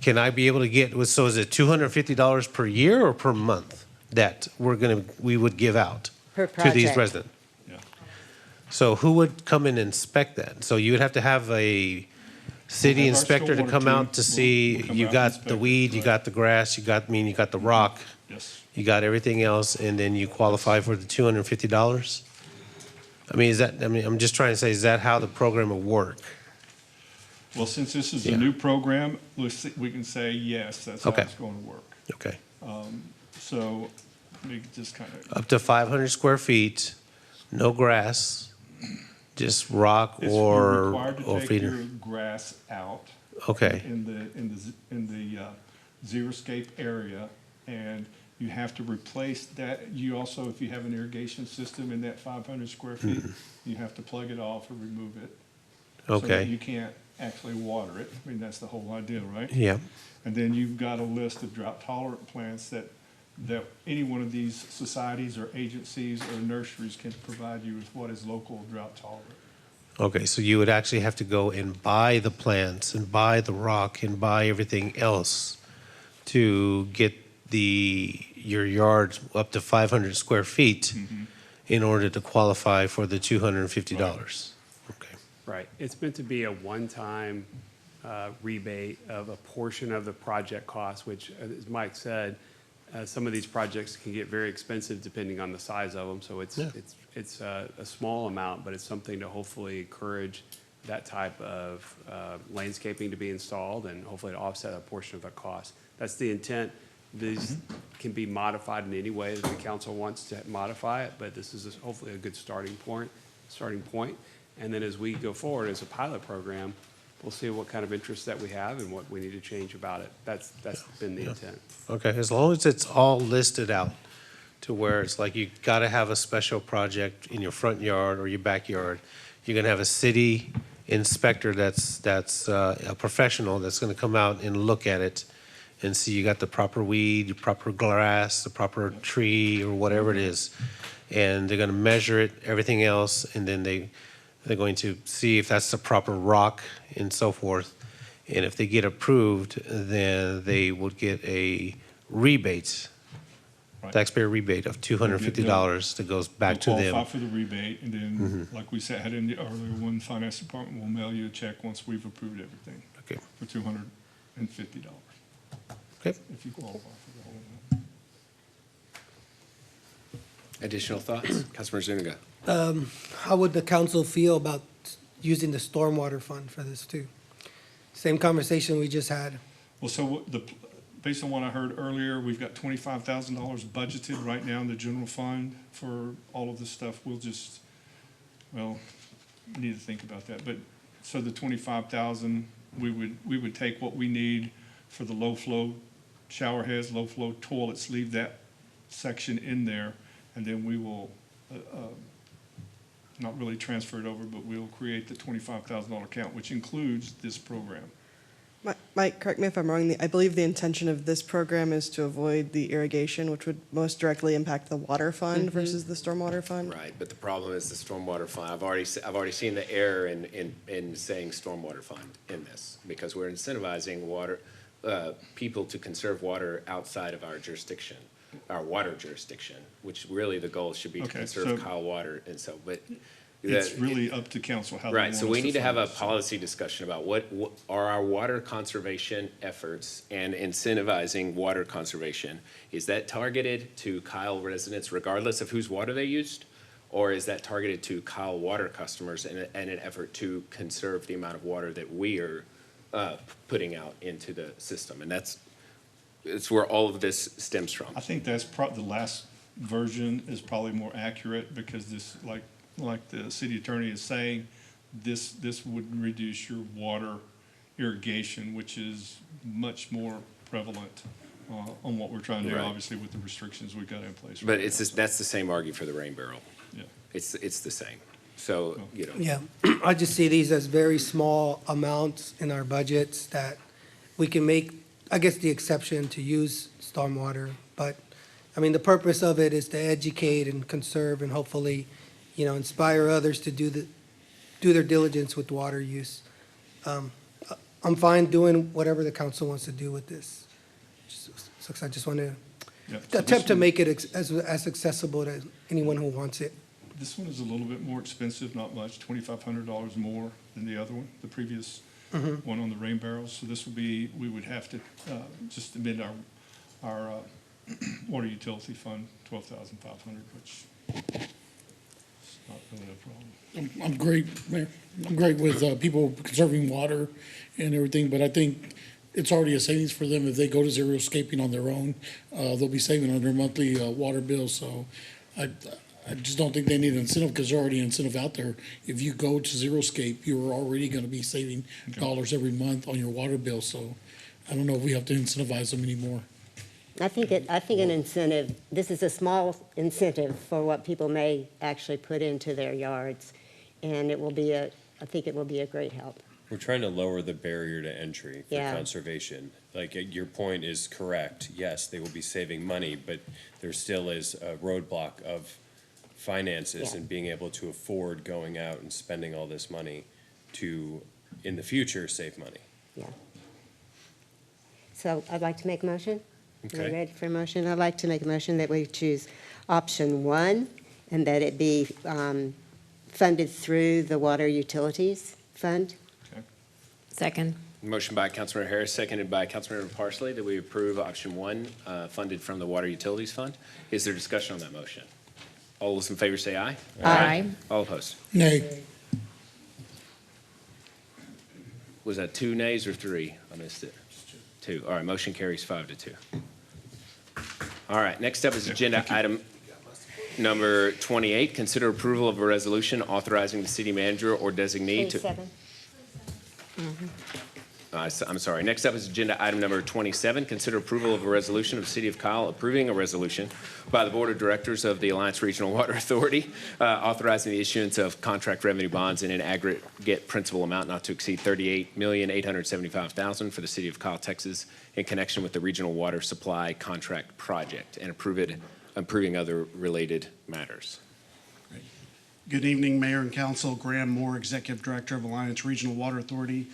can I be able to get, so is it $250 per year or per month that we would give out Per to these project. residents? Yeah. So who would come and inspect that? So you would have to have a city We'll have our inspector to stormwater come team. out to see, We'll come you out and got inspect the it, weed, you right. got the grass, you got the rock, Yes. you got everything else, and then you qualify for the $250? I mean, I'm just trying to say, is that how the program will work? Well, since this is Yeah. a new program, we can say, yes, that's how Okay. it's going to work. Okay. So let me just kind of. Up to 500 square feet, no grass, just rock You're or required to take feeder? your grass out. Okay. In the xeriscape area, and you have to replace that. You also, if you have an irrigation system in that 500 square feet, you have to plug it off or remove it. So that Okay. you can't actually water it. I mean, that's the whole idea, right? Yeah. And then you've got a list of drought-tolerant plants that any one of these societies or agencies or nurseries can provide you with what is local drought-tolerant. Okay, so you would actually have to go and buy the plants and buy the rock and buy everything else to get your yard up to 500 square feet in order to qualify for the $250. Right. It's meant to be a one-time rebate of a portion of the project cost, which, as Mike said, some of these projects can get very expensive depending on the size of them. So it's a small amount, but it's something to hopefully encourage that type of landscaping to be installed and hopefully to offset a portion of the cost. That's the intent. These can be modified in any way that the council wants to modify it, but this is hopefully a good starting point. And then as we go forward as a pilot program, we'll see what kind of interest that we have and what we need to change about it. That's been the intent. Okay, as long as it's all listed out to where it's like you got to have a special project in your front yard or your backyard. You're going to have a city inspector that's a professional that's going to come out and look at it and see you got the proper weed, the proper grass, the proper tree or whatever it is. And they're going to measure it, everything else, and then they're going to see if that's the proper rock and so forth. And if they get approved, then they would get a rebate, taxpayer rebate of $250 that goes back to You'll them. qualify for the rebate, and then, like we said in the earlier one, finance department will mail you a check once we've approved everything. Okay. For $250. Okay. If you qualify for the whole amount. Additional thoughts? Councilmember Zuniga. How would the council feel about using the stormwater fund for this too? Same conversation we just had. Well, so based on what I heard earlier, we've got $25,000 budgeted right now in the general fund for all of this stuff. We need to think about that. But, so the 25,000, we would take what we need for the low flow shower heads, low flow toilets, leave that section in there, and then we will, not really transfer it over, but we'll create the $25,000 account, which includes this program. Mike, correct me if I'm wrong, I believe the intention of this program is to avoid the irrigation, which would most directly impact the water fund versus the stormwater fund. Right, but the problem is the stormwater fund. I've already seen the error in saying stormwater fund in this, because we're incentivizing people to conserve water outside of our jurisdiction, our water jurisdiction, which really the goal should be to conserve Kyle water, and so, but. It's really up to council how they want Right, us so we need to have a fund this. policy discussion about what are our water conservation efforts and incentivizing water conservation. Is that targeted to Kyle residents regardless of whose water they used? Or is that targeted to Kyle water customers in an effort to conserve the amount of water that we are putting out into the system? And it's where all of this stems from. I think that's the last version is probably more accurate, because this, like the city attorney is saying, this would reduce your water irrigation, which is much more prevalent on what we're trying to do, Right. obviously with the restrictions we've got in place. But that's the same argument for the rain barrel. Yeah. It's the same. So, you know. Yeah, I just see these as very small amounts in our budgets that we can make, I guess, the exception to use stormwater. But, I mean, the purpose of it is to educate and conserve and hopefully, inspire others to do their diligence with water use. I'm fine doing whatever the council wants to do with this. So I just want to attempt to make it as accessible to anyone who wants it. This one is a little bit more expensive, not much, $2,500 more than the other one, the previous one on the rain barrels. So this would be, we would have to just amend our water utility fund, 12,500, which is not really a problem. I'm great, Mayor. I'm great with people conserving water and everything, but I think it's already a savings for them. If they go to xeriscaping on their own, they'll be saving on their monthly water bill. So I just don't think they need an incentive because there's already an incentive out there. If you go to xeriscape, you're already going to be saving dollars every month on your water bill. So I don't know if we have to incentivize them anymore. I think an incentive, this is a small incentive for what people may actually put into their yards. And it will be I think it will be a great help. We're trying to lower the barrier to entry for Yeah. conservation. Like, your point is correct. Yes, they will be saving money, but there still is a roadblock of finances Yeah. and being able to afford going out and spending all this money to, in the future, save money. Yeah. So I'd like to make a motion. Are you Okay. ready for a motion? I'd like to make a motion that we choose option 1 and that it be funded through the Water Utilities Fund. Second. Motion by Councilmember Harris, seconded by Councilmember Parsley, that we approve option 1, funded from the Water Utilities Fund. Is there discussion on that motion? All those in favor say aye. Aye. All opposed? Nay. Was that 2 nays or 3? I missed it. 2. All right, motion carries 5-2. All right, next up is agenda item number 28. Consider approval of a resolution authorizing the city manager or designee to. 27. I'm sorry. Next up is agenda item number 27. Consider approval of a resolution of the City of Kyle approving a resolution by the Board of Directors of the Alliance Regional Water Authority authorizing the issuance of contract revenue bonds in an aggregate principal amount not to exceed $38,875,000 for the City of Kyle, Texas, in connection with the Regional Water Supply Contract Project, and approving other related matters. Good evening, Mayor and Council. Graham Moore, Executive Director of Alliance Regional Water Authority.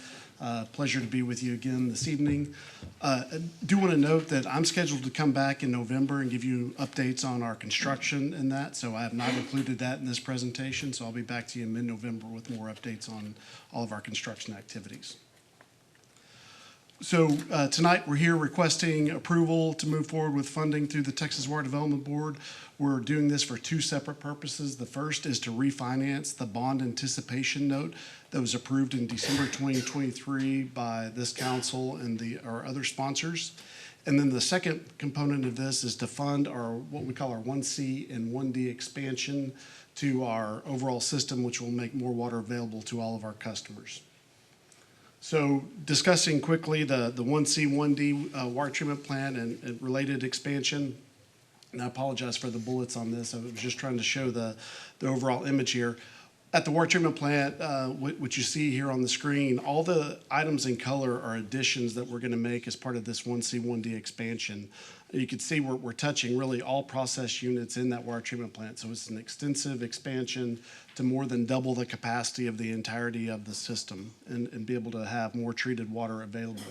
Pleasure to be with you again this evening. I do want to note that I'm scheduled to come back in November and give you updates on our construction and that, so I have not included that in this presentation, so I'll be back to you in mid-November with more updates on all of our construction activities. So tonight we're here requesting approval to move forward with funding through the Texas Water Development Board. We're doing this for 2 separate purposes. The first is to refinance the bond anticipation note that was approved in December 2023 by this council and our other sponsors. And then the second component of this is to fund what we call our 1C and 1D expansion to our overall system, which will make more water available to all of our customers. So discussing quickly the 1C, 1D water treatment plant and related expansion. And I apologize for the bullets on this. I was just trying to show the overall image here. At the water treatment plant, which you see here on the screen, all the items in color are additions that we're going to make as part of this 1C, 1D expansion. You can see we're touching really all process units in that water treatment plant. So it's an extensive expansion to more than double the capacity of the entirety of the system and be able to have more treated water available.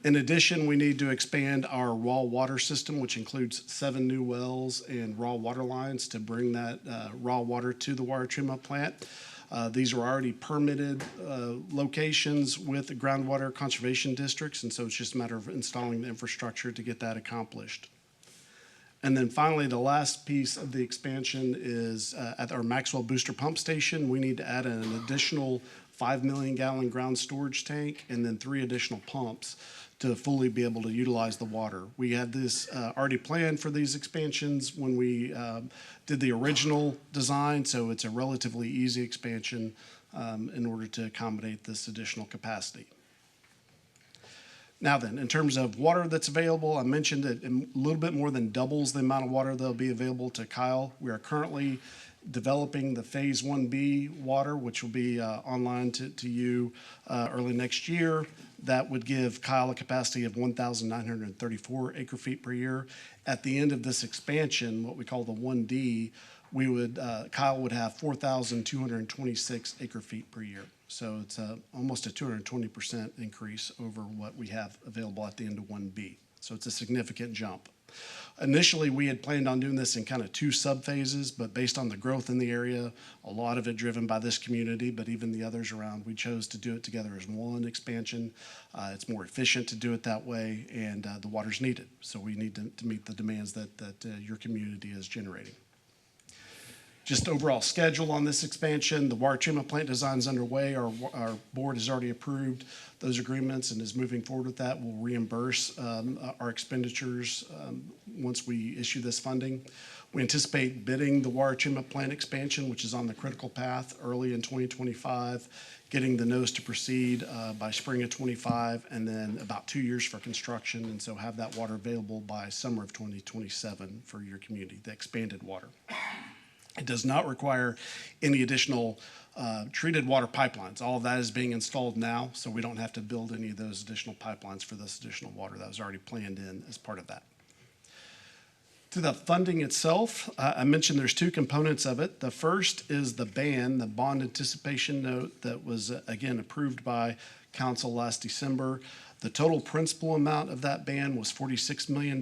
In addition, we need to expand our raw water system, which includes 7 new wells and raw water lines to bring that raw water to the water treatment plant. These are already permitted locations with the groundwater conservation districts, and so it's just a matter of installing the infrastructure to get that accomplished. And then finally, the last piece of the expansion is at our Maxwell Booster Pump Station. We need to add an additional 5 million gallon ground storage tank and then 3 additional pumps to fully be able to utilize the water. We had this already planned for these expansions when we did the original design, so it's a relatively easy expansion in order to accommodate this additional capacity. Now then, in terms of water that's available, I mentioned that a little bit more than doubles the amount of water that'll be available to Kyle. We are currently developing the Phase 1B water, which will be online to you early next year. That would give Kyle a capacity of 1,934 acre feet per year. At the end of this expansion, what we call the 1D, Kyle would have 4,226 acre feet per year. So it's almost a 220% increase over what we have available at the end of 1B. So it's a significant jump. Initially, we had planned on doing this in kind of two sub-phases, but based on the growth in the area, a lot of it driven by this community, but even the others around, we chose to do it together as one expansion. It's more efficient to do it that way, and the water's needed. So we need to meet the demands that your community is generating. Just overall schedule on this expansion, the water treatment plant design is underway. Our board has already approved those agreements and is moving forward with that. We'll reimburse our expenditures once we issue this funding. We anticipate bidding the water treatment plant expansion, which is on the critical path, early in 2025, getting the notice to proceed by spring of 25, and then about 2 years for construction, and so have that water available by summer of 2027 for your community, the expanded water. It does not require any additional treated water pipelines. All of that is being installed now, so we don't have to build any of those additional pipelines for this additional water. That was already planned in as part of that. To the funding itself, I mentioned there's two components of it. The first is the BAN, the bond anticipation note that was, again, approved by council last December. The total principal amount of that BAN was $46 million.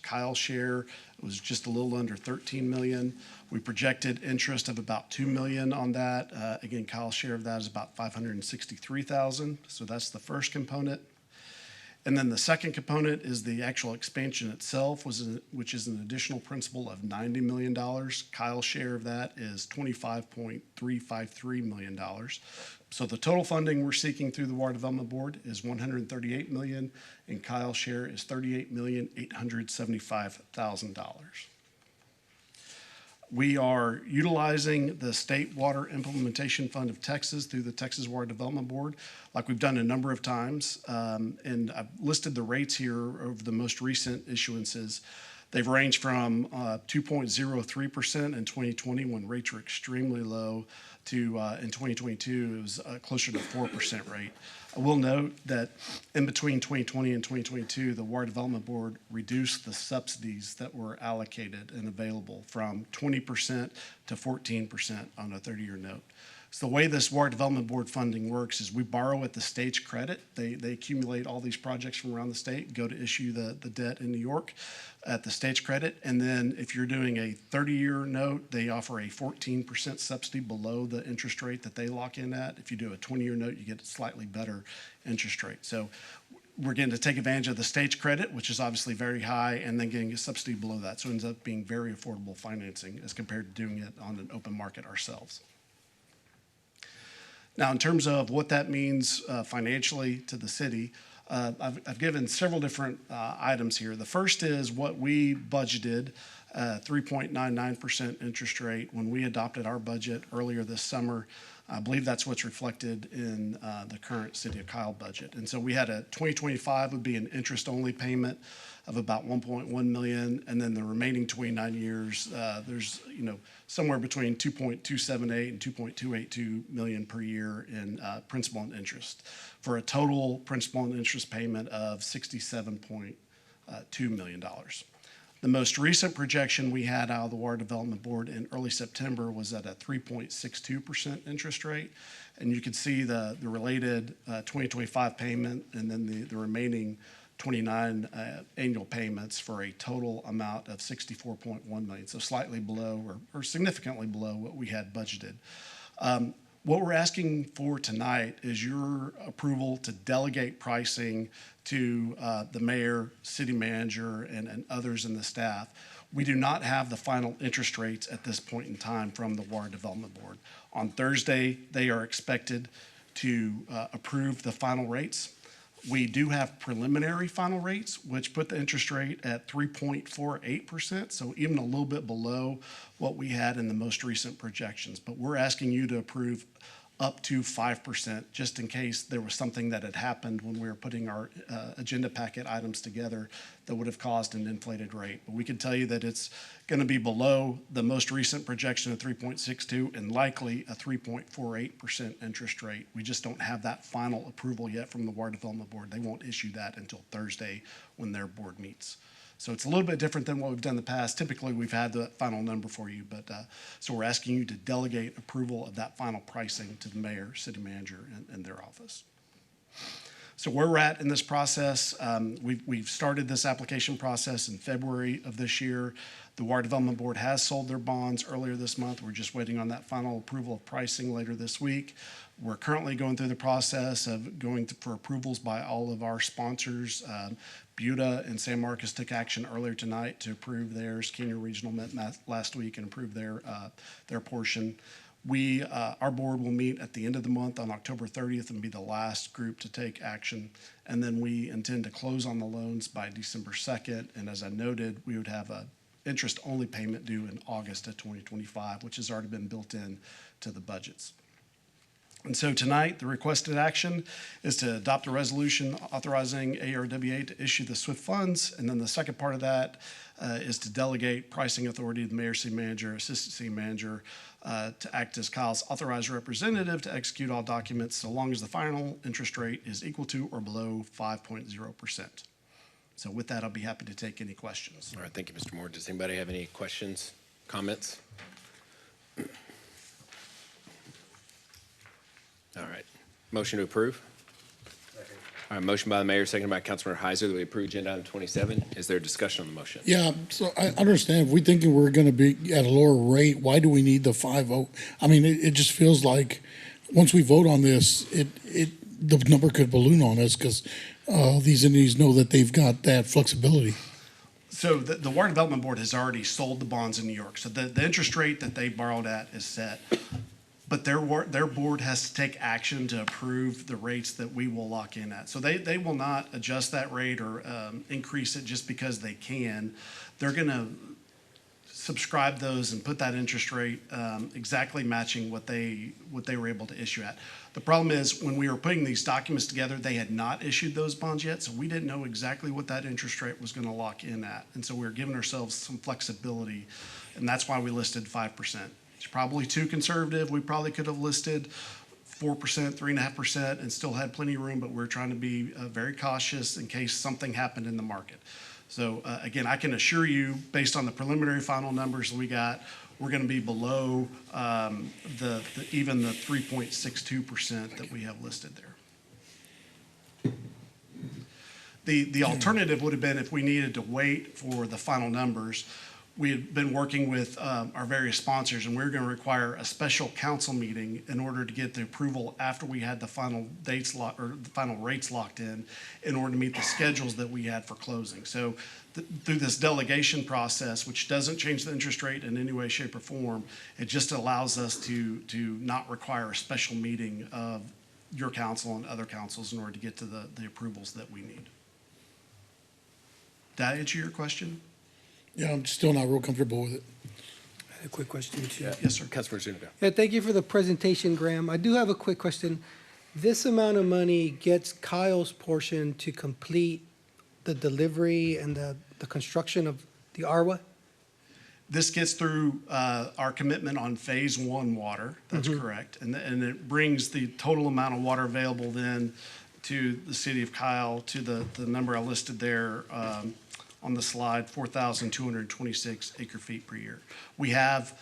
Kyle's share was just a little under $13 million. We projected interest of about $2 million on that. Again, Kyle's share of that is about $563,000. So that's the first component. And then the second component is the actual expansion itself, which is an additional principal of $90 million. Kyle's share of that is $25.353 million. So the total funding we're seeking through the Water Development Board is $138 million, and Kyle's share is $38,875,000. We are utilizing the State Water Implementation Fund of Texas through the Texas Water Development Board, like we've done a number of times. And I've listed the rates here of the most recent issuances. They've ranged from 2.03% in 2020 when rates were extremely low to in 2022, it was closer to 4% rate. I will note that in between 2020 and 2022, the Water Development Board reduced the subsidies that were allocated and available from 20% to 14% on a 30-year note. So the way this Water Development Board funding works is we borrow at the state's credit. They accumulate all these projects from around the state, go to issue the debt in New York at the state's credit. And then if you're doing a 30-year note, they offer a 14% subsidy below the interest rate that they lock in at. If you do a 20-year note, you get a slightly better interest rate. So we're getting to take advantage of the state's credit, which is obviously very high, and then getting a subsidy below that. So it ends up being very affordable financing as compared to doing it on an open market ourselves. Now, in terms of what that means financially to the city, I've given several different items here. The first is what we budgeted, 3.99% interest rate when we adopted our budget earlier this summer. I believe that's what's reflected in the current City of Kyle budget. And so we had a 2025 would be an interest-only payment of about $1.1 million, and then the remaining 29 years, there's somewhere between 2.278 and 2.282 million per year in principal and interest, for a total principal and interest payment of $67.2 million. The most recent projection we had out of the Water Development Board in early September was at a 3.62% interest rate, and you can see the related 2025 payment and then the remaining 29 annual payments for a total amount of $64.1 million, so slightly below or significantly below what we had budgeted. What we're asking for tonight is your approval to delegate pricing to the mayor, city manager, and others in the staff. We do not have the final interest rates at this point in time from the Water Development Board. On Thursday, they are expected to approve the final rates. We do have preliminary final rates, which put the interest rate at 3.48%, so even a little bit below what we had in the most recent projections. But we're asking you to approve up to 5%, just in case there was something that had happened when we were putting our agenda packet items together that would have caused an inflated rate. But we can tell you that it's going to be below the most recent projection of 3.62 and likely a 3.48% interest rate. We just don't have that final approval yet from the Water Development Board. They won't issue that until Thursday when their board meets. So it's a little bit different than what we've done in the past. Typically, we've had the final number for you, but so we're asking you to delegate approval of that final pricing to the mayor, city manager, and their office. So where we're at in this process, we've started this application process in February of this year. The Water Development Board has sold their bonds earlier this month. We're just waiting on that final approval of pricing later this week. We're currently going through the process of for approvals by all of our sponsors. Buda and San Marcos took action earlier tonight to approve theirs. Kenya Regional met last week and approved their portion. Our board will meet at the end of the month on October 30th and be the last group to take action. And then we intend to close on the loans by December 2nd. And as I noted, we would have a interest-only payment due in August of 2025, which has already been built in to the budgets. And so tonight, the requested action is to adopt a resolution authorizing ARWA to issue the SWIFT funds. And then the second part of that is to delegate pricing authority to the mayor, city manager, assistant city manager to act as Kyle's authorized representative to execute all documents so long as the final interest rate is equal to or below 5.0%. So with that, I'll be happy to take any questions. All right, thank you, Mr. Moore. Does anybody have any questions, comments? All right, motion to approve? All right, motion by the mayor, seconded by Councilmember Heiser that we approve agenda item 27. Is there discussion on the motion? Yeah, so I understand, if we're thinking we're gonna be at a lower rate, why do we need the 5-0? I mean, it just feels like, once we vote on this, the number could balloon on us, because these entities know that they've got that flexibility. So the Water Development Board has already sold the bonds in New York. So the interest rate that they borrowed at is set. But their board has to take action to approve the rates that we will lock in at. So they will not adjust that rate or increase it just because they can. They're going to subscribe those and put that interest rate exactly matching what they were able to issue at. The problem is, when we were putting these documents together, they had not issued those bonds yet, so we didn't know exactly what that interest rate was going to lock in at. And so we were giving ourselves some flexibility, and that's why we listed 5%. It's probably too conservative. We probably could have listed 4%, 3.5%, and still had plenty of room, but we're trying to be very cautious in case something happened in the market. So again, I can assure you, based on the preliminary final numbers that we got, we're going to be below even the 3.62% that we have listed there. The alternative would have been if we needed to wait for the final numbers. We had been working with our various sponsors, and we were going to require a special council meeting in order to get the approval after we had the final dates or the final rates locked in order to meet the schedules that we had for closing. So through this delegation process, which doesn't change the interest rate in any way, shape, or form, it just allows us to not require a special meeting of your council and other councils in order to get to the approvals that we need. Did I answer your question? Yeah, I'm still not real comfortable with it. I had a quick question, too. Yes, sir. Councilmember Zuniga. Yeah, thank you for the presentation, Graham. I do have a quick question. This amount of money gets Kyle's portion to complete the delivery and the construction of the ARWA? This gets through our commitment on phase 1 water. That's correct. And it brings the total amount of water available then to the city of Kyle to the number I listed there on the slide, 4,226 acre feet per year. We have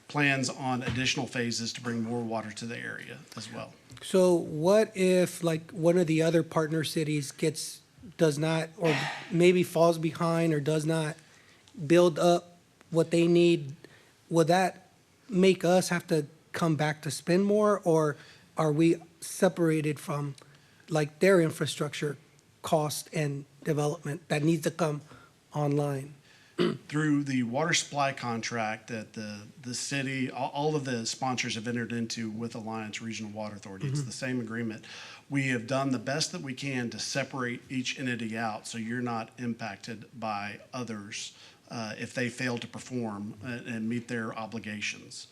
plans on additional phases to bring more water to the area as well. So what if, like, one of the other partner cities does not, or maybe falls behind or does not build up what they need? Will that make us have to come back to spend more, or are we separated from, like, their infrastructure cost and development that needs to come online? Through the water supply contract that the city, all of the sponsors have entered into with Alliance Regional Water Authority, it's the same agreement. We have done the best that we can to separate each entity out so you're not impacted by others if they fail to perform and meet their obligations.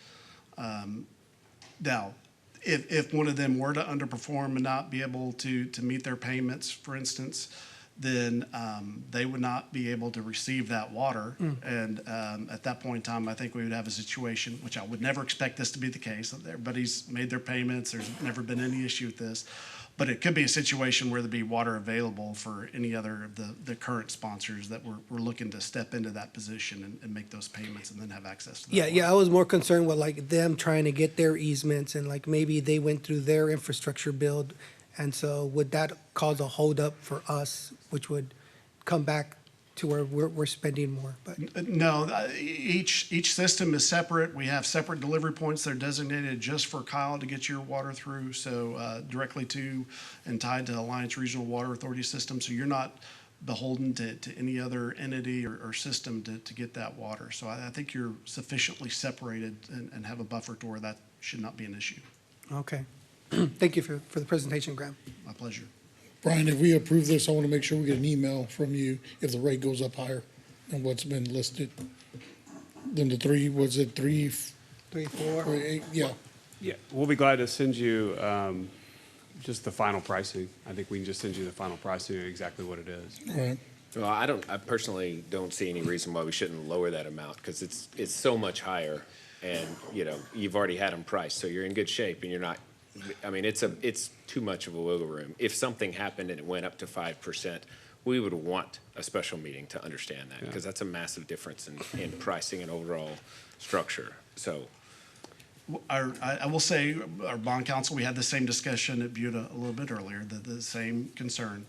Now, if one of them were to underperform and not be able to meet their payments, for instance, then they would not be able to receive that water. And at that point in time, I think we would have a situation, which I would never expect this to be the case. Everybody's made their payments. There's never been any issue with this. But it could be a situation where there'd be water available for any other of the current sponsors that we're looking to step into that position and make those payments and then have access to that water. Yeah, I was more concerned with, like, them trying to get their easements, and, like, maybe they went through their infrastructure build And so would that cause a holdup for us, which would come back to where we're spending more? But No, each system is separate. We have separate delivery points that are designated just for Kyle to get your water through, so directly to and tied to Alliance Regional Water Authority system. So you're not beholden to any other entity or system to get that water. So I think you're sufficiently separated and have a buffer to where that should not be an issue. okay. Thank you for the presentation, Graham. My pleasure. Brian, if we approve this, I want to make sure we get an email from you if the rate goes up higher than what's been listed. Then the three, was it three? 3, 4. Or 8? Yeah. Yeah, we'll be glad to send you just the final pricing. I think we can just send you the final pricing of exactly what it is. All right. Well, I personally don't see any reason why we shouldn't lower that amount, because it's so much higher, and, you know, you've already had them priced, so you're in good shape, and you're not, I mean, it's too much of a wiggle room. If something happened and it went up to 5%, we would want a special meeting to understand that, because that's a massive difference in pricing and overall structure, so. I will say, our bond counsel, we had the same discussion at Buda a little bit earlier, the same concern.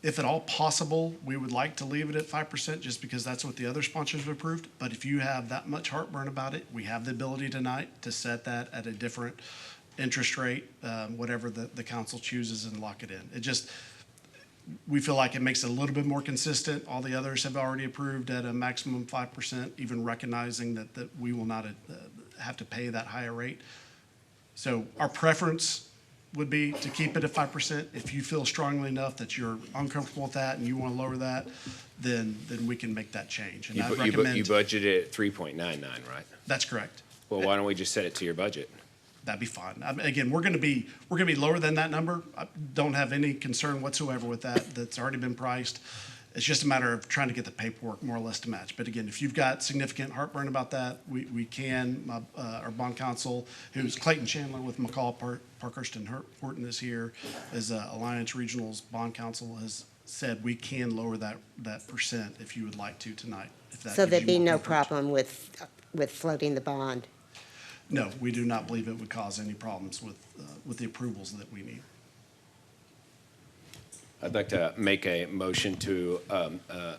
If at all possible, we would like to leave it at 5% just because that's what the other sponsors have approved. But if you have that much heartburn about it, we have the ability tonight to set that at a different interest rate, whatever the council chooses, and lock it in. It just, we feel like it makes it a little bit more consistent. All the others have already approved at a maximum 5%, even recognizing that we will not have to pay that higher rate. So our preference would be to keep it at 5%. If you feel strongly enough that you're uncomfortable with that and you want to lower that, then we can make that change. And I recommend. You budgeted at 3.99, right? That's correct. Well, why don't we just set it to your budget? That'd be fine. Again, we're going to be lower than that number. I don't have any concern whatsoever with that. That's already been priced. It's just a matter of trying to get the paperwork more or less to match. But again, if you've got significant heartburn about that, we can. Our bond counsel, who's Clayton Chandler with McCall, Parkhurst, and Horton, is here as Alliance Regional's bond counsel, has said we can lower that percent if you would like to tonight. If that So gives there'd you be more no comfort. problem with floating the bond? No, we do not believe it would cause any problems with the approvals that we need. I'd like to make a motion to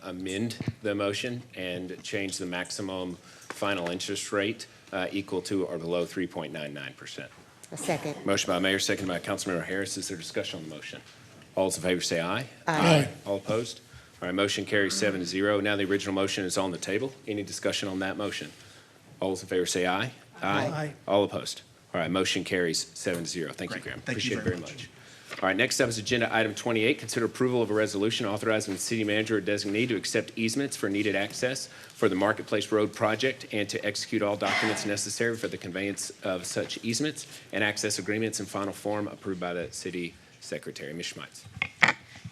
amend the motion and change the maximum final interest rate equal to or below 3.99%. A second. Motion by Mayor, second by Councilmember Harris. Is there discussion on the motion? All those in favor say aye. Aye. All opposed? All right, motion carries 7-0. Now the original motion is on the table. Any discussion on that motion? All those in favor say aye. Aye. All opposed? All right, motion carries 7-0. Thank you, Great. Graham. Thank you Appreciate it very very much. much. All right, next up is agenda item 28. Consider approval of a resolution authorizing the city manager or designee to accept easements for needed access for the Marketplace Road project and to execute all documents necessary for the conveyance of such easements and access agreements in final form approved by the city secretary. Ms. Schmeitz.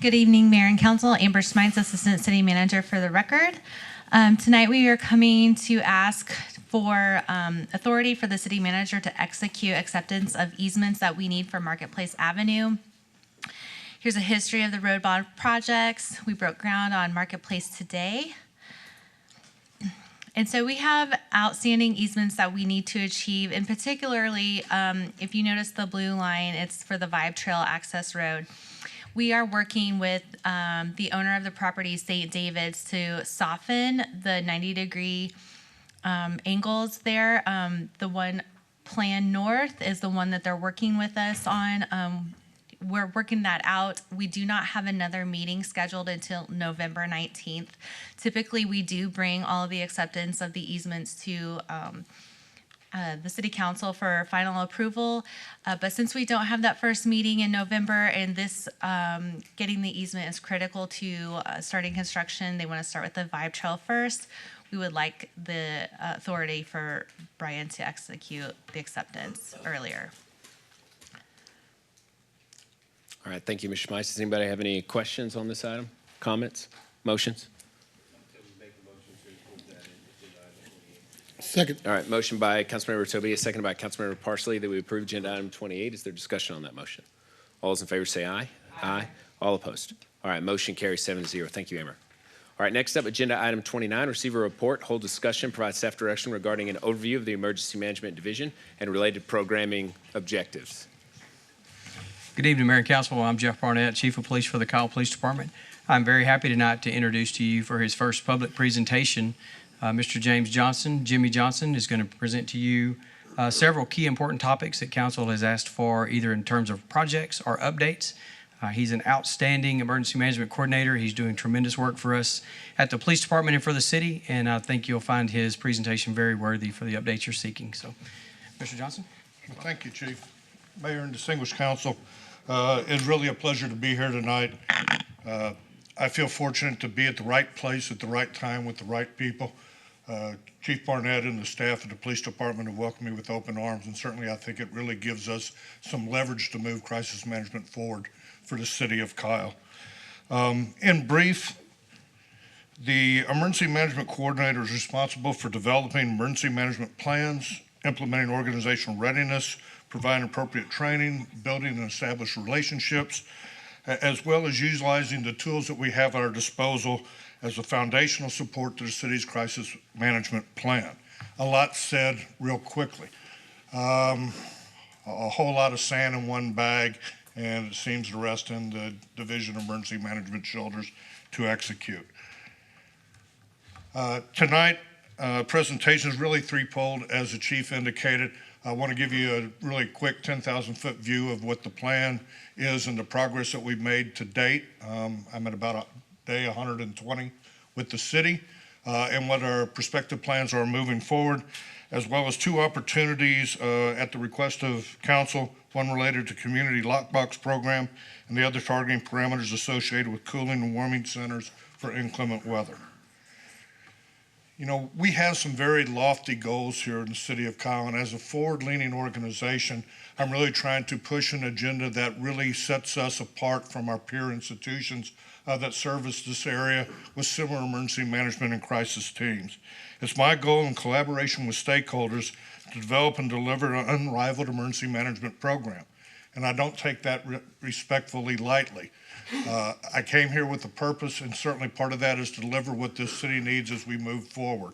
Good evening, Mayor and Council. Amber Smites, Assistant City Manager for the record. Tonight we are coming to ask for authority for the city manager to execute acceptance of easements that we need for Marketplace Avenue. Here's a history of the road bond projects. We broke ground on Marketplace today. And so we have outstanding easements that we need to achieve, and particularly, if you notice the blue line, it's for the Vibe Trail Access Road. We are working with the owner of the property, St. David's, to soften the 90-degree angles there. The one plan north is the one that they're working with us on. We're working that out. We do not have another meeting scheduled until November 19th. Typically, we do bring all of the acceptance of the easements to the city council for final approval. But since we don't have that first meeting in November, and this getting the easement is critical to starting construction, they want to start with the Vibe Trail first. We would like the authority for Brian to execute the acceptance earlier. All right, thank you, Ms. Schmeitz. Does anybody have any questions on this item? Comments? Motions? Second. All right, motion by Councilmember Tobias, seconded by Councilmember Parsley that we approve agenda item 28. Is there discussion on that motion? All those in favor say aye. Aye. All opposed? All right, motion carries 7-0. Thank you, Amber. All right, next up, agenda item 29, receive a report, hold discussion, provide staff direction regarding an overview of the Emergency Management Division and related programming objectives. Good evening, Mayor and Council. I'm Jeff Barnett, Chief of Police for the Kyle Police Department. I'm very happy tonight to introduce to you for his first public presentation, Mr. James Johnson. Jimmy Johnson is going to present to you several key important topics that Council has asked for, either in terms of projects or updates. He's an outstanding emergency management coordinator. He's doing tremendous work for us at the police department and for the city, and I think you'll find his presentation very worthy for the updates you're seeking. So, Mr. Johnson. Well, thank you, Chief. Mayor and distinguished council, it's really a pleasure to be here tonight. I feel fortunate to be at the right place at the right time with the right people. Chief Barnett and the staff at the police department have welcomed me with open arms, and certainly I think it really gives us some leverage to move crisis management forward for the city of Kyle. In brief, the emergency management coordinator is responsible for developing emergency management plans, implementing organizational readiness, providing appropriate training, building and establish relationships, as well as utilizing the tools that we have at our disposal as a foundational support to the city's crisis management plan. A lot said real quickly. A whole lot of sand in one bag, and it seems the rest in the Division of Emergency Management shoulders to execute. Tonight, presentation is really threefold, as the chief indicated. I want to give you a really quick 10,000-foot view of what the plan is and the progress that we've made to date. I'm at about day 120 with the city, and what our prospective plans are moving forward, as well as two opportunities at the request of council, one related to community lockbox program and the other targeting parameters associated with cooling and warming centers for inclement weather. You know, we have some very lofty goals here in the city of Kyle, and as a forward-leaning organization, I'm really trying to push an agenda that really sets us apart from our peer institutions that service this area with similar emergency management and crisis teams. It's my goal, in collaboration with stakeholders, to develop and deliver an unrivaled emergency management program, and I don't take that respectfully lightly. I came here with a purpose, and certainly part of that is to deliver what this city needs as we move forward.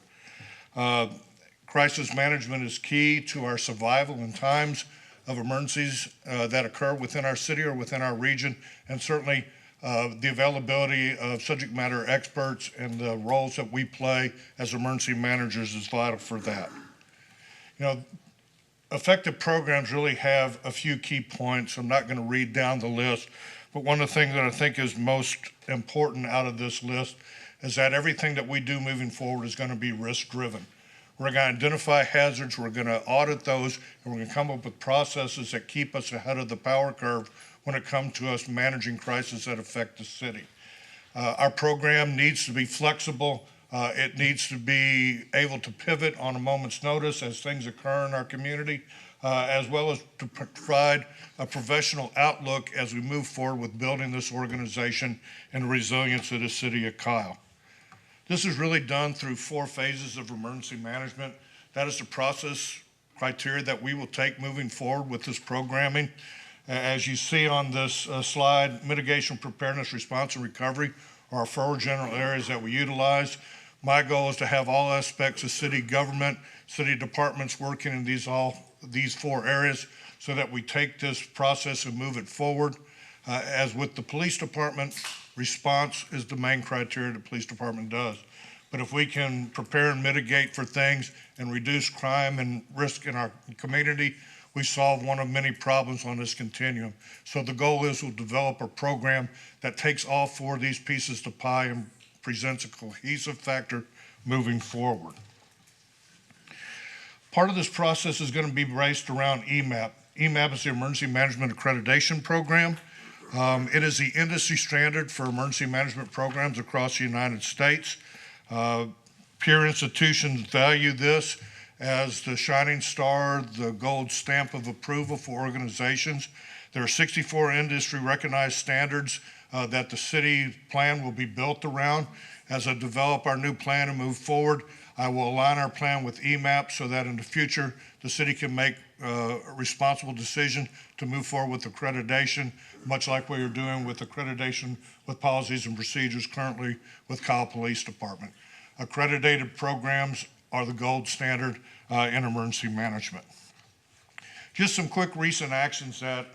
Crisis management is key to our survival in times of emergencies that occur within our city or within our region, and certainly the availability of subject matter experts and the roles that we play as emergency managers is vital for that. You know, effective programs really have a few key points. I'm not going to read down the list, but one of the things that I think is most important out of this list is that everything that we do moving forward is going to be risk-driven. We're going to identify hazards, we're going to audit those, and we're going to come up with processes that keep us ahead of the power curve when it comes to us managing crises that affect the city. Our program needs to be flexible. It needs to be able to pivot on a moment's notice as things occur in our community, as well as to provide a professional outlook as we move forward with building this organization and the resilience of the city of Kyle. This is really done through 4 phases of emergency management. That is the process criteria that we will take moving forward with this programming. As you see on this slide, mitigation, preparedness, response, and recovery are our 4 general areas that we utilize. My goal is to have all aspects of city government, city departments working in these 4 areas so that we take this process and move it forward. As with the police department, response is the main criteria the police department does. But if we can prepare and mitigate for things and reduce crime and risk in our community, we solve one of many problems on this continuum. So the goal is we'll develop a program that takes all 4 of these pieces to pie and presents a cohesive factor moving forward. Part of this process is going to be based around EMAP. EMAP is the Emergency Management Accreditation Program. It is the industry standard for emergency management programs across the United States. Peer institutions value this as the shining star, the gold stamp of approval for organizations. There are 64 industry recognized standards that the city plan will be built around. As I develop our new plan and move forward, I will align our plan with EMAP so that in the future, the city can make a responsible decision to move forward with accreditation, much like we are doing with accreditation with policies and procedures currently with Kyle Police Department. Accredited programs are the gold standard in emergency management. Just some quick recent actions that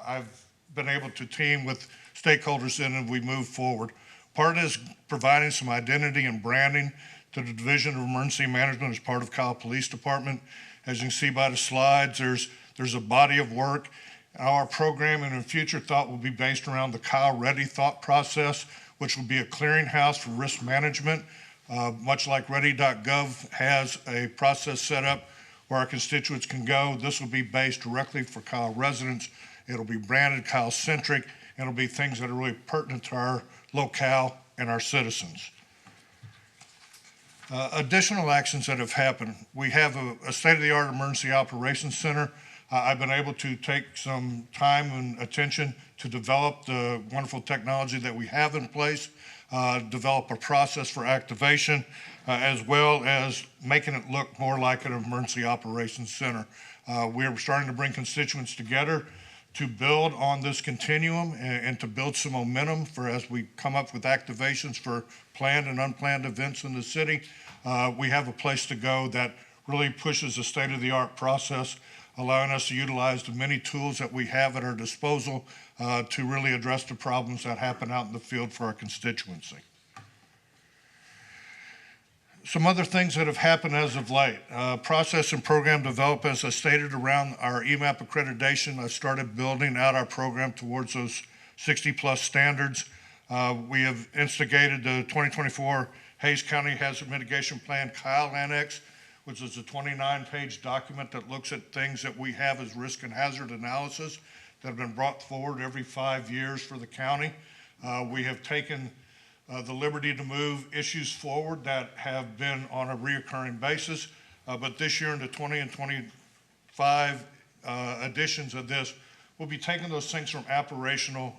I've been able to team with stakeholders in and we move forward. Part is providing some identity and branding to the Division of Emergency Management as part of Kyle Police Department. As you can see by the slides, there's a body of work. Our program and in future thought will be based around the Kyle Ready thought process, which will be a clearinghouse for risk management. Much like ready.gov has a process set up where our constituents can go, this will be based directly for Kyle residents. It'll be branded Kyle-centric, and it'll be things that are really pertinent to our locale and our citizens. Additional actions that have happened. We have a state-of-the-art emergency operations center. I've been able to take some time and attention to develop the wonderful technology that we have in place, develop a process for activation, as well as making it look more like an emergency operations center. We're starting to bring constituents together to build on this continuum and to build some momentum for as we come up with activations for planned and unplanned events in the city. We have a place to go that really pushes a state-of-the-art process, allowing us to utilize the many tools that we have at our disposal to really address the problems that happen out in the field for our constituency. Some other things that have happened as of late. Process and program development, as I stated, around our EMAP accreditation. I started building out our program towards those 60-plus standards. We have instigated the 2024 Hayes County Hazard Mitigation Plan Kyle Annex, which is a 29-page document that looks at things that we have as risk and hazard analysis that have been brought forward every 5 years for the county. We have taken the liberty to move issues forward that have been on a reoccurring basis. But this year in the 20 and 25 editions of this, we'll be taking those things from aspirational,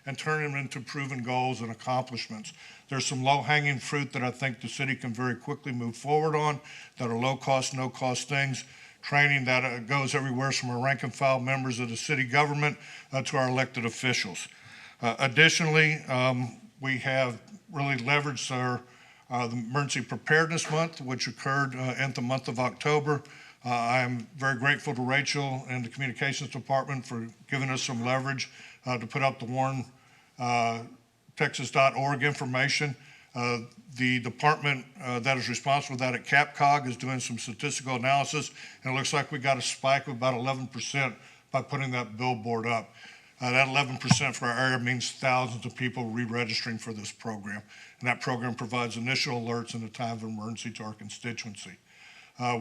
and turning them into proven goals and accomplishments. There's some low-hanging fruit that I think the city can very quickly move forward on that are low-cost, no-cost things. Training that goes everywhere from our rank-and-file members of the city government to our elected officials. Additionally, we have really leveraged our the Emergency Preparedness Month, which occurred in the month of October. I'm very grateful to Rachel and the Communications Department for giving us some leverage to put up the warntexas.org information. The department that is responsible for that at CapCog is doing some statistical analysis, and it looks like we got a spike of about 11% by putting that billboard up. That 11% for our area means thousands of people re-registering for this program, and that program provides initial alerts in a time of emergency to our constituency.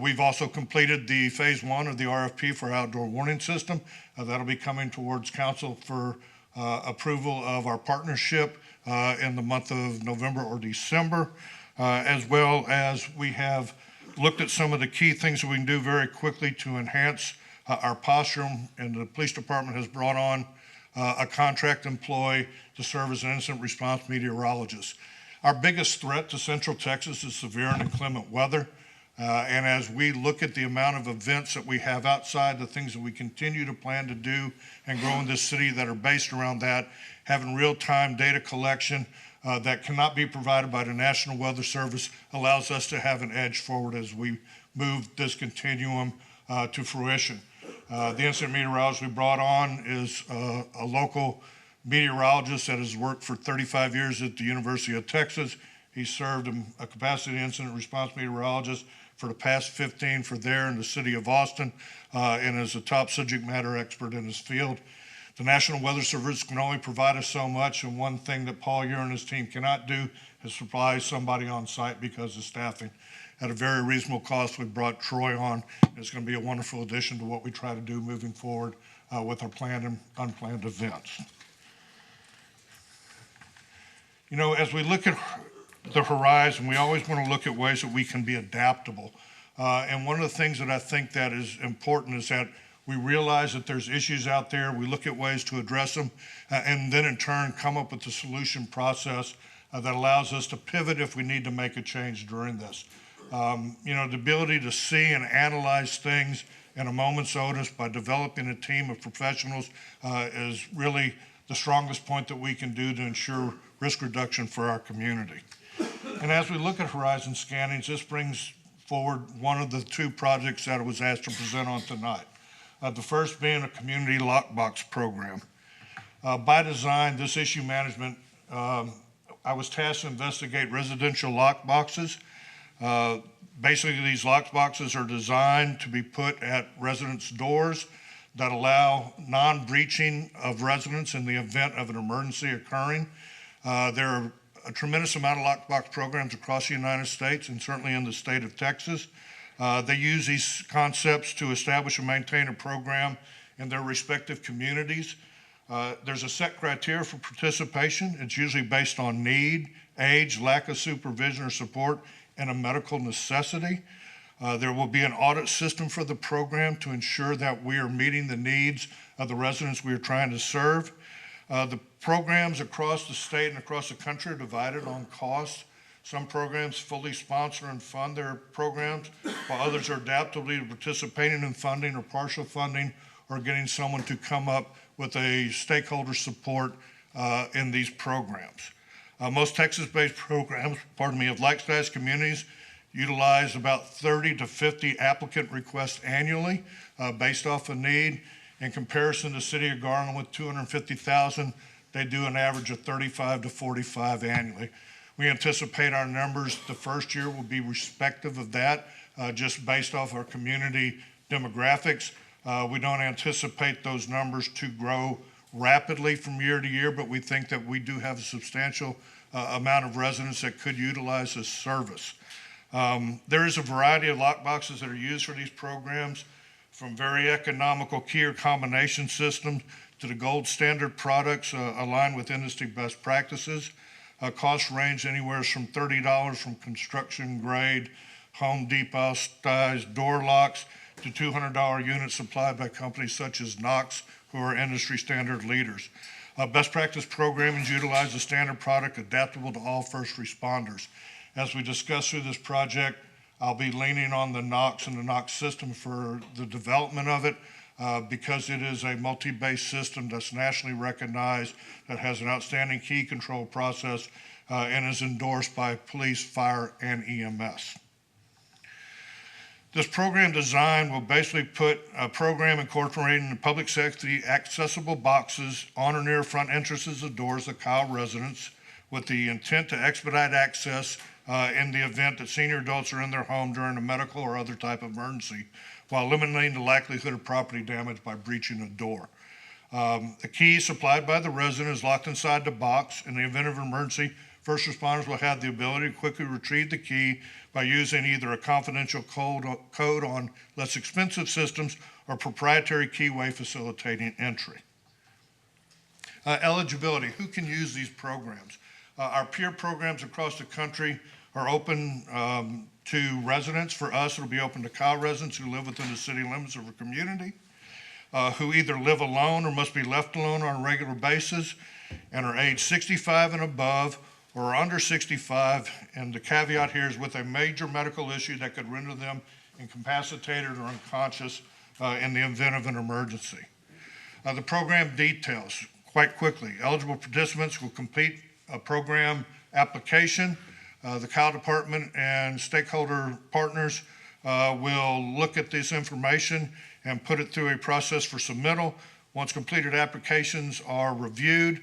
We've also completed the phase 1 of the RFP for our outdoor warning system. That'll be coming towards council for approval of our partnership in the month of November or December, as well as we have looked at some of the key things that we can do very quickly to enhance our posture, and the police department has brought on a contract employee to serve as an incident response meteorologist. Our biggest threat to Central Texas is severe and inclement weather. And as we look at the amount of events that we have outside, the things that we continue to plan to do and grow in this city that are based around that, having real-time data collection that cannot be provided by the National Weather Service allows us to have an edge forward as we move this continuum to fruition. The incident meteorologist we brought on is a local meteorologist that has worked for 35 years at the University of Texas. He served a capacity incident response meteorologist for the past 15 for there in the city of Austin, and is a top subject matter expert in his field. The National Weather Service can only provide us so much, and one thing that Paul Ure and his team cannot do is supply somebody on site because of staffing. At a very reasonable cost, we brought Troy on. It's going to be a wonderful addition to what we try to do moving forward with our planned and unplanned events. You know, as we look at the horizon, we always want to look at ways that we can be adaptable. And one of the things that I think that is important is that we realize that there's issues out there. We look at ways to address them, and then in turn come up with a solution process that allows us to pivot if we need to make a change during this. You know, the ability to see and analyze things in a moment's notice by developing a team of professionals is really the strongest point that we can do to ensure risk reduction for our community. And as we look at horizon scannings, this brings forward one of the two projects that I was asked to present on tonight. The first being a community lockbox program. By design, this issue management, I was tasked to investigate residential lock boxes. Basically, these lock boxes are designed to be put at residents' doors that allow non-breaching of residents in the event of an emergency occurring. There are a tremendous amount of lockbox programs across the United States and certainly in the state of Texas. They use these concepts to establish and maintain a program in their respective communities. There's a set criteria for participation. It's usually based on need, age, lack of supervision or support, and a medical necessity. There will be an audit system for the program to ensure that we are meeting the needs of the residents we are trying to serve. The programs across the state and across the country are divided on costs. Some programs fully sponsor and fund their programs, while others are adaptively participating in funding or partial funding or getting someone to come up with a stakeholder support in these programs. Most Texas-based programs, of like-sized communities utilize about 30 to 50 applicant requests annually based off of need. In comparison to the city of Garland with 250,000, they do an average of 35 to 45 annually. We anticipate our numbers the first year will be respective of that, just based off our community demographics. We don't anticipate those numbers to grow rapidly from year to year, but we think that we do have a substantial amount of residents that could utilize this service. There is a variety of lock boxes that are used for these programs, from very economical key or combination systems to the gold standard products aligned with industry best practices. Costs range anywhere from $30 from construction grade, Home Depot size door locks to $200 units supplied by companies such as Knox, who are industry standard leaders. Best practice programming utilize a standard product adaptable to all first responders. As we discuss through this project, I'll be leaning on the Knox and the Knox system for the development of it because it is a multi-base system that's nationally recognized, that has an outstanding key control process and is endorsed by police, fire, and EMS. This program design will basically put a program incorporating the public safety accessible boxes on or near front entrances of doors of Kyle residents with the intent to expedite access in the event that senior adults are in their home during a medical or other type of emergency, while eliminating the likelihood of property damage by breaching a door. The key supplied by the resident is locked inside the box. In the event of an emergency, first responders will have the ability to quickly retrieve the key by using either a confidential code on less expensive systems or proprietary keyway facilitating entry. Eligibility, who can use these programs? Our peer programs across the country are open to residents. For us, it'll be open to Kyle residents who live within the city limits of a community, who either live alone or must be left alone on a regular basis and are age 65 and above or under 65, and the caveat here is with a major medical issue that could render them incapacitated or unconscious in the event of an emergency. The program details, quite quickly, eligible participants will complete a program application. The Kyle Department and stakeholder partners will look at this information and put it through a process for submittal. Once completed applications are reviewed,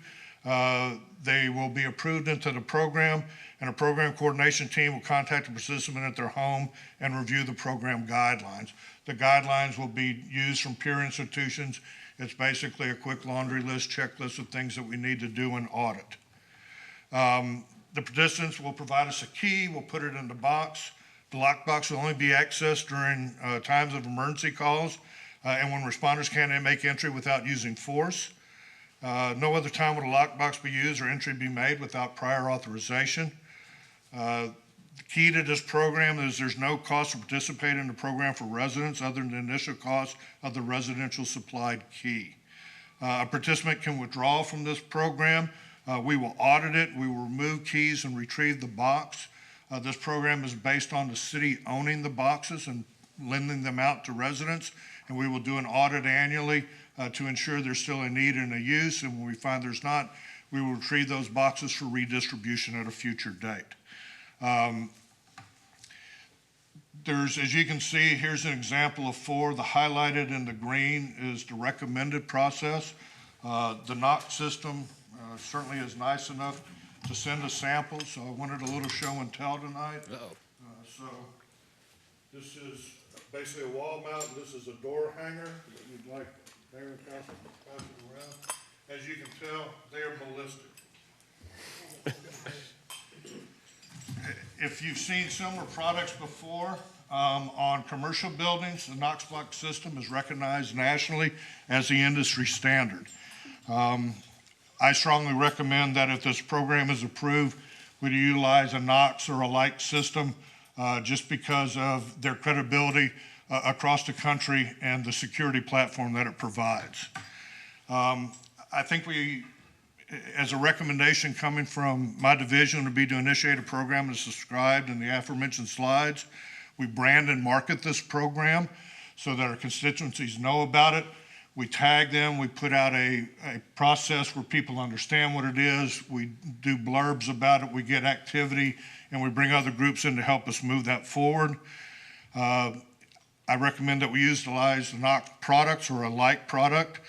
they will be approved into the program, and a program coordination team will contact the participant at their home and review the program guidelines. The guidelines will be used from peer institutions. It's basically a quick laundry list, checklist of things that we need to do in audit. The participants will provide us a key. We'll put it in the box. The lockbox will only be accessed during times of emergency calls and when responders can't make entry without using force. No other time would a lockbox be used or entry be made without prior authorization. The key to this program is there's no cost to participate in the program for residents other than the initial cost of the residential supplied key. A participant can withdraw from this program. We will audit it. We will remove keys and retrieve the box. This program is based on the city owning the boxes and lending them out to residents, and we will do an audit annually to ensure there's still a need and a use, and when we find there's not, we will retrieve those boxes for redistribution at a future date. As you can see, here's an example of 4. The highlighted in the green is the recommended process. The NOx system certainly is nice enough to send a sample, so I wanted a little show and tell tonight. So this is basically a wall mount, and this is a door hanger that you'd like Mayor and Council to pass it around. As you can tell, they are ballistic. If you've seen similar products before on commercial buildings, the NOx block system is recognized nationally as the industry standard. I strongly recommend that if this program is approved, we utilize a NOx or a like system just because of their credibility across the country and the security platform that it provides. I think we, as a recommendation coming from my division, would be to initiate a program as described in the aforementioned slides. We brand and market this program so that our constituencies know about it. We tag them, we put out a process where people understand what it is, we do blurbs about it, we get activity, and we bring other groups in to help us move that forward. I recommend that we utilize the NOx products or a like product.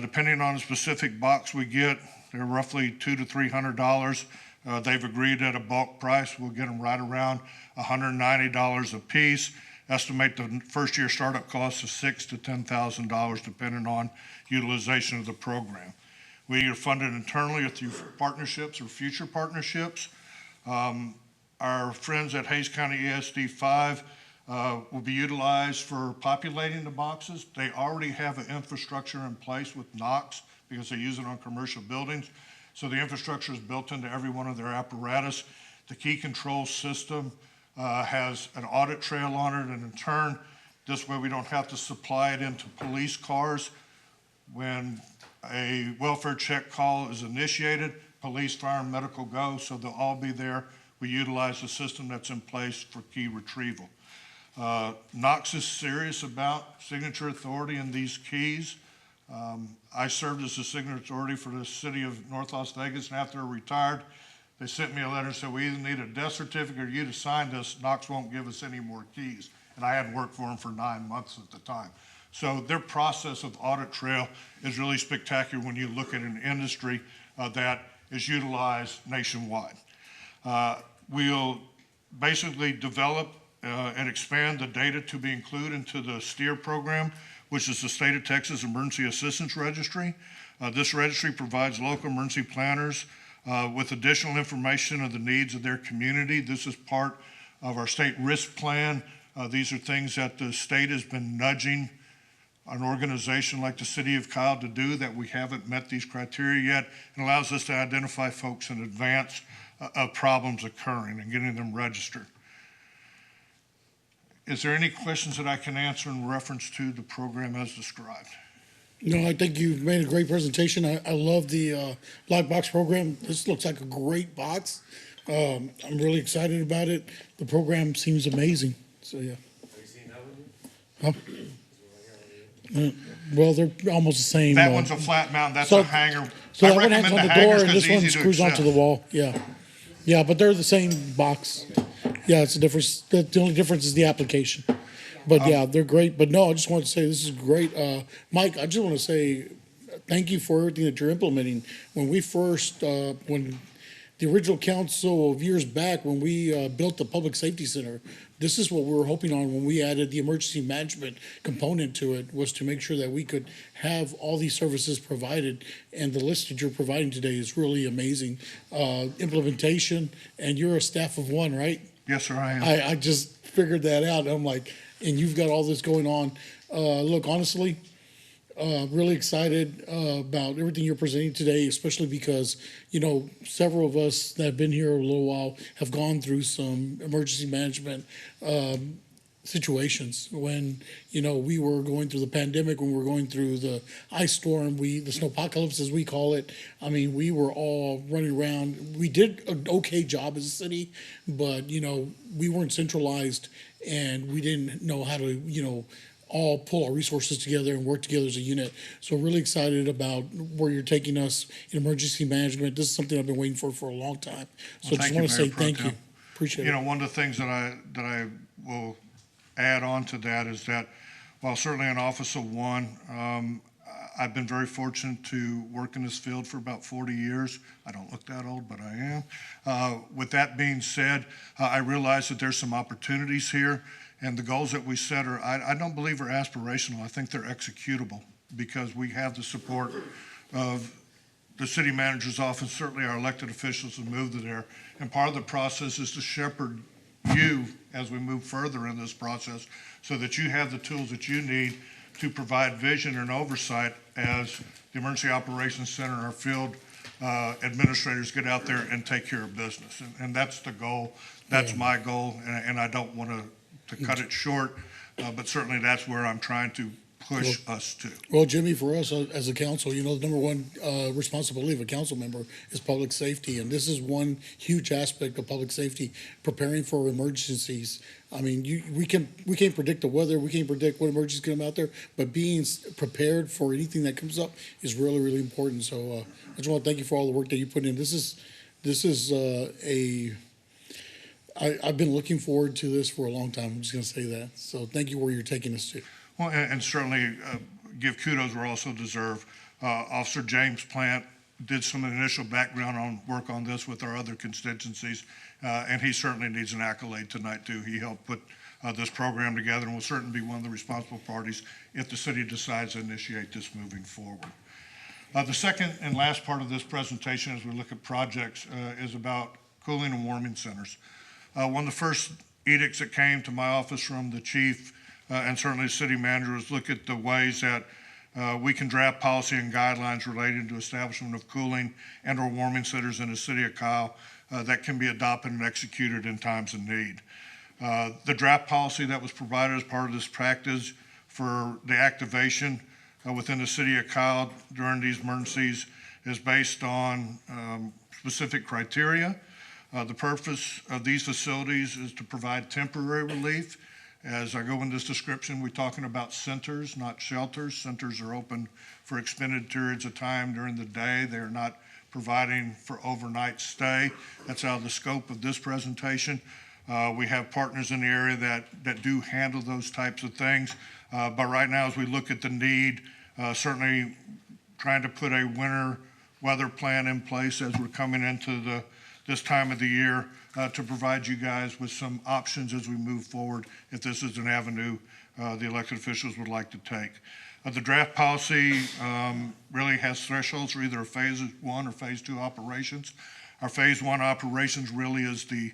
Depending on the specific box we get, they're roughly $200 to $300. They've agreed at a bulk price. We'll get them right around $190 a piece. Estimate the first year startup cost of $6,000 to $10,000 depending on utilization of the program. We either fund it internally or through partnerships or future partnerships. Our friends at Hays County ESD 5 will be utilized for populating the boxes. They already have an infrastructure in place with NOx because they use it on commercial buildings. So the infrastructure is built into every one of their apparatus. The key control system has an audit trail on it, and in turn, this way we don't have to supply it into police cars. When a welfare check call is initiated, police, fire, and medical go, so they'll all be there. We utilize the system that's in place for key retrieval. NOx is serious about signature authority in these keys. I served as the signature authority for the city of North Las Vegas, and after I retired, they sent me a letter and said, we either need a death certificate or you to sign this, NOx won't give us any more keys. And I hadn't worked for them for 9 months at the time. So their process of audit trail is really spectacular when you look at an industry that is utilized nationwide. We'll basically develop and expand the data to be included into the STEER program, which is the State of Texas Emergency Assistance Registry. This registry provides local emergency planners with additional information of the needs of their community. This is part of our state risk plan. These are things that the state has been nudging an organization like the City of Kyle to do that we haven't met these criteria yet. It allows us to identify folks in advance of problems occurring and getting them registered. Is there any questions that I can answer in reference to the program as described? No, I think you've made a great presentation. I love the lockbox program. This looks like a great box. I'm really excited about it. The program seems amazing. So, yeah. Have you seen that one yet? Well, they're almost the same. That one's a flat mount. That's so- a hanger. So I that one hangs recommend on the hangers door, and 'cause this one it's easy to screws onto the accept. wall. Yeah. Yeah, but they're the same box. Yeah, it's a difference. The only difference is the application. But yeah, they're great. But no, I just want to say this is great. Mike, I just want to say thank you for everything that you're implementing. When we first, when the original council of years back, when we built the public safety center, this is what we were hoping on when we added the emergency management component to it, was to make sure that we could have all these services provided. And the list that you're providing today is really amazing. Implementation, and you're a staff of one, right? Yes, sir, I am. I just figured that out. I'm like, and you've got all this going on. Look, honestly, really excited about everything you're presenting today, especially because, you know, several of us that have been here a little while have gone through some emergency management situations when, you know, we were going through the pandemic, when we were going through the ice storm, the snowpocalypse as we call it. I mean, we were all running around. We did an okay job as a city, but, you know, we weren't centralized and we didn't know how to, you know, all pull our resources together and work together as a unit. So really excited about where you're taking us in emergency management. This is something I've been waiting for a long time. So I just want to say thank you. Appreciate it. You know, one of the things that I will add on to that is that while certainly an office of one, I've been very fortunate to work in this field for about 40 years. I don't look that old, but I am. With that being said, I realize that there's some opportunities here, and the goals that we set are, I don't believe are aspirational. I think they're executable because we have the support of the city manager's office, certainly our elected officials have moved there. And part of the process is to shepherd you as we move further in this process so that you have the tools that you need to provide vision and oversight as the Emergency Operations Center and our field administrators get out there and take care of business. And that's the goal. That's my goal. And I don't want to cut it short, but certainly that's where I'm trying to push us to. Well, Jimmy, for us as a council, the number one responsibility of a council member is public safety. And this is one huge aspect of public safety, preparing for emergencies. I mean, we can't predict the weather. We can't predict what emergencies come out there. But being prepared for anything that comes up is really, really important. So I just want to thank you for all the work that you put in. I've been looking forward to this for a long time. I'm just going to say that. So thank you where you're taking us to. Well, and certainly give kudos where also deserved. Officer James Plant did some initial background on work on this with our other constituencies, and he certainly needs an accolade tonight too. He helped put this program together and will certainly be one of the responsible parties if the city decides to initiate this moving forward. The second and last part of this presentation as we look at projects is about cooling and warming centers. One of the first edicts that came to my office from the chief and certainly the city manager was look at the ways that we can draft policy and guidelines related to establishment of cooling and or warming centers in the city of Kyle that can be adopted and executed in times of need. The draft policy that was provided as part of this practice for the activation within the city of Kyle during these emergencies is based on specific criteria. The purpose of these facilities is to provide temporary relief. As I go in this description, we're talking about centers, not shelters. Centers are open for extended periods of time during the day. They're not providing for overnight stay. That's out of the scope of this presentation. We have partners in the area that do handle those types of things. But right now, as we look at the need, certainly trying to put a winter weather plan in place as we're coming into this time of the year to provide you guys with some options as we move forward if this is an avenue the elected officials would like to take. The draft policy really has thresholds for either phase 1 or phase 2 operations. Our phase 1 operations really is the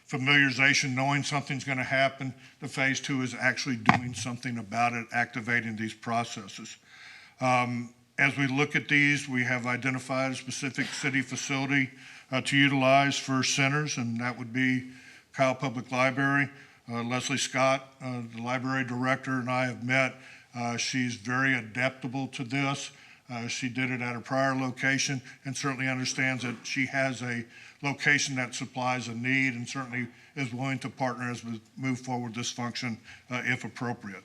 familiarization, knowing something's going to happen. The phase 2 is actually doing something about it, activating these processes. As we look at these, we have identified a specific city facility to utilize for centers, and that would be Kyle Public Library. Leslie Scott, the library director, and I have met. She's very adaptable to this. She did it at a prior location and certainly understands that she has a location that supplies a need and certainly is willing to partner as we move forward this function if appropriate.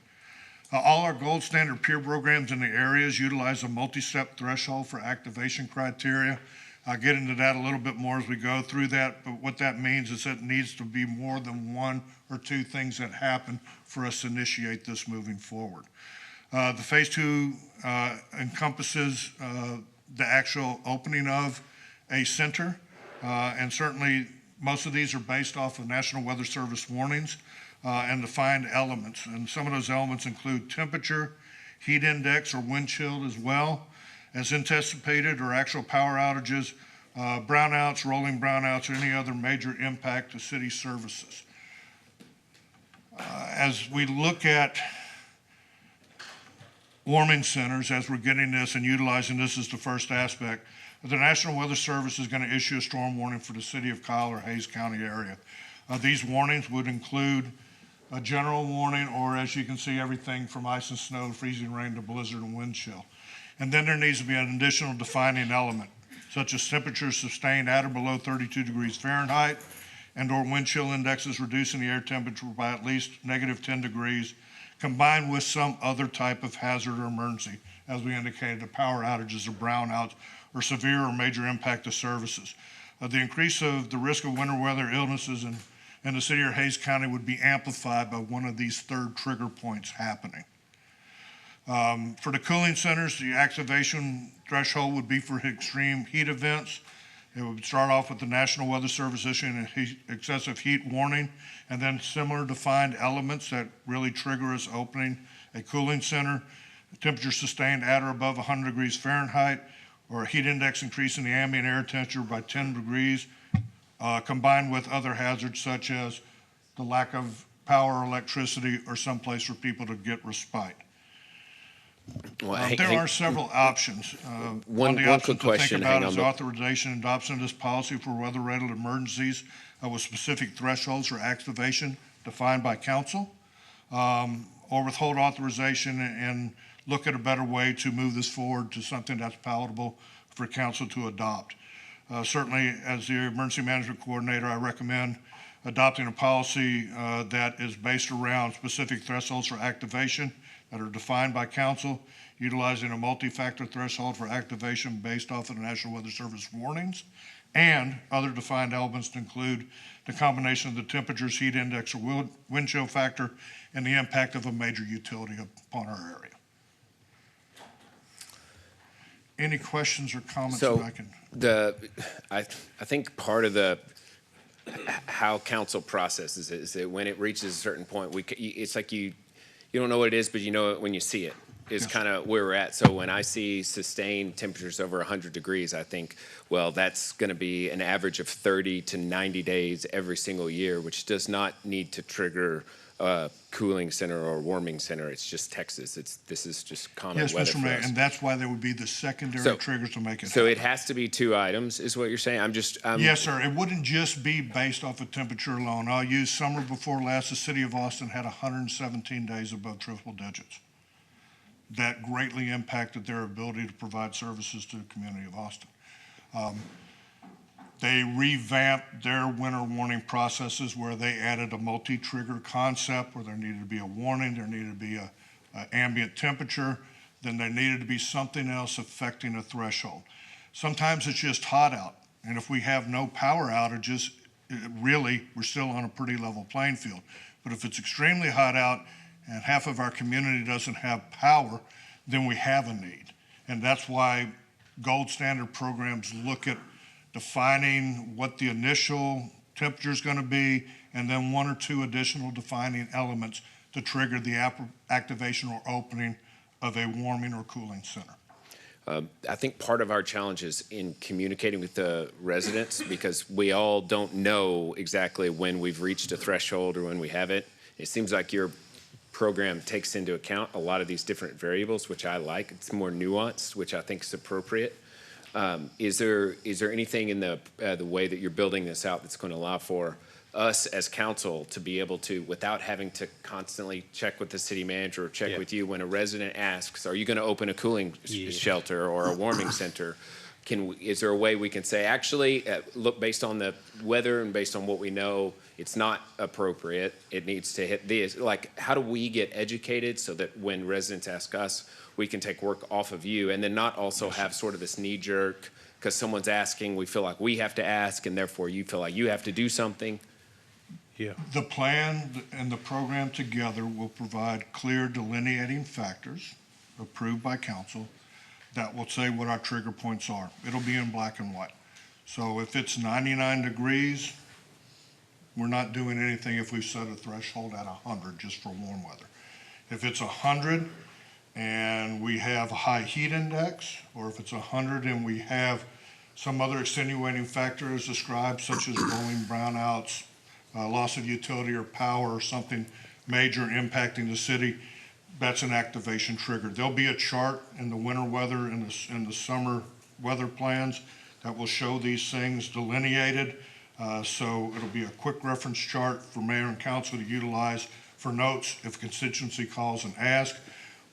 All our gold standard peer programs in the areas utilize a multi-step threshold for activation criteria. I'll get into that a little bit more as we go through that, but what that means is that it needs to be more than one or two things that happen for us to initiate this moving forward. The phase 2 encompasses the actual opening of a center, and certainly most of these are based off of National Weather Service warnings and defined elements. And some of those elements include temperature, heat index, or wind chill as well as anticipated or actual power outages, brownouts, rolling brownouts, or any other major impact to city services. As we look at warming centers, as we're getting this and utilizing this as the first aspect, the National Weather Service is going to issue a storm warning for the city of Kyle or Hays County area. These warnings would include a general warning, or as you can see, everything from ice and snow, freezing rain to blizzard and wind chill. And then there needs to be an additional defining element, such as temperatures sustained at or below 32 degrees Fahrenheit and or wind chill indexes reducing the air temperature by at least -10 degrees, combined with some other type of hazard or emergency, as we indicated, the power outages or brownouts or severe or major impact to services. The increase of the risk of winter weather illnesses in the city or Hays County would be amplified by one of these third trigger points happening. For the cooling centers, the activation threshold would be for extreme heat events. It would start off with the National Weather Service issuing a excessive heat warning, and then similar defined elements that really trigger us opening a cooling center. Temperature sustained at or above 100 degrees Fahrenheit, or a heat index increasing the ambient air temperature by 10 degrees, combined with other hazards such as the lack of power or electricity or someplace for people to get respite. There are several options. One of the options quick to think question, about hang is on. authorization and adoption of this policy for weather-related emergencies with specific thresholds for activation defined by council, or withhold authorization and look at a better way to move this forward to something that's palatable for council to adopt. Certainly, as the emergency management coordinator, I recommend adopting a policy that is based around specific thresholds for activation that are defined by council, utilizing a multi-factor threshold for activation based off of the National Weather Service warnings, and other defined elements to include the combination of the temperatures, heat index, or wind chill factor, and the impact of a major utility upon our area. Any questions or comments that I can? I think part of the how council processes it is that when it reaches a certain point, it's like you don't know what it is, but you know it when you see it. Is kind of where we're at. So when I see sustained temperatures over 100 degrees, I think, well, that's going to be an average of 30 to 90 days every single year, which does not need to trigger a cooling center or a warming center. It's just Texas. This is just common weather Yes, Mr. for Mayor, us. and that's why there would be the secondary triggers to make it So happen. it has to be 2 items, is what you're saying? Yes, sir. It wouldn't just be based off of temperature alone. I'll use summer before last. The city of Austin had 117 days above triple digits. That greatly impacted their ability to provide services to the community of Austin. They revamped their winter warning processes where they added a multi-trigger concept where there needed to be a warning, there needed to be a ambient temperature, then there needed to be something else affecting a threshold. Sometimes it's just hot out, and if we have no power outages, really, we're still on a pretty level playing field. But if it's extremely hot out and half of our community doesn't have power, then we have a need. And that's why gold standard programs look at defining what the initial temperature is going to be, and then 1 or 2 additional defining elements to trigger the activation or opening of a warming or cooling center. I think part of our challenge is in communicating with the residents because we all don't know exactly when we've reached a threshold or when we haven't. It seems like your program takes into account a lot of these different variables, which I like. It's more nuanced, which I think is appropriate. Is there anything in the way that you're building this out that's going to allow for us as council to be able to, without having to constantly check with the city manager or check with you, when a resident asks, are you going to open a cooling shelter or a warming center? Is there a way we can say, actually, look, based on the weather and based on what we know, it's not appropriate, it needs to hit this? Like, how do we get educated so that when residents ask us, we can take work off of you and then not also have sort of this knee jerk, because someone's asking, we feel like we have to ask, and therefore you feel like you have to do something? Yeah. The plan and the program together will provide clear delineating factors approved by council that will say what our trigger points are. It'll be in black and white. So if it's 99 degrees, we're not doing anything if we set a threshold at 100 just for warm weather. If it's 100 and we have a high heat index, or if it's 100 and we have some other extenuating factor as described, such as rolling brownouts, loss of utility or power, or something major impacting the city, that's an activation trigger. There'll be a chart in the winter weather and the summer weather plans that will show these things delineated. So it'll be a quick reference chart for mayor and council to utilize for notes if a constituency calls and asks.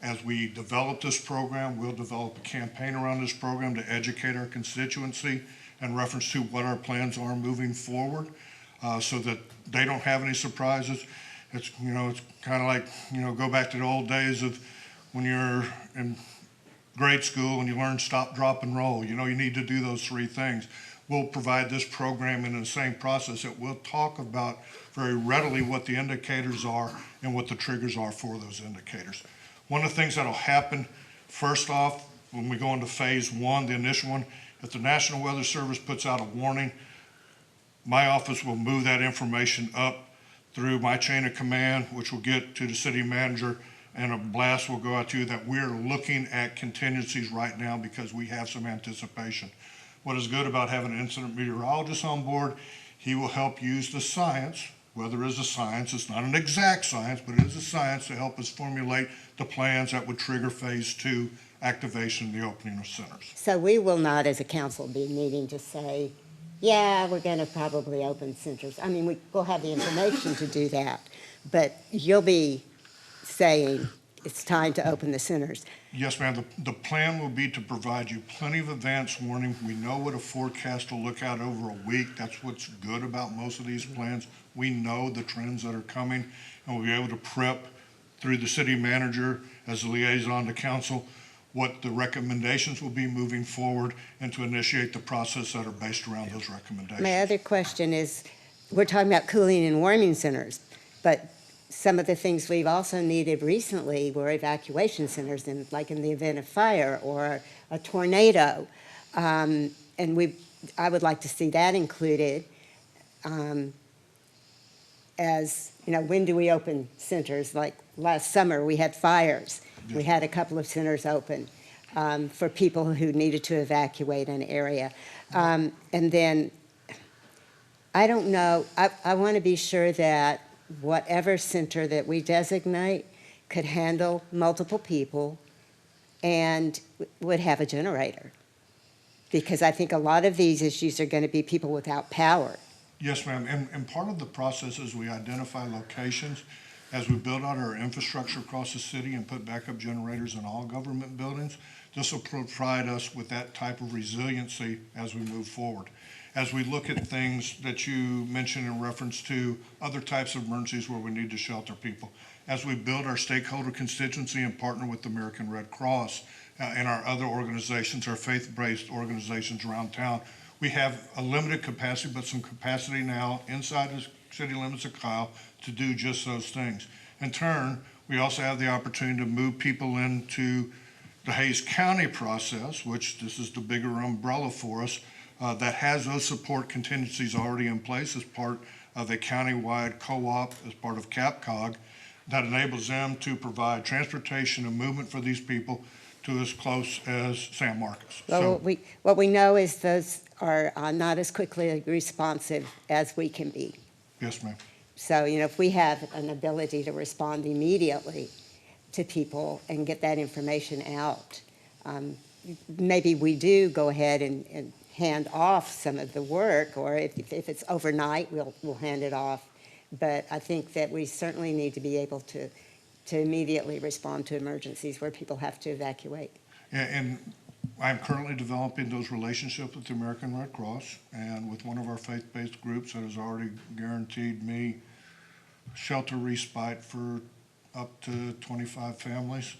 As we develop this program, we'll develop a campaign around this program to educate our constituency in reference to what our plans are moving forward, so that they don't have any surprises. It's kind of like, go back to the old days of when you're in grade school and you learn stop, drop, and roll. You need to do those 3 things. We'll provide this program in the same process. It will talk about very readily what the indicators are and what the triggers are for those indicators. One of the things that'll happen, first off, when we go into phase one, the initial one, if the National Weather Service puts out a warning, my office will move that information up through my chain of command, which will get to the city manager, and a blast will go out to you that we're looking at contingencies right now because we have some anticipation. What is good about having an incident meteorologist on board, he will help use the science. Weather is a science. It's not an exact science, but it is a science to help us formulate the plans that would trigger phase two activation and the opening of centers. So we will not, as a council, be needing to say, yeah, we're going to probably open centers. I mean, we'll have the information to do that, but you'll be saying it's time to open the centers. Yes, ma'am. The plan will be to provide you plenty of advance warning. We know what a forecast will look at over a week. That's what's good about most of these plans. We know the trends that are coming, and we'll be able to prep through the city manager as a liaison to council what the recommendations will be moving forward and to initiate the process that are based around those recommendations. My other question is, we're talking about cooling and warming centers, but some of the things we've also needed recently were evacuation centers, like in the event of fire or a tornado. And I would like to see that included. As, you know, when do we open centers? Like last summer, we had fires. We had a couple of centers open for people who needed to evacuate an area. And then, I don't know, I want to be sure that whatever center that we designate could handle multiple people and would have a generator. Because I think a lot of these issues are going to be people without power. Yes, ma'am. And part of the process is we identify locations as we build out our infrastructure across the city and put backup generators in all government buildings. This will provide us with that type of resiliency as we move forward. As we look at things that you mentioned in reference to other types of emergencies where we need to shelter people, as we build our stakeholder constituency and partner with the American Red Cross and our other organizations, our faith-based organizations around town, we have a limited capacity, but some capacity now inside the city limits of Kyle to do just those things. In turn, we also have the opportunity to move people into the Hayes County process, which this is the bigger umbrella for us, that has those support contingencies already in place as part of a countywide co-op, as part of CAPCOG, that enables them to provide transportation and movement for these people to as close as San Marcos. Well, what we know is those are not as quickly responsive as we can be. Yes, ma'am. So, you know, if we have an ability to respond immediately to people and get that information out, maybe we do go ahead and hand off some of the work, or if it's overnight, we'll hand it off. But I think that we certainly need to be able to immediately respond to emergencies where people have to evacuate. And I'm currently developing those relationships with the American Red Cross and with one of our faith-based groups that has already guaranteed me shelter respite for up to 25 families,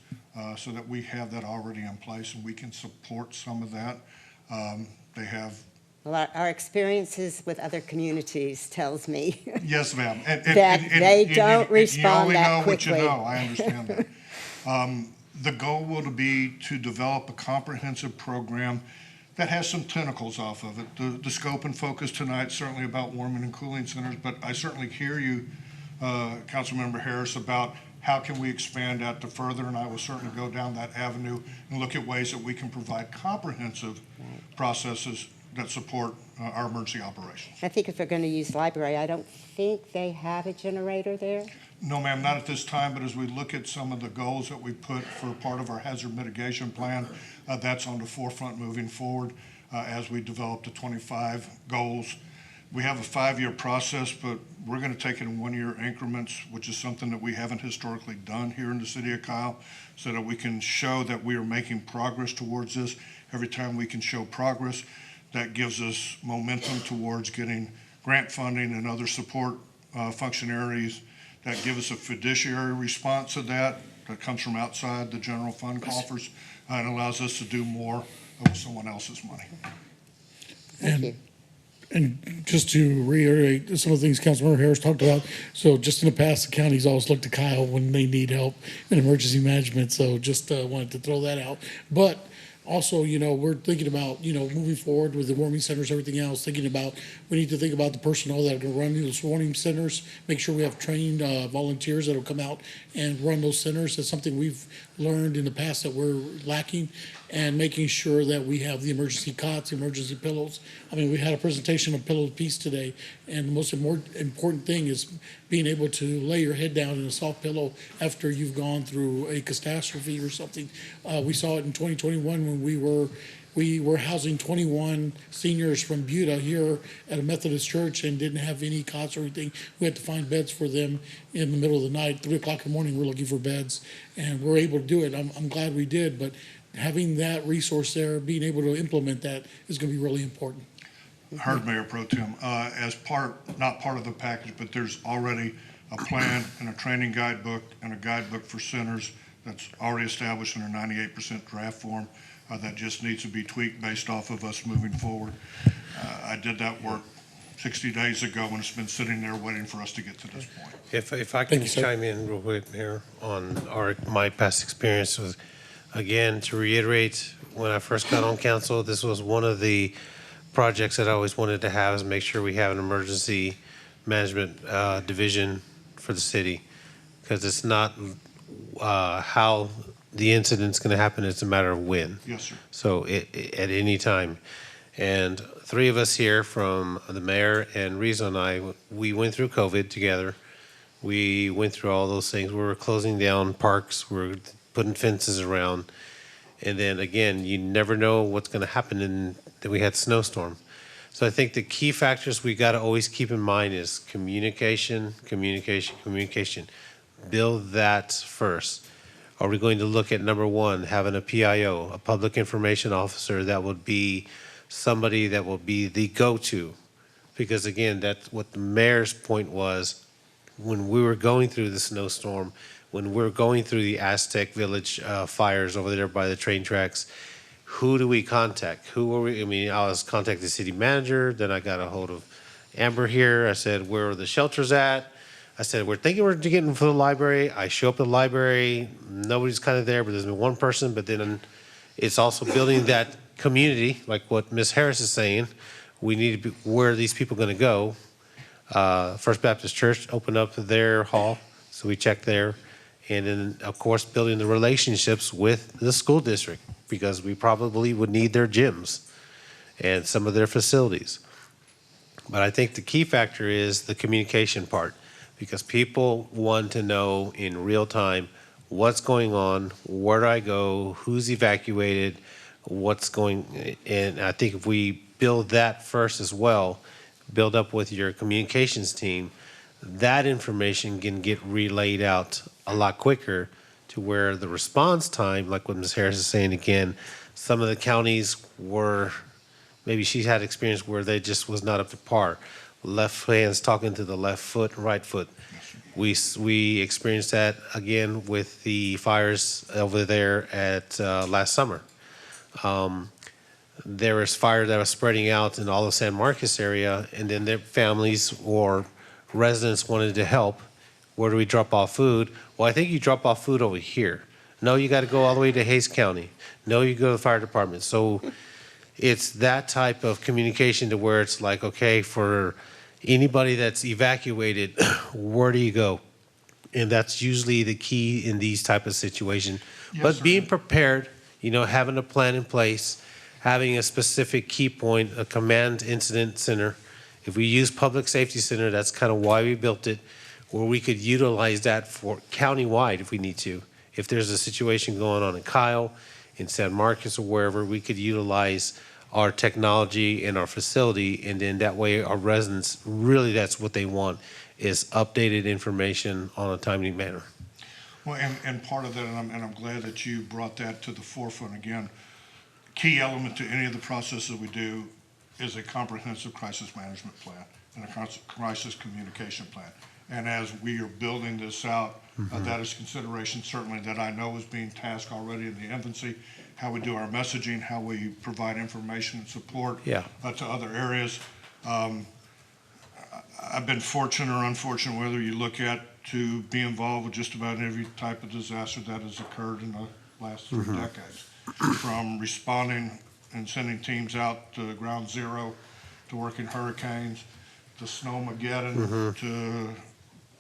so that we have that already in place and we can support some of that. They have. Well, our experiences with other communities tells me Yes, ma'am. that they don't respond that quickly. You only know what you know. I understand that. The goal will be to develop a comprehensive program that has some tentacles off of it. The scope and focus tonight is certainly about warming and cooling centers, but I certainly hear you, Councilmember Harris, about how can we expand that to further, and I will certainly go down that avenue and look at ways that we can provide comprehensive processes that support our emergency operations. I think if they're going to use library, I don't think they have a generator there. No, ma'am, not at this time, but as we look at some of the goals that we put for part of our hazard mitigation plan, that's on the forefront moving forward as we develop the 25 goals. We have a 5-year process, but we're going to take it in 1-year increments, which is something that we haven't historically done here in the city of Kyle, so that we can show that we are making progress towards this. Every time we can show progress, that gives us momentum towards getting grant funding and other support functionaries that give us a fiduciary response to that comes from outside the general fund coffers and allows us to do more with someone else's money. Thank you. And just to reiterate some of the things Councilmember Harris talked about, so just in the past, the counties always look to Kyle when they need help in emergency management, so just wanted to throw that out. But also, we're thinking about, moving forward with the warming centers, everything else, thinking about, we need to think about the personnel that are going to run those warming centers, make sure we have trained volunteers that will come out and run those centers. That's something we've learned in the past that we're lacking, and making sure that we have the emergency cots, emergency pillows. I mean, we had a presentation of Pillow of Peace today, and the most important thing is being able to lay your head down in a soft pillow after you've gone through a catastrophe or something. We saw it in 2021 when we were housing 21 seniors from Buda here at a Methodist church and didn't have any cots or anything. We had to find beds for them in the middle of the night. 3 o'clock in the morning, we're looking for beds, and we're able to do it. I'm glad we did, but having that resource there, being able to implement that is going to be really important. Heard Mayor Pro Tem, as not part of the package, but there's already a plan and a training guidebook and a guidebook for centers that's already established in a 98% draft form that just needs to be tweaked based off of us moving forward. I did that work 60 days ago, and it's been sitting there waiting for us to get to this point. If I can chime in real quick, Mayor, on my past experience with, again, to reiterate, when I first got on council, this was one of the projects that I always wanted to have, is make sure we have an emergency management division for the city, because it's not how the incident's going to happen, it's a matter of when. Yes, sir. So at any time. And 3 of us here, from the mayor and Riza and I, we went through COVID together. We went through all those things. We were closing down parks. We were putting fences around. And then again, you never know what's going to happen, and then we had snowstorm. So I think the key factors we got to always keep in mind is communication, communication, communication. Build that first. Are we going to look at, number one, having a PIO, a public information officer, that would be somebody that will be the go-to? Because again, that's what the mayor's point was when we were going through the snowstorm, when we're going through the Aztec Village fires over there by the train tracks. Who do we contact? Who were we? I mean, I was contacting the city manager, then I got a hold of Amber here. I said, where are the shelters at? I said, we're thinking we're getting for the library. I show up at the library, nobody's kind of there, but there's been one person. But then it's also building that community, like what Ms. Harris is saying. We need to be, where are these people going to go? First Baptist Church opened up their hall, so we checked there. And then, of course, building the relationships with the school district, because we probably would need their gyms and some of their facilities. But I think the key factor is the communication part, because people want to know in real time what's going on, where do I go, who's evacuated, what's going, and I think if we build that first as well, build up with your communications team, that information can get relayed out a lot quicker, to where the response time, like what Ms. Harris is saying again, some of the counties were, maybe she had experience where they just was not up to par. Left hands talking to the left foot, right foot. We experienced that again with the fires over there at last summer. There was fire that was spreading out in all of San Marcos area, and then their families or residents wanted to help. Where do we drop off food? Well, I think you drop off food over here. No, you got to go all the way to Hays County. No, you go to the fire department. So it's that type of communication, to where it's like, okay, for anybody that's evacuated, where do you go? And that's usually the key in these type of situations. Yes, But sir. being prepared, having a plan in place, having a specific key point, a command incident center. If we use public safety center, that's kind of why we built it, where we could utilize that for countywide if we need to. If there's a situation going on in Kyle, in San Marcos, or wherever, we could utilize our technology and our facility, and then that way our residents, really that's what they want, is updated information on a timely manner. Well, and part of that, and I'm glad that you brought that to the forefront again. Key element to any of the processes we do is a comprehensive crisis management plan and a crisis communication plan. And as we are building this out, that is consideration certainly that I know is being tasked already in the infancy, how we do our messaging, how we provide information and support to other areas. I've been fortunate or unfortunate, whether you look at, to be involved with just about every type of disaster that has occurred in the last 3 decades. From responding and sending teams out to ground zero, to working hurricanes, to snowmageddon, to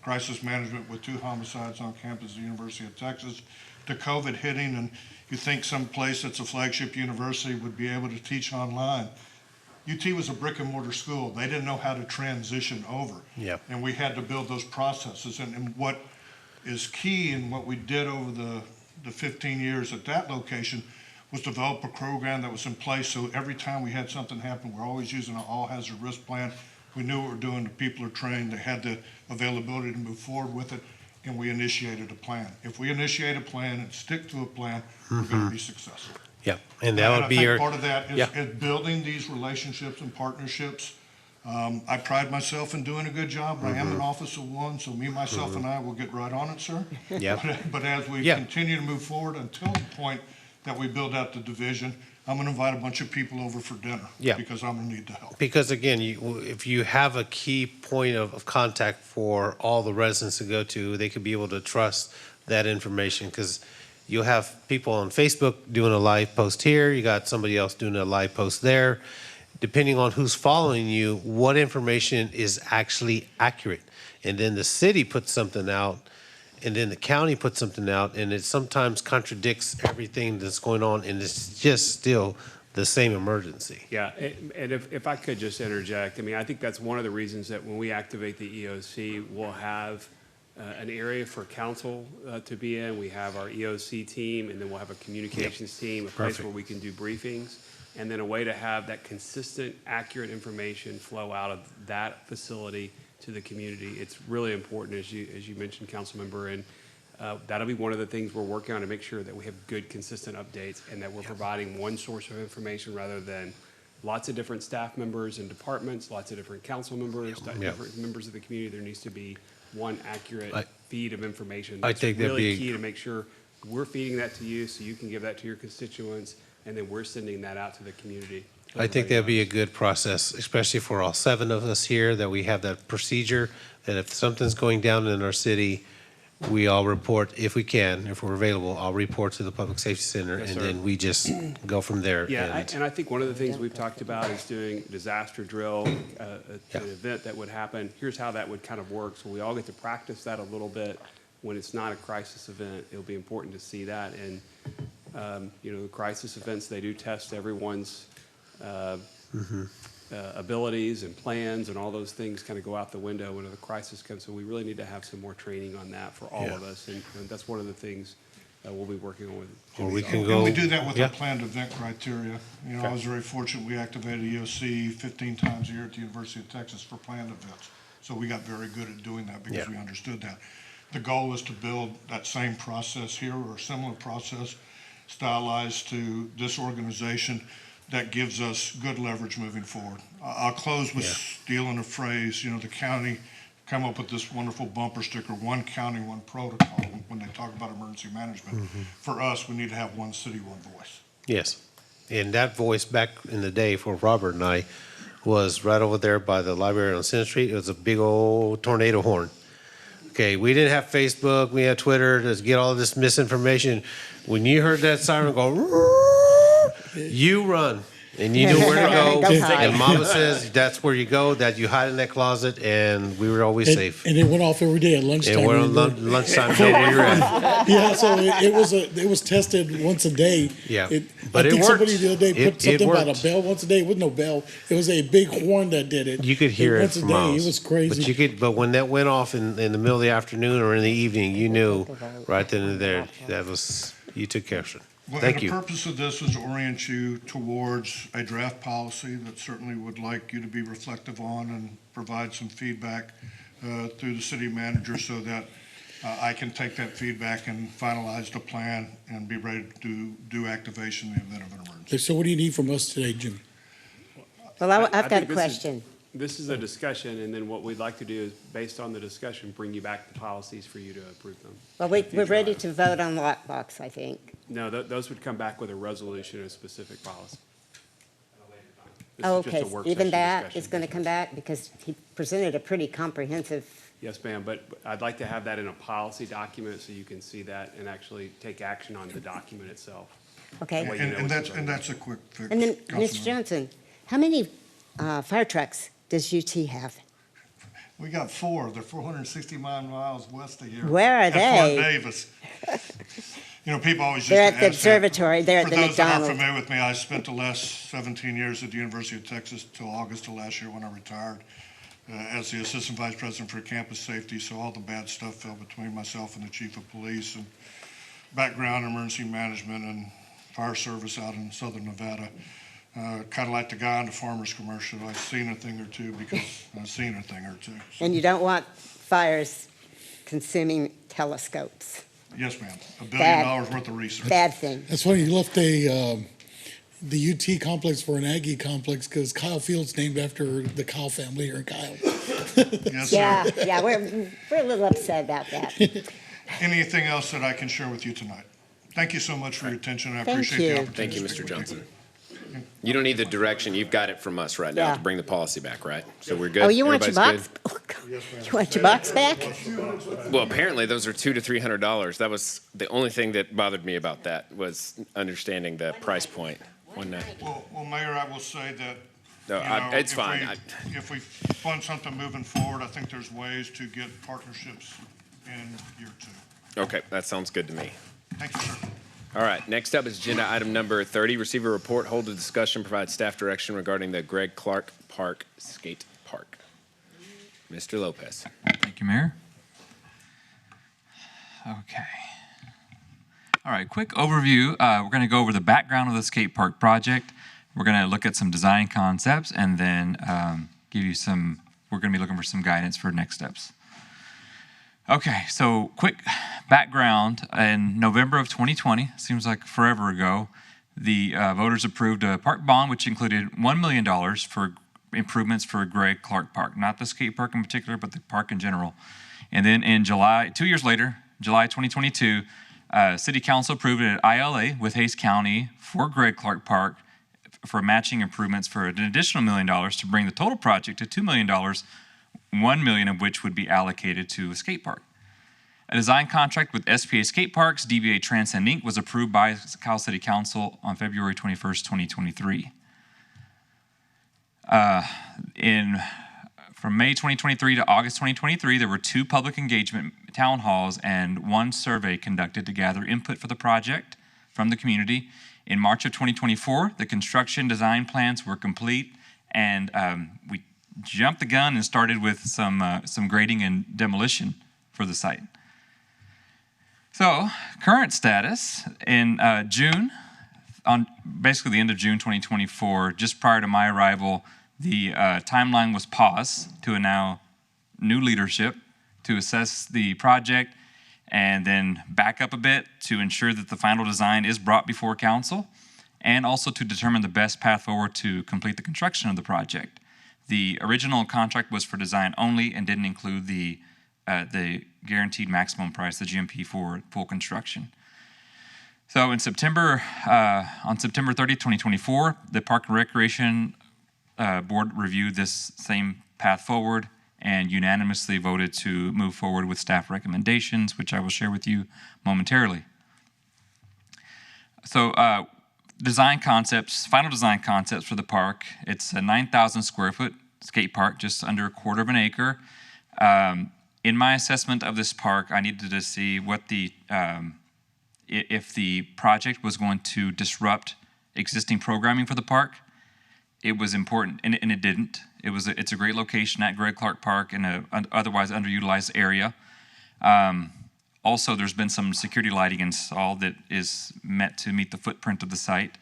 crisis management with 2 homicides on campus of the University of Texas, to COVID hitting, and you think some place that's a flagship university would be able to teach online. UT was a brick and mortar school. They didn't know how to transition over. Yeah. And we had to build those processes. And what is key in what we did over the 15 years at that location was develop a program that was in place so every time we had something happen, we're always using an all hazard risk plan. We knew what we're doing. The people are trained. They had the availability to move forward with it. And we initiated a plan. If we initiate a plan and stick to a plan, we're going to be successful. Yeah, and that would be I think your. part of that is, Yeah. is building these relationships and partnerships. I pride myself in doing a good job. I am an office of one, so me, myself, and I will get right on it, sir. Yeah. But as we Yeah. continue to move forward until the point that we build out the division, I'm going to invite a bunch of people over for dinner. Yeah. Because I'm going to need the help. Because again, if you have a key point of contact for all the residents to go to, they could be able to trust that information, because you'll have people on Facebook doing a live post here, you got somebody else doing a live post there. Depending on who's following you, what information is actually accurate. And then the city puts something out, and then the county puts something out, and it sometimes contradicts everything that's going on, and it's just still the same emergency. Yeah, and if I could just interject, I mean, I think that's one of the reasons that when we activate the EOC, we'll have an area for council to be in. We have our EOC team, and then we'll have a communications team, a place Perfect. where we can do briefings, and then a way to have that consistent, accurate information flow out of that facility to the community. It's really important, as you mentioned, Councilmember, and that'll be one of the things we're working on to make sure that we have good, consistent updates and that we're providing one source of information rather than lots of different staff members and departments, lots of different council members, different members of the community. There needs to be one accurate feed of information. I That's think that'd really be- key to make sure we're feeding that to you so you can give that to your constituents, and then we're sending that out to the community. I think that'd be a good process, especially for all 7 of us here, that we have that procedure, that if something's going down in our city, we all report, if we can, if we're available, I'll report to the Public Safety Center, Yes, and sir. then we just go from there. Yeah, And and I think one of the things we've talked about is doing disaster drill, an event that would happen. Here's how that would kind of work. So we all get to practice that a little bit when it's not a crisis event. It'll be important to see that. And, the crisis events, they do test everyone's abilities and plans, and all those things kind of go out the window when the crisis comes. So we really need to have some more training on that for all of us. And that's one of the things we'll be working on with Or we Jimmy's can And we go- do that with yeah. our planned event criteria. I was very fortunate, we activated EOC 15 times a year at the University of Texas for planned events. So we got very good at doing that because we understood that. The goal is to build that same process here, or a similar process stylized to this organization that gives us good leverage moving forward. I'll close with stealing a phrase. The county come up with this wonderful bumper sticker, one county, one protocol, when they talk about emergency management. For us, we need to have one city, one voice. Yes, and that voice back in the day for Robert and I was right over there by the library on Center Street. It was a big old tornado horn. Okay, we didn't have Facebook, we had Twitter to get all this misinformation. When you heard that siren go, you run, and you knew where to go. And Mama says that's where you go, that you hide in that closet, and we were always safe. And it went off every day at lunchtime. And we're on lunchtime, know where you're at. Yeah, so it was tested once a day. Yeah, But I think somebody the other day It- put something it about a worked. bell once a day. It was no bell. It was a big horn that did it. You could hear it once a for day. miles. It was crazy. But when that went off in the middle of the afternoon or in the evening, you knew right then and there you took care of it. Well, Thank and you. the purpose of this is to orient you towards a draft policy that certainly would like you to be reflective on and provide some feedback through the city manager so that I can take that feedback and finalize the plan and be ready to do activation in the event of an emergency. So what do you need from us today, Jimmy? Well, I I've got think a this question. This is a discussion, and then what we'd like to do is, based on the discussion, bring you back the policies for you to approve them. Well, we're Future ready items. to vote on lockbox, I think. No, those would come back with a resolution of specific policy. This is just Okay, a work even session that discussion. is going to come back because he presented a pretty comprehensive. Yes, ma'am, but I'd like to have that in a policy document so you can see that and actually take action on the document itself. Okay. That way you know what you're voting And that's a quick fix. And then, Ms. Councilman. Johnson, how many fire trucks does UT have? We got 4. They're 460 miles west of here. Where are at they? Fort Davis. You know, people always used They're to at the ask that. observatory. They're at the For those that aren't McDonald's. familiar with me, I spent the last 17 years at the University of Texas till August of last year when I retired as the Assistant Vice President for Campus Safety. So all the bad stuff fell between myself and the Chief of Police, and background in emergency management and fire service out in Southern Nevada. Kind of like the guy in the farmer's commercial. I've seen a thing or two because I've seen a thing or two. So, And you don't want fires consuming telescopes. yes, ma'am. $1 Bad. billion worth of research. Bad thing. That's funny, you left the UT complex for an Aggie complex because Kyle Field's named after the Kyle family here in Kyle. Yes, sir. Yeah, we're a little upset about that. Anything else that I can share with you tonight? Thank you so much for your attention. I Thank appreciate the you. opportunity. Thank you, to speak Mr. with you. Johnson. You don't need the direction. You've got it from us right now Yeah. to bring the policy back, right? So we're good? Oh, you want your Everybody's box? You want your box back? good? Well, apparently those are $200 to $300. That was the only thing that bothered me about that was understanding the price point. One night. Well, Mayor, I will say that, No, you know, it's if fine. If we fund something moving forward, I think there's ways to get partnerships in year 2. Okay, that sounds good to me. Thank you, sir. All right, next up is agenda item number 30, receive a report, hold a discussion, provide staff direction regarding the Greg Clark Park Skate Park. Mr. Lopez. Thank you, Mayor. Okay. All right, quick overview. We're going to go over the background of the skate park project. We're going to look at some design concepts and then give you some, we're going to be looking for some guidance for next steps. Okay, so quick background. In November of 2020, seems like forever ago, the voters approved a park bond which included $1 million for improvements for Greg Clark Park, not the skate park in particular, but the park in general. And then in July, 2 years later, July 2022, City Council approved an ILA with Hays County for Greg Clark Park for matching improvements for an additional $1 million to bring the total project to $2 million, $1 million of which would be allocated to a skate park. A design contract with SPA Skate Parks, DBA Transcend Inc. was approved by Cal City Council on February 21st, 2023. From May 2023 to August 2023, there were 2 public engagement town halls and 1 survey conducted to gather input for the project from the community. In March of 2024, the construction design plans were complete, and we jumped the gun and started with some grading and demolition for the site. So, current status in June, on basically the end of June 2024, just prior to my arrival, the timeline was paused to allow new leadership to assess the project and then back up a bit to ensure that the final design is brought before council and also to determine the best path forward to complete the construction of the project. The original contract was for design only and didn't include the guaranteed maximum price, the GMP, for full construction. So in September, on September 30th, 2024, the Park and Recreation Board reviewed this same path forward and unanimously voted to move forward with staff recommendations, which I will share with you momentarily. So design concepts, final design concepts for the park. It's a 9,000 square foot skate park, just under 1/4 of an acre. In my assessment of this park, I needed to see what the if the project was going to disrupt existing programming for the park. It was important, and it didn't. It's a great location at Greg Clark Park in an otherwise underutilized area. Also, there's been some security lighting installed that is meant to meet the footprint of the site.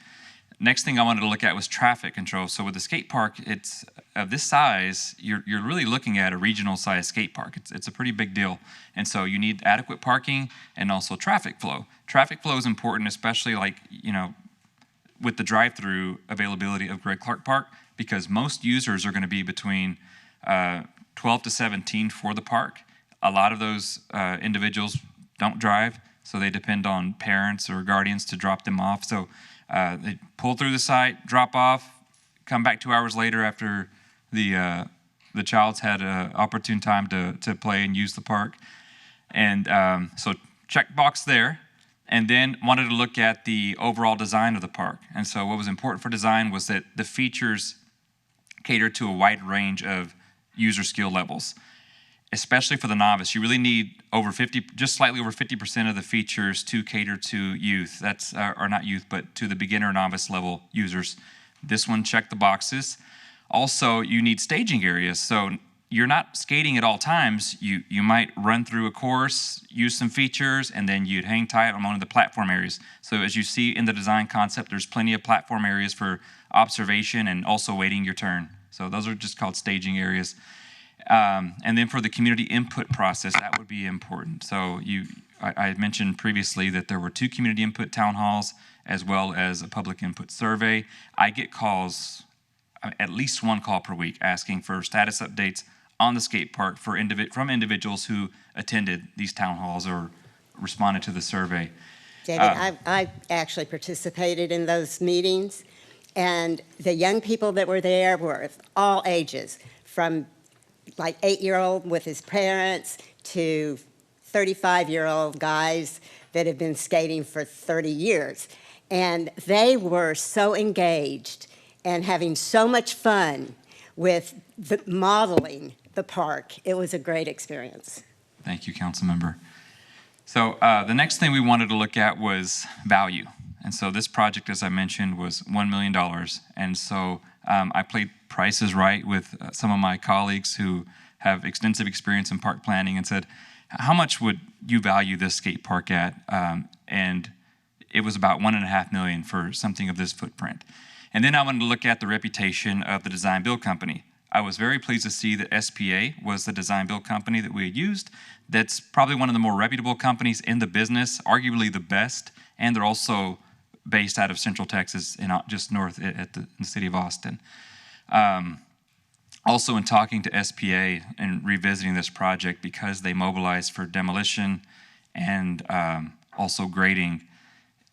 Next thing I wanted to look at was traffic control. So with the skate park, it's of this size, you're really looking at a regional size skate park. It's a pretty big deal. And so you need adequate parking and also traffic flow. Traffic flow is important, especially with the drive-through availability of Greg Clark Park, because most users are going to be between 12 to 17 for the park. A lot of those individuals don't drive, so they depend on parents or guardians to drop them off. So they pull through the site, drop off, come back 2 hours later after the child's had an opportune time to play and use the park. And so check box there. And then wanted to look at the overall design of the park. And so what was important for design was that the features cater to a wide range of user skill levels, especially for the novice. You really need just slightly over 50% of the features to cater to youth. That's, or not youth, but to the beginner novice level users. This one checked the boxes. Also, you need staging areas. So you're not skating at all times. You might run through a course, use some features, and then you'd hang tight on one of the platform areas. So as you see in the design concept, there's plenty of platform areas for observation and also waiting your turn. So those are just called staging areas. And then for the community input process, that would be important. So I mentioned previously that there were 2 community input town halls as well as a public input survey. I get calls, at least 1 call per week, asking for status updates on the skate park from individuals who attended these town halls or responded to the survey. David, I actually participated in those meetings, and the young people that were there were of all ages, from like 8-year-old with his parents to 35-year-old guys that have been skating for 30 years. And they were so engaged and having so much fun with modeling the park. It was a great experience. Thank you, council member. So the next thing we wanted to look at was value. And so this project, as I mentioned, was $1 million. And so I played Price is Right with some of my colleagues who have extensive experience in park planning and said, how much would you value this skate park at? And it was about $1.5 million for something of this footprint. And then I wanted to look at the reputation of the design build company. I was very pleased to see that SPA was the design build company that we had used. That's probably one of the more reputable companies in the business, arguably the best, and they're also based out of Central Texas, just north in the city of Austin. Also, in talking to SPA and revisiting this project, because they mobilized for demolition and also grading,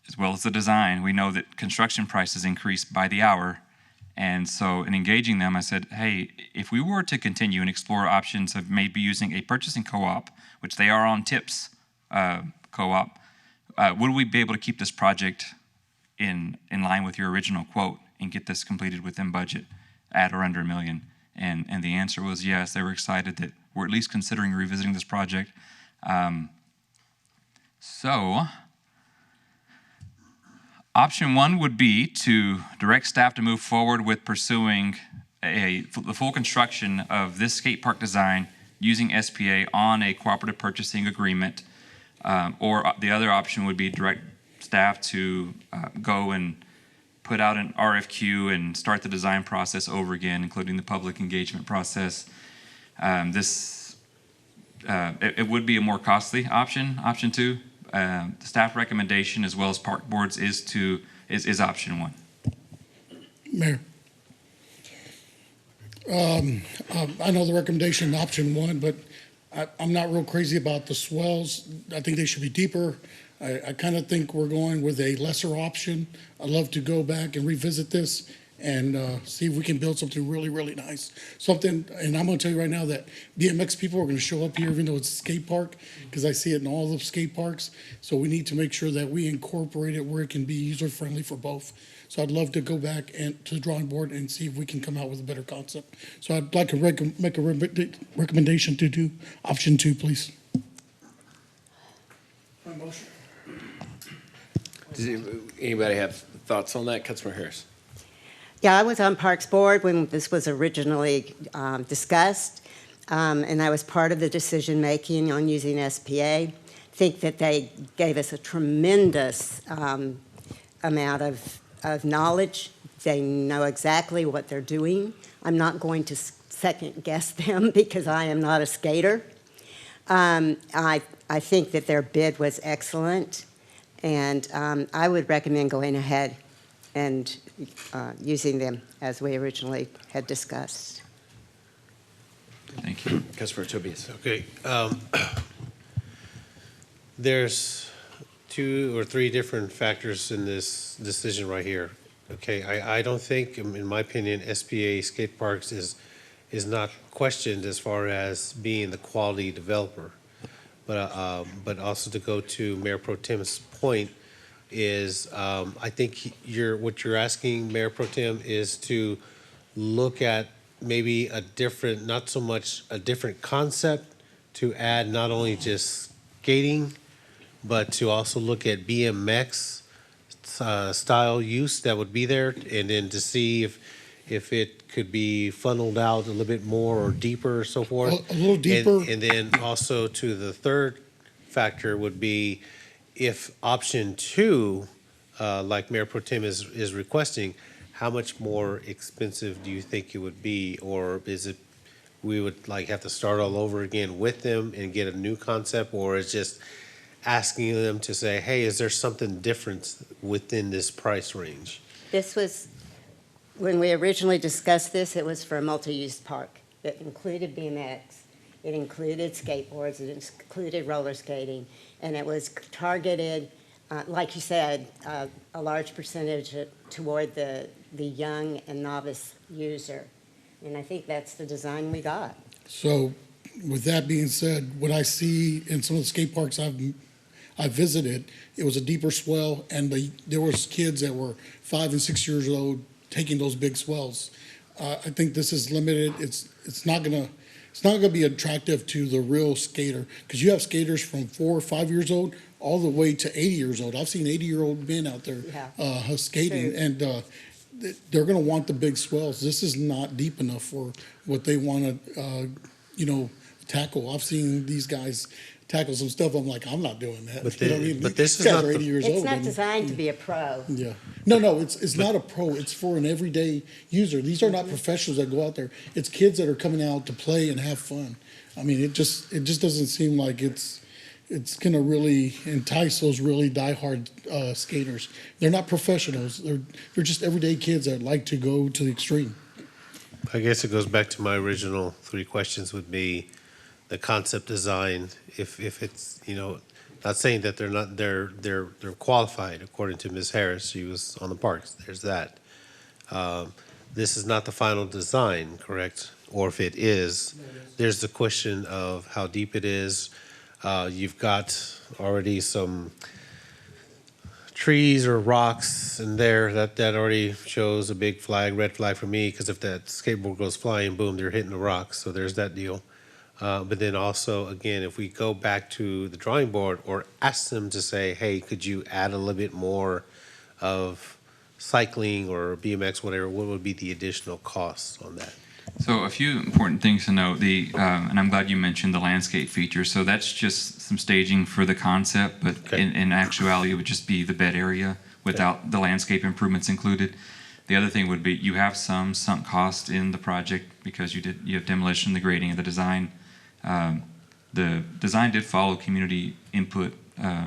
as well as the design, we know that construction prices increase by the hour. And so in engaging them, I said, hey, if we were to continue and explore options of maybe using a purchasing co-op, which they are on TIPS co-op, would we be able to keep this project in line with your original quote and get this completed within budget at or under $1 million? And the answer was yes. They were excited that we're at least considering revisiting this project. So option 1 would be to direct staff to move forward with pursuing the full construction of this skate park design using SPA on a cooperative purchasing agreement. Or the other option would be direct staff to go and put out an RFQ and start the design process over again, including the public engagement process. It would be a more costly option 2. The staff recommendation, as well as park boards, is option 1. Mayor. I know the recommendation, option 1, but I'm not real crazy about the swells. I think they should be deeper. I kind of think we're going with a lesser option. I'd love to go back and revisit this and see if we can build something really, really nice. Something, and I'm going to tell you right now that BMX people are going to show up here even though it's a skate park, because I see it in all the skate parks. So we need to make sure that we incorporate it where it can be user-friendly for both. So I'd love to go back and to the drawing board and see if we can come out with a better concept. So I'd like to make a recommendation to do option 2, please. My motion. Does anybody have thoughts on that? Councilman Harris. Yeah, I was on Parks Board when this was originally discussed, and I was part of the decision-making on using SPA. I think that they gave us a tremendous amount of knowledge. They know exactly what they're doing. I'm not going to second-guess them because I am not a skater. I think that their bid was excellent, and I would recommend going ahead and using them as we originally had discussed. Thank you. Councilor Tobias. Okay. There's 2 or 3 different factors in this decision right here. Okay, I don't think, in my opinion, SBA skate parks is not questioned as far as being the quality developer. But also to go to Mayor Pro Tem's point is, I think what you're asking, Mayor Pro Tem, is to look at maybe a different, not so much a different concept, to add not only just skating, but to also look at BMX style use that would be there, and then to see if it could be funneled out a little bit more or deeper or so forth. A little deeper. And then also to the third factor would be if option two, like Mayor Pro Tem is requesting, how much more expensive do you think it would be? Or is it, we would like have to start all over again with them and get a new concept? Or is just asking them to say, hey, is there something different within this price range? This was, when we originally discussed this, it was for a multi-use park. It included BMX, it included skateboards, it included roller skating, and it was targeted, like you said, a large percentage toward the young and novice user. And I think that's the design we got. So with that being said, what I see in some of the skate parks I visited, it was a deeper swell, and there was kids that were 5 and 6 years old taking those big swells. I think this is limited. It's not gonna be attractive to the real skater, because you have skaters from 4 or 5 years old all the way to 80 years old. I've seen 80-year-old men out there skating, and they're gonna want the big swells. This is not deep enough for what they want to, tackle. I've seen these guys tackle some stuff. I'm like, I'm not doing that. But You know what I mean? but this These is guys not are 80 years old. It's not and- designed to be a pro. Yeah. No, it's not a pro. It's for an everyday user. These are not professionals that go out there. It's kids that are coming out to play and have fun. I mean, it just doesn't seem like it's gonna really entice those really diehard skaters. They're not professionals. They're just everyday kids that like to go to the extreme. I guess it goes back to my original 3 questions would be the concept design, if it's, not saying that they're qualified according to Ms. Harris, she was on the parks, there's that. This is not the final design, correct? Or if it is, there's the question of how deep it is. You've got already some trees or rocks in there that already shows a big flag, red flag for me, because if that skateboard goes flying, boom, they're hitting the rocks, so there's that deal. But then also, again, if we go back to the drawing board or ask them to say, hey, could you add a little bit more of cycling or BMX, whatever, what would be the additional costs on that? So a few important things to note, and I'm glad you mentioned the landscape feature. So that's just some staging for the concept, but in actuality, it would just be the bed area without the landscape improvements included. The other thing would be you have some sunk cost in the project because you have demolition, the grading, and the design. The design did follow community input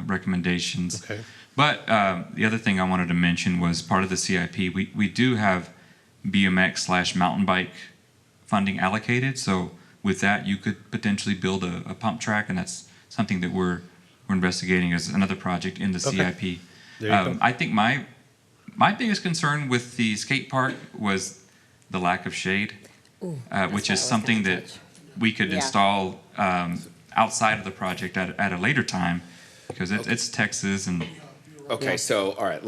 recommendations. Okay. But the other thing I wanted to mention was part of the CIP. We do have BMX/mountain bike funding allocated. So with that, you could potentially build a pump track, and that's something that we're investigating as another project in the CIP. There you go. I think my biggest concern with the skate park was the lack of shade, which is something that we could install outside of the project at a later time, because it's Texas and. Okay, so, all right,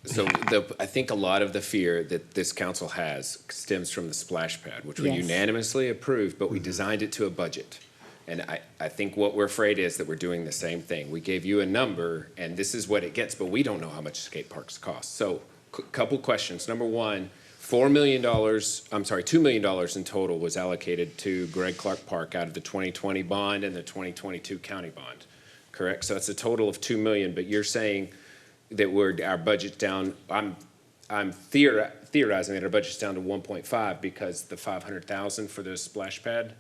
I think a lot of the fear that this council has stems from the splash pad, which we Yes. unanimously approved, but we designed it to a budget. And I think what we're afraid is that we're doing the same thing. We gave you a number, and this is what it gets, but we don't know how much skate parks cost. So, couple questions. Number one, $2 million in total was allocated to Greg Clark Park out of the 2020 bond and the 2022 county bond, correct? So that's a total of $2 million, but you're saying that our budget's down. I'm theorizing that our budget's down to 1.5 because the 500,000 for the splash pad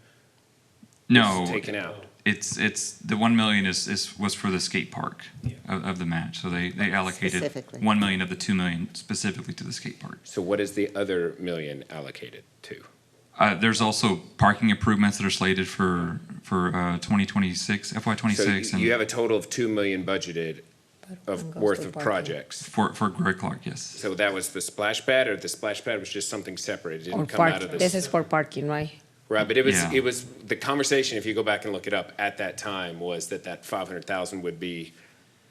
No, was taken out. It's the 1 million was for the skate park of the match. So they allocated Specifically. 1 million of the 2 million specifically to the skate park. So what is the other million allocated to? There's also parking improvements that are slated for 2026, FY26. So you have a total of 2 million budgeted. worth of projects. For Greg Clark, yes. So that was the splash pad, or the splash pad was just something separate? It Or didn't come out park, of this this? is for parking, right? Right, but it was, Yeah. it was, the conversation, if you go back and look it up, at that time was that 500,000 would be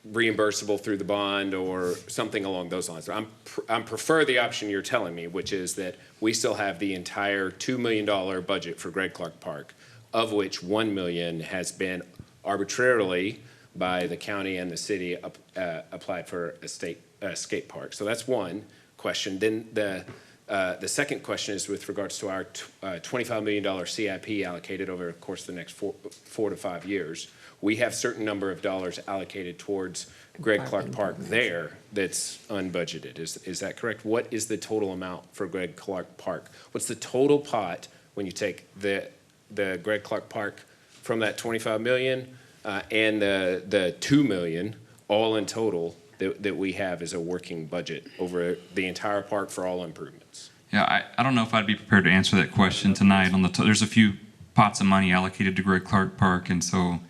reimbursable through the bond or something along those lines. I'm prefer the option you're telling me, which is that we still have the entire $2 million budget for Greg Clark Park, of which 1 million has been arbitrarily by the county and the city applied for a skate park. So that's one question. Then the second question is with regards to our $25 million CIP allocated over the course of the next 4 to 5 years. We have certain number of dollars allocated towards Greg Clark Park there that's unbudgeted. Is that correct? What is the total amount for Greg Clark Park? What's the total pot when you take the Greg Clark Park from that 25 million and the 2 million all in total that we have as a working budget over the entire park for all improvements? Yeah, I don't know if I'd be prepared to answer that question tonight. There's a few pots of money allocated to Greg Clark Park, and so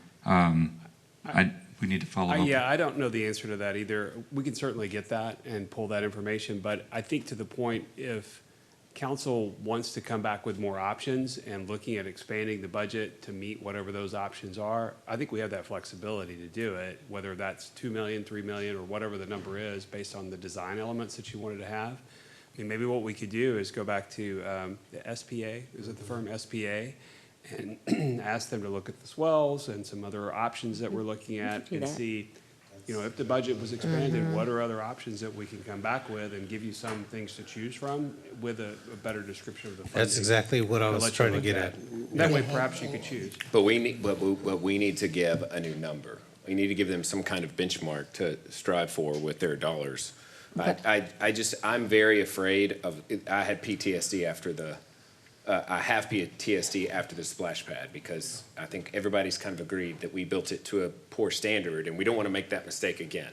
we need to follow up. Yeah, I don't know the answer to that either. We can certainly get that and pull that information, but I think to the point, if council wants to come back with more options and looking at expanding the budget to meet whatever those options are, I think we have that flexibility to do it, whether that's 2 million, 3 million, or whatever the number is based on the design elements that you wanted to have. I mean, maybe what we could do is go back to the SPA, is it the firm SPA, and ask them to look at the swells and some other options that we're looking at and see, you know, if the budget was expanded, what are other options that we can come back with and give you some things to choose from with a better description of the funding. That's exactly what I was trying to get at. That way, perhaps you could choose. But we need to give a new number. We need to give them some kind of benchmark to strive for with their dollars. I'm very afraid of, I had PTSD after I have PTSD after the splash pad because I think everybody's kind of agreed that we built it to a poor standard and we don't want to make that mistake again.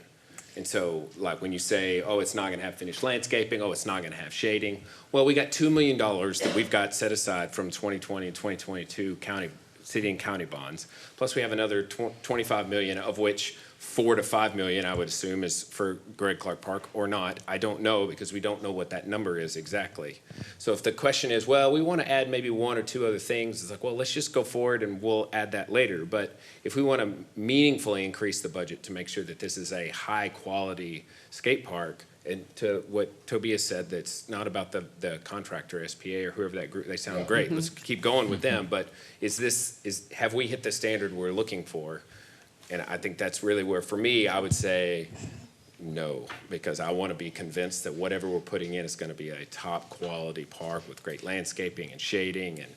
And so, like when you say, oh, it's not going to have finished landscaping, oh, it's not going to have shading. Well, we got $2 million that we've got set aside from 2020 and 2022 city and county bonds. Plus we have another 25 million, of which 4 to 5 million, I would assume, is for Greg Clark Park or not. I don't know because we don't know what that number is exactly. So if the question is, well, we want to add maybe 1 or 2 other things, it's like, well, let's just go forward and we'll add that later. But if we want to meaningfully increase the budget to make sure that this is a high quality skate park, and to what Tobias said, that's not about the contractor, SPA or whoever that group, they sound great. Let's keep going with them. But have we hit the standard we're looking for? And I think that's really where, for me, I would say no, because I want to be convinced that whatever we're putting in is going to be a top quality park with great landscaping and shading and,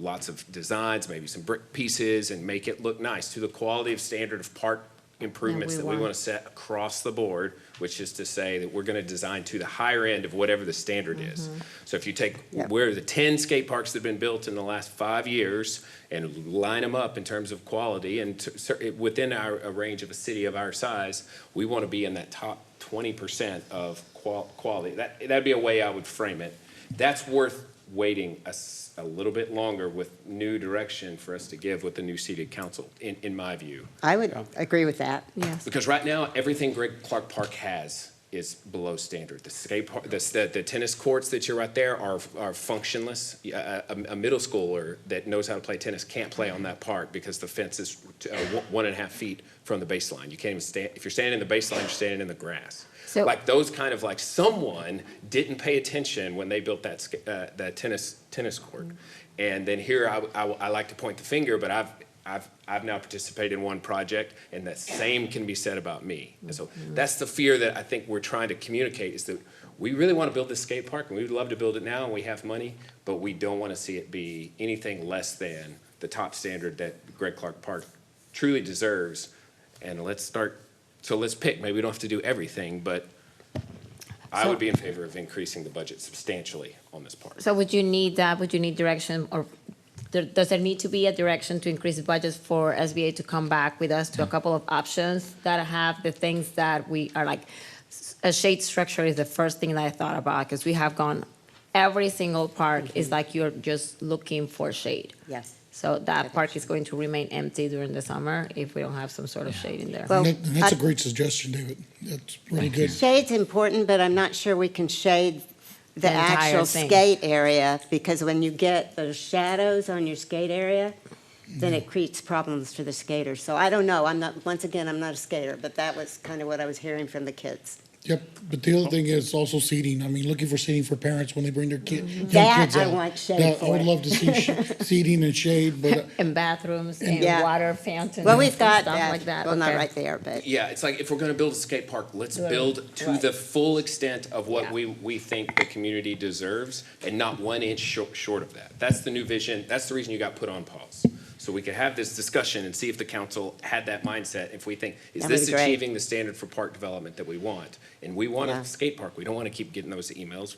lots of designs, maybe some brick pieces, and make it look nice to the quality of standard of park improvements that we want to set across the board, which is to say that we're going to design to the higher end of whatever the standard is. So if you take where the 10 skate parks that have been built in the last 5 years and line them up in terms of quality and within a range of a city of our size, we want to be in that top 20% of quality. That'd be a way I would frame it. That's worth waiting a little bit longer with new direction for us to give with the new seated council, in my view. I would agree with that. Yes. Because right now, everything Greg Clark Park has is below standard. The skate park, the tennis courts that you're right there are functionless. A middle schooler that knows how to play tennis can't play on that park because the fence is 1.5 feet from the baseline. You can't even stand. If you're standing in the baseline, you're standing in the grass. So, like those kind of like someone didn't pay attention when they built that tennis court. And then here I like to point the finger, but I've now participated in one project, and the same can be said about me. And so that's the fear that I think we're trying to communicate, is that we really want to build this skate park, and we would love to build it now, and we have money, but we don't want to see it be anything less than the top standard that Greg Clark Park truly deserves. And let's pick. Maybe we don't have to do everything, but I would be in favor of increasing the budget substantially on this part. So would you need that? Would you need direction, or does there need to be a direction to increase the budget for SBA to come back with us to a couple of options that have the things that we are like? A shade structure is the first thing that I thought about, because we have gone, every single park is like you're just looking for shade. Yes. So that park is going to remain empty during the summer if we don't have some sort of shade in there. Well, And that's a great suggestion, David. That's really good. Shade's important, but I'm not sure we can shade the The entire actual thing. skate area, because when you get those shadows on your skate area, then it creates problems for the skaters. So I don't know, once again, I'm not a skater, but that was kind of what I was hearing from the kids. Yep, but the other thing is also seating. I mean, looking for seating for parents when they bring their young That kids I out. want shade Now, I for. would love to see seating and shade, but And bathrooms and Yeah. water fountains. Well, we've and got stuff that. like that. Well, not Okay. right there, but. Yeah, it's like if we're gonna build a skate park, let's Right. build to Right. the full extent of what Yeah. we think the community deserves and not 1 inch short of that. That's the new vision. That's the reason you got put on pause. So we could have this discussion and see if the council had that mindset. If we think, is That would this be great. achieving the standard for park development that we want? And we want Yeah. a skate park. We don't want to keep getting those emails.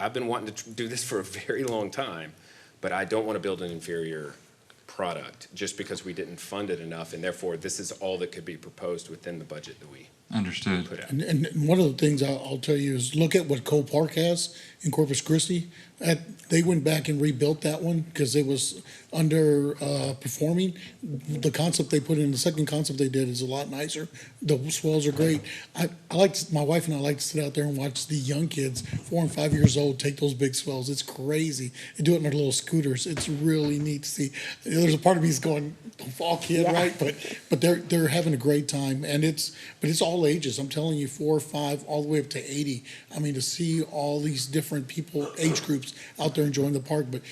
I've been wanting to do this for a very long time, but I don't want to build an inferior product just because we didn't fund it enough, and therefore this is all that could be proposed within the budget that we Understood. put out. And one of the things I'll tell you is look at what Cole Park has in Corpus Christi. They went back and rebuilt that one because it was under performing. The concept they put in, the second concept they did is a lot nicer. The swells are great. My wife and I like to sit out there and watch the young kids, 4 and 5 years old, take those big swells. It's crazy. They do it in their little scooters. It's really neat to see. There's a part of me is going, don't fall, kid, Yeah. right? But they're having a great time, and it's all ages. I'm telling you, 4 or 5, all the way up to 80. I mean, to see all these different people, age groups out there enjoying the park. But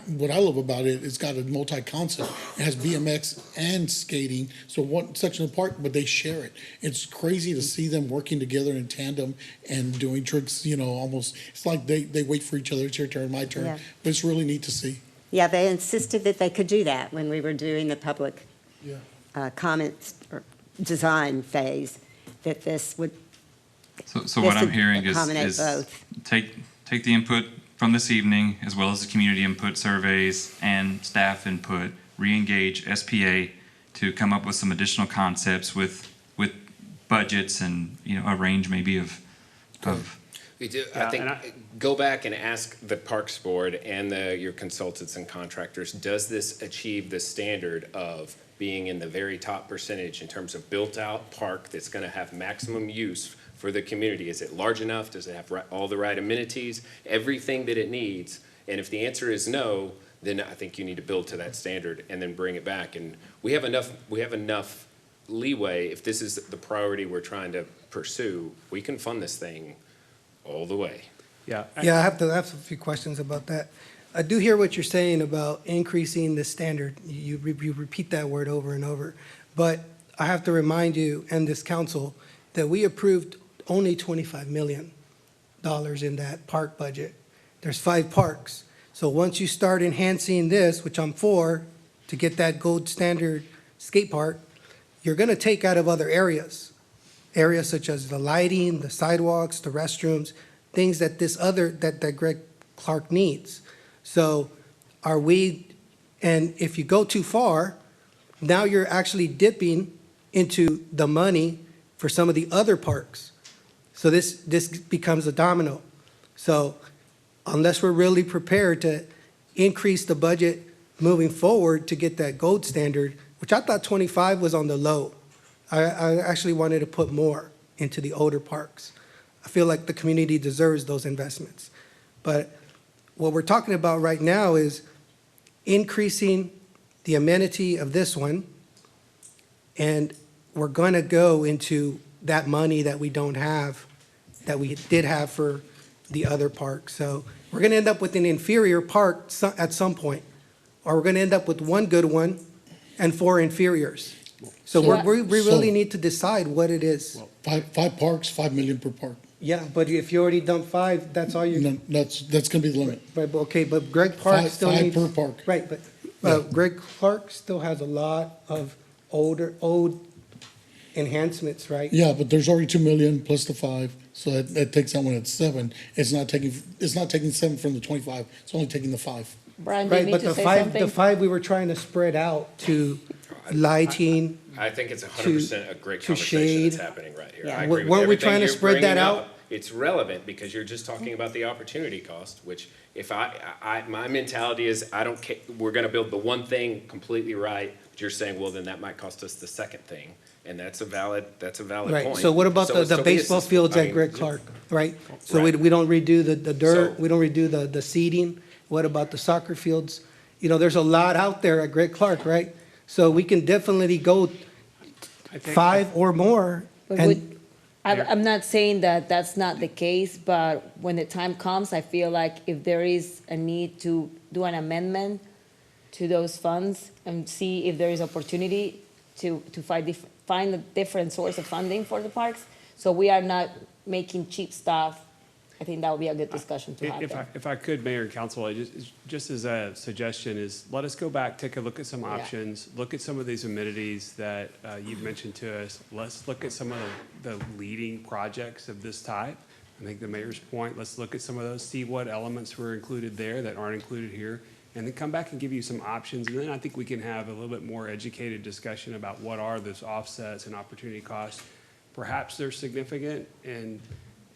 what I love about it, it's got a multi-concept. It has BMX and skating, so one section of the park, but they share it. It's crazy to see them working together in tandem and doing tricks. Almost it's like they wait for each other. It's your turn, my turn. Yeah. But it's really neat to see. Yeah, they insisted that they could do that when we were doing the public Yeah. comments or design phase, that this would. So what this I'm would hearing accommodate is both. take the input from this evening, as well as the community input surveys and staff input, re-engage SPA to come up with some additional concepts with budgets and, a range maybe of. We do, Yeah, I think, and go back and ask the Parks Board and your consultants and contractors, does this achieve the standard of being in the very top percentage in terms of built-out park that's gonna have maximum use for the community? Is it large enough? Does it have all the right amenities, everything that it needs? And if the answer is no, then I think you need to build to that standard and then bring it back. And we have enough leeway, if this is the priority we're trying to pursue, we can fund this thing all the way. Yeah. Yeah, I have a few questions about that. I do hear what you're saying about increasing the standard. You repeat that word over and over. But I have to remind you and this council that we approved only $25 million in that park budget. There's 5 parks. So once you start enhancing this, which I'm for, to get that gold standard skate park, you're gonna take out of other areas. Areas such as the lighting, the sidewalks, the restrooms, things that that Greg Clark needs. So and if you go too far, now you're actually dipping into the money for some of the other parks. So this becomes a domino. So unless we're really prepared to increase the budget moving forward to get that gold standard, which I thought 25 was on the low. I actually wanted to put more into the older parks. I feel like the community deserves those investments. But what we're talking about right now is increasing the amenity of this one, and we're going to go into that money that we don't have, that we did have for the other parks. So we're going to end up with an inferior park at some point, or we're going to end up with one good one and 4 inferiors. So we really need to decide what it is. Five parks, $5 million per park. Yeah, but if you already done 5, that's all you. No, that's gonna be the limit. But okay, but Greg Park still Five needs. per park. Right, but Greg Clark still has a lot of old enhancements, right? Yeah, but there's already 2 million plus the 5, so that takes that one at 7. It's not taking 7 from the 25. It's only taking the 5. Brian, do you Right, need but to the say 5, something? the 5 we were trying to spread out to lighting. I think it's 100% a great to conversation that's shade. happening right here. Yeah. I agree with Weren't we everything trying to you're spread that bringing out? up. it's relevant because you're just talking about the opportunity cost, which if my mentality is, I don't care, we're gonna build the one thing completely right, but you're saying, well, then that might cost us the second thing. And that's a valid Right, point. so what about So the be it. baseball fields I at mean, Greg Clark, right? So Right. we don't redo the dirt, So- we don't redo the seeding. What about the soccer fields? You know, there's a lot out there at Greg Clark, right? So we can definitely go I think- 5 or more. But And I'm not saying that that's not the case, but when the time comes, I feel like if there is a need to do an amendment to those funds and see if there is opportunity to find a different source of funding for the parks, so we are not making cheap stuff, I think that would be a good discussion to have there. If I could, Mayor and Council, just as a suggestion is, let us go back, take a look at some options, look at some of these amenities that you've mentioned to us. Let's look at some of the leading projects of this type. I think the mayor's point, let's look at some of those, see what elements were included there that aren't included here, and then come back and give you some options. And then I think we can have a little bit more educated discussion about what are those offsets and opportunity costs. Perhaps they're significant and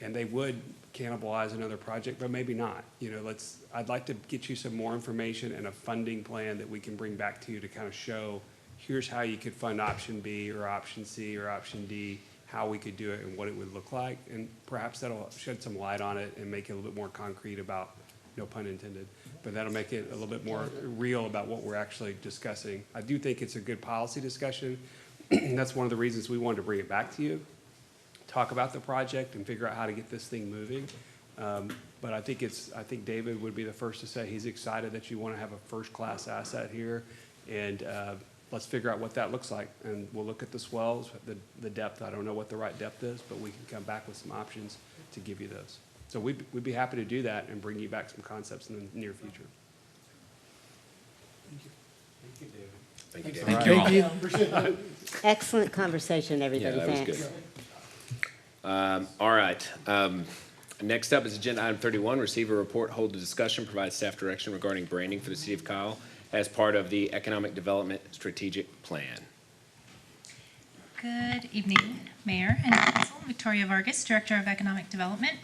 they would cannibalize another project, but maybe not. You know, I'd like to get you some more information and a funding plan that we can bring back to you to kind of show, here's how you could fund option B or option C or option D, how we could do it and what it would look like. And perhaps that'll shed some light on it and make it a little bit more concrete about, no pun intended, but that'll make it a little bit more real about what we're actually discussing. I do think it's a good policy discussion. And that's one of the reasons we wanted to bring it back to you, talk about the project and figure out how to get this thing moving. But I think David would be the first to say he's excited that you want to have a first-class asset here. And let's figure out what that looks like. And we'll look at the swells, the depth. I don't know what the right depth is, but we can come back with some options to give you those. So we'd be happy to do that and bring you back some concepts in the near future. Thank you, David. Thank you all. Thank you. Excellent conversation, everybody. Yeah, that was Thanks. good. All right. Next up is agenda item 31, receive a report, hold a discussion, provide staff direction regarding branding for the city of Kyle as part of the Economic Development Strategic Plan. Good evening, Mayor and Council. Victoria Vargas, Director of Economic Development.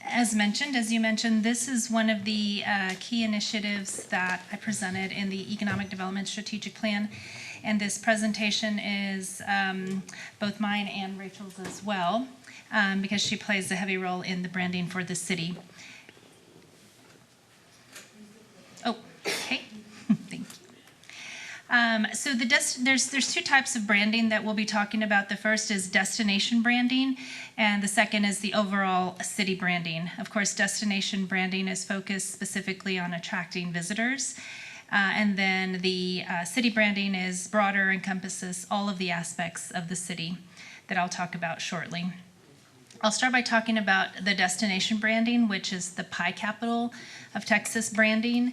As you mentioned, this is one of the key initiatives that I presented in the Economic Development Strategic Plan. And this presentation is both mine and Rachel's as well, because she plays a heavy role in the branding for the city. Oh, okay. Thank you. So there's two types of branding that we'll be talking about. The first is destination branding, and the second is the overall city branding. Of course, destination branding is focused specifically on attracting visitors. And then the city branding is broader, encompasses all of the aspects of the city that I'll talk about shortly. I'll start by talking about the destination branding, which is the Pie Capital of Texas branding.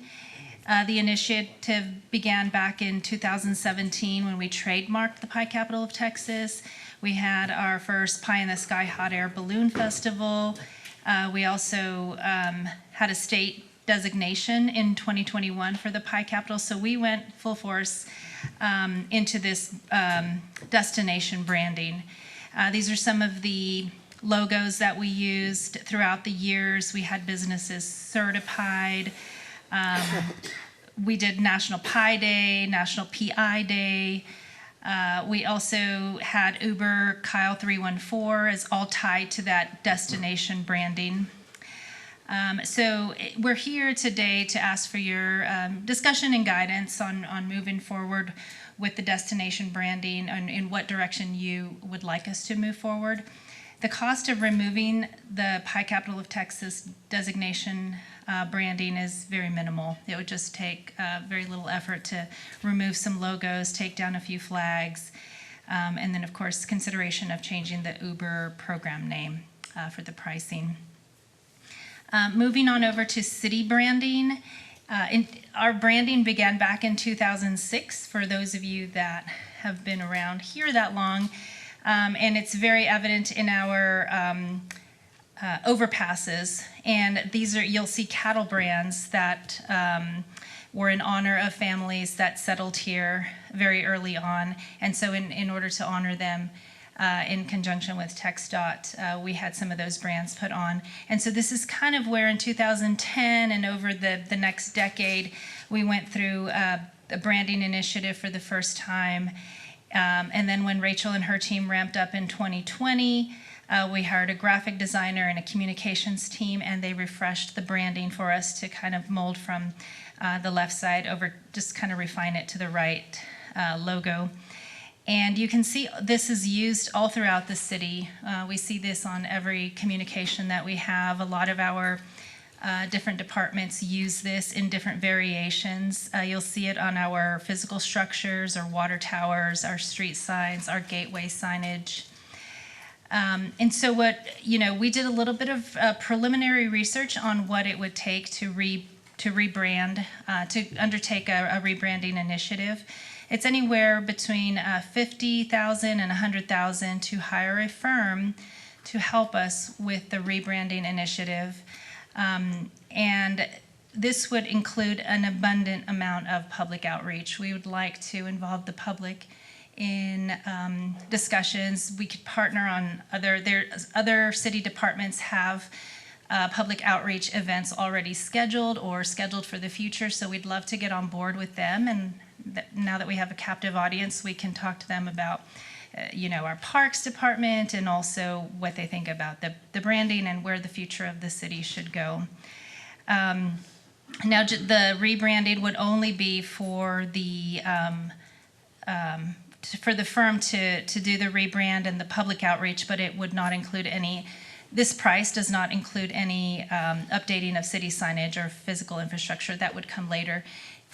The initiative began back in 2017 when we trademarked the Pie Capital of Texas. We had our first Pie in the Sky Hot Air Balloon Festival. We also had a state designation in 2021 for the Pie Capital. So we went full force into this destination branding. These are some of the logos that we used throughout the years. We had businesses certified. We did National Pie Day, National PI Day. We also had Uber Kyle 314 as all tied to that destination branding. So we're here today to ask for your discussion and guidance on moving forward with the destination branding and in what direction you would like us to move forward. The cost of removing the Pie Capital of Texas designation branding is very minimal. It would just take very little effort to remove some logos, take down a few flags, and then, of course, consideration of changing the Uber program name for the pricing. Moving on over to city branding. Our branding began back in 2006, for those of you that have been around here that long. And it's very evident in our overpasses. And these are, you'll see cattle brands that were in honor of families that settled here very early on. And so in order to honor them, in conjunction with TxDOT, we had some of those brands put on. And so this is kind of where in 2010 and over the next decade, we went through a branding initiative for the first time. And then when Rachel and her team ramped up in 2020, we hired a graphic designer and a communications team, and they refreshed the branding for us to kind of mold from the left side over, just kind of refine it to the right logo. And you can see this is used all throughout the city. We see this on every communication that we have. A lot of our different departments use this in different variations. You'll see it on our physical structures, our water towers, our street signs, our gateway signage. And so we did a little bit of preliminary research on what it would take to rebrand, to undertake a rebranding initiative. It's anywhere between $50,000 and $100,000 to hire a firm to help us with the rebranding initiative. And this would include an abundant amount of public outreach. We would like to involve the public in discussions. We could partner on other city departments have public outreach events already scheduled or scheduled for the future, so we'd love to get on board with them. And now that we have a captive audience, we can talk to them about our parks department and also what they think about the branding and where the future of the city should go. Now, the rebranding would only be for the firm to do the rebrand and the public outreach, but it would not include any. This price does not include any updating of city signage or physical infrastructure. That would come later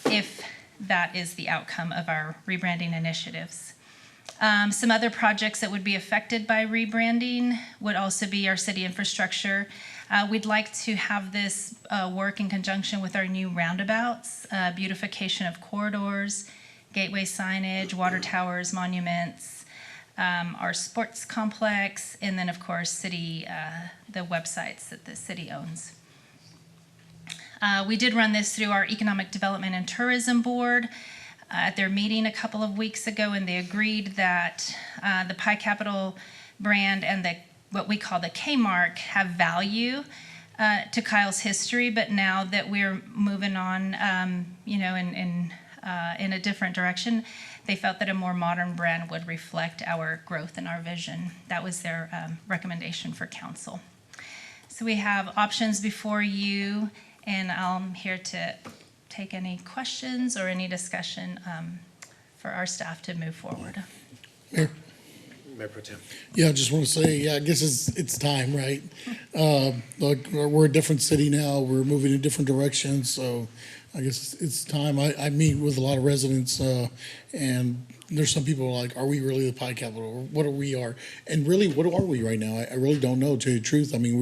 if that is the outcome of our rebranding initiatives. Some other projects that would be affected by rebranding would also be our city infrastructure. We'd like to have this work in conjunction with our new roundabouts, beautification of corridors, gateway signage, water towers, monuments, our sports complex, and then of course the websites that the city owns. We did run this through our Economic Development and Tourism Board at their meeting a couple of weeks ago, and they agreed that the Pie Capital brand and what we call the K-Mark have value to Kyle's history, but now that we're moving on, in a different direction, they felt that a more modern brand would reflect our growth and our vision. That was their recommendation for council. So we have options before you, and I'm here to take any questions or any discussion for our staff to move forward. Mayor? Mayor Pro Tem. Yeah, I just want to say, I guess it's time, right? Look, we're a different city now. We're moving in different directions, so I guess it's time. I meet with a lot of residents, and there's some people like, are we really the Pie Capital? Or what are we are? And really, what are we right now? I really don't know, to tell you the truth. I mean,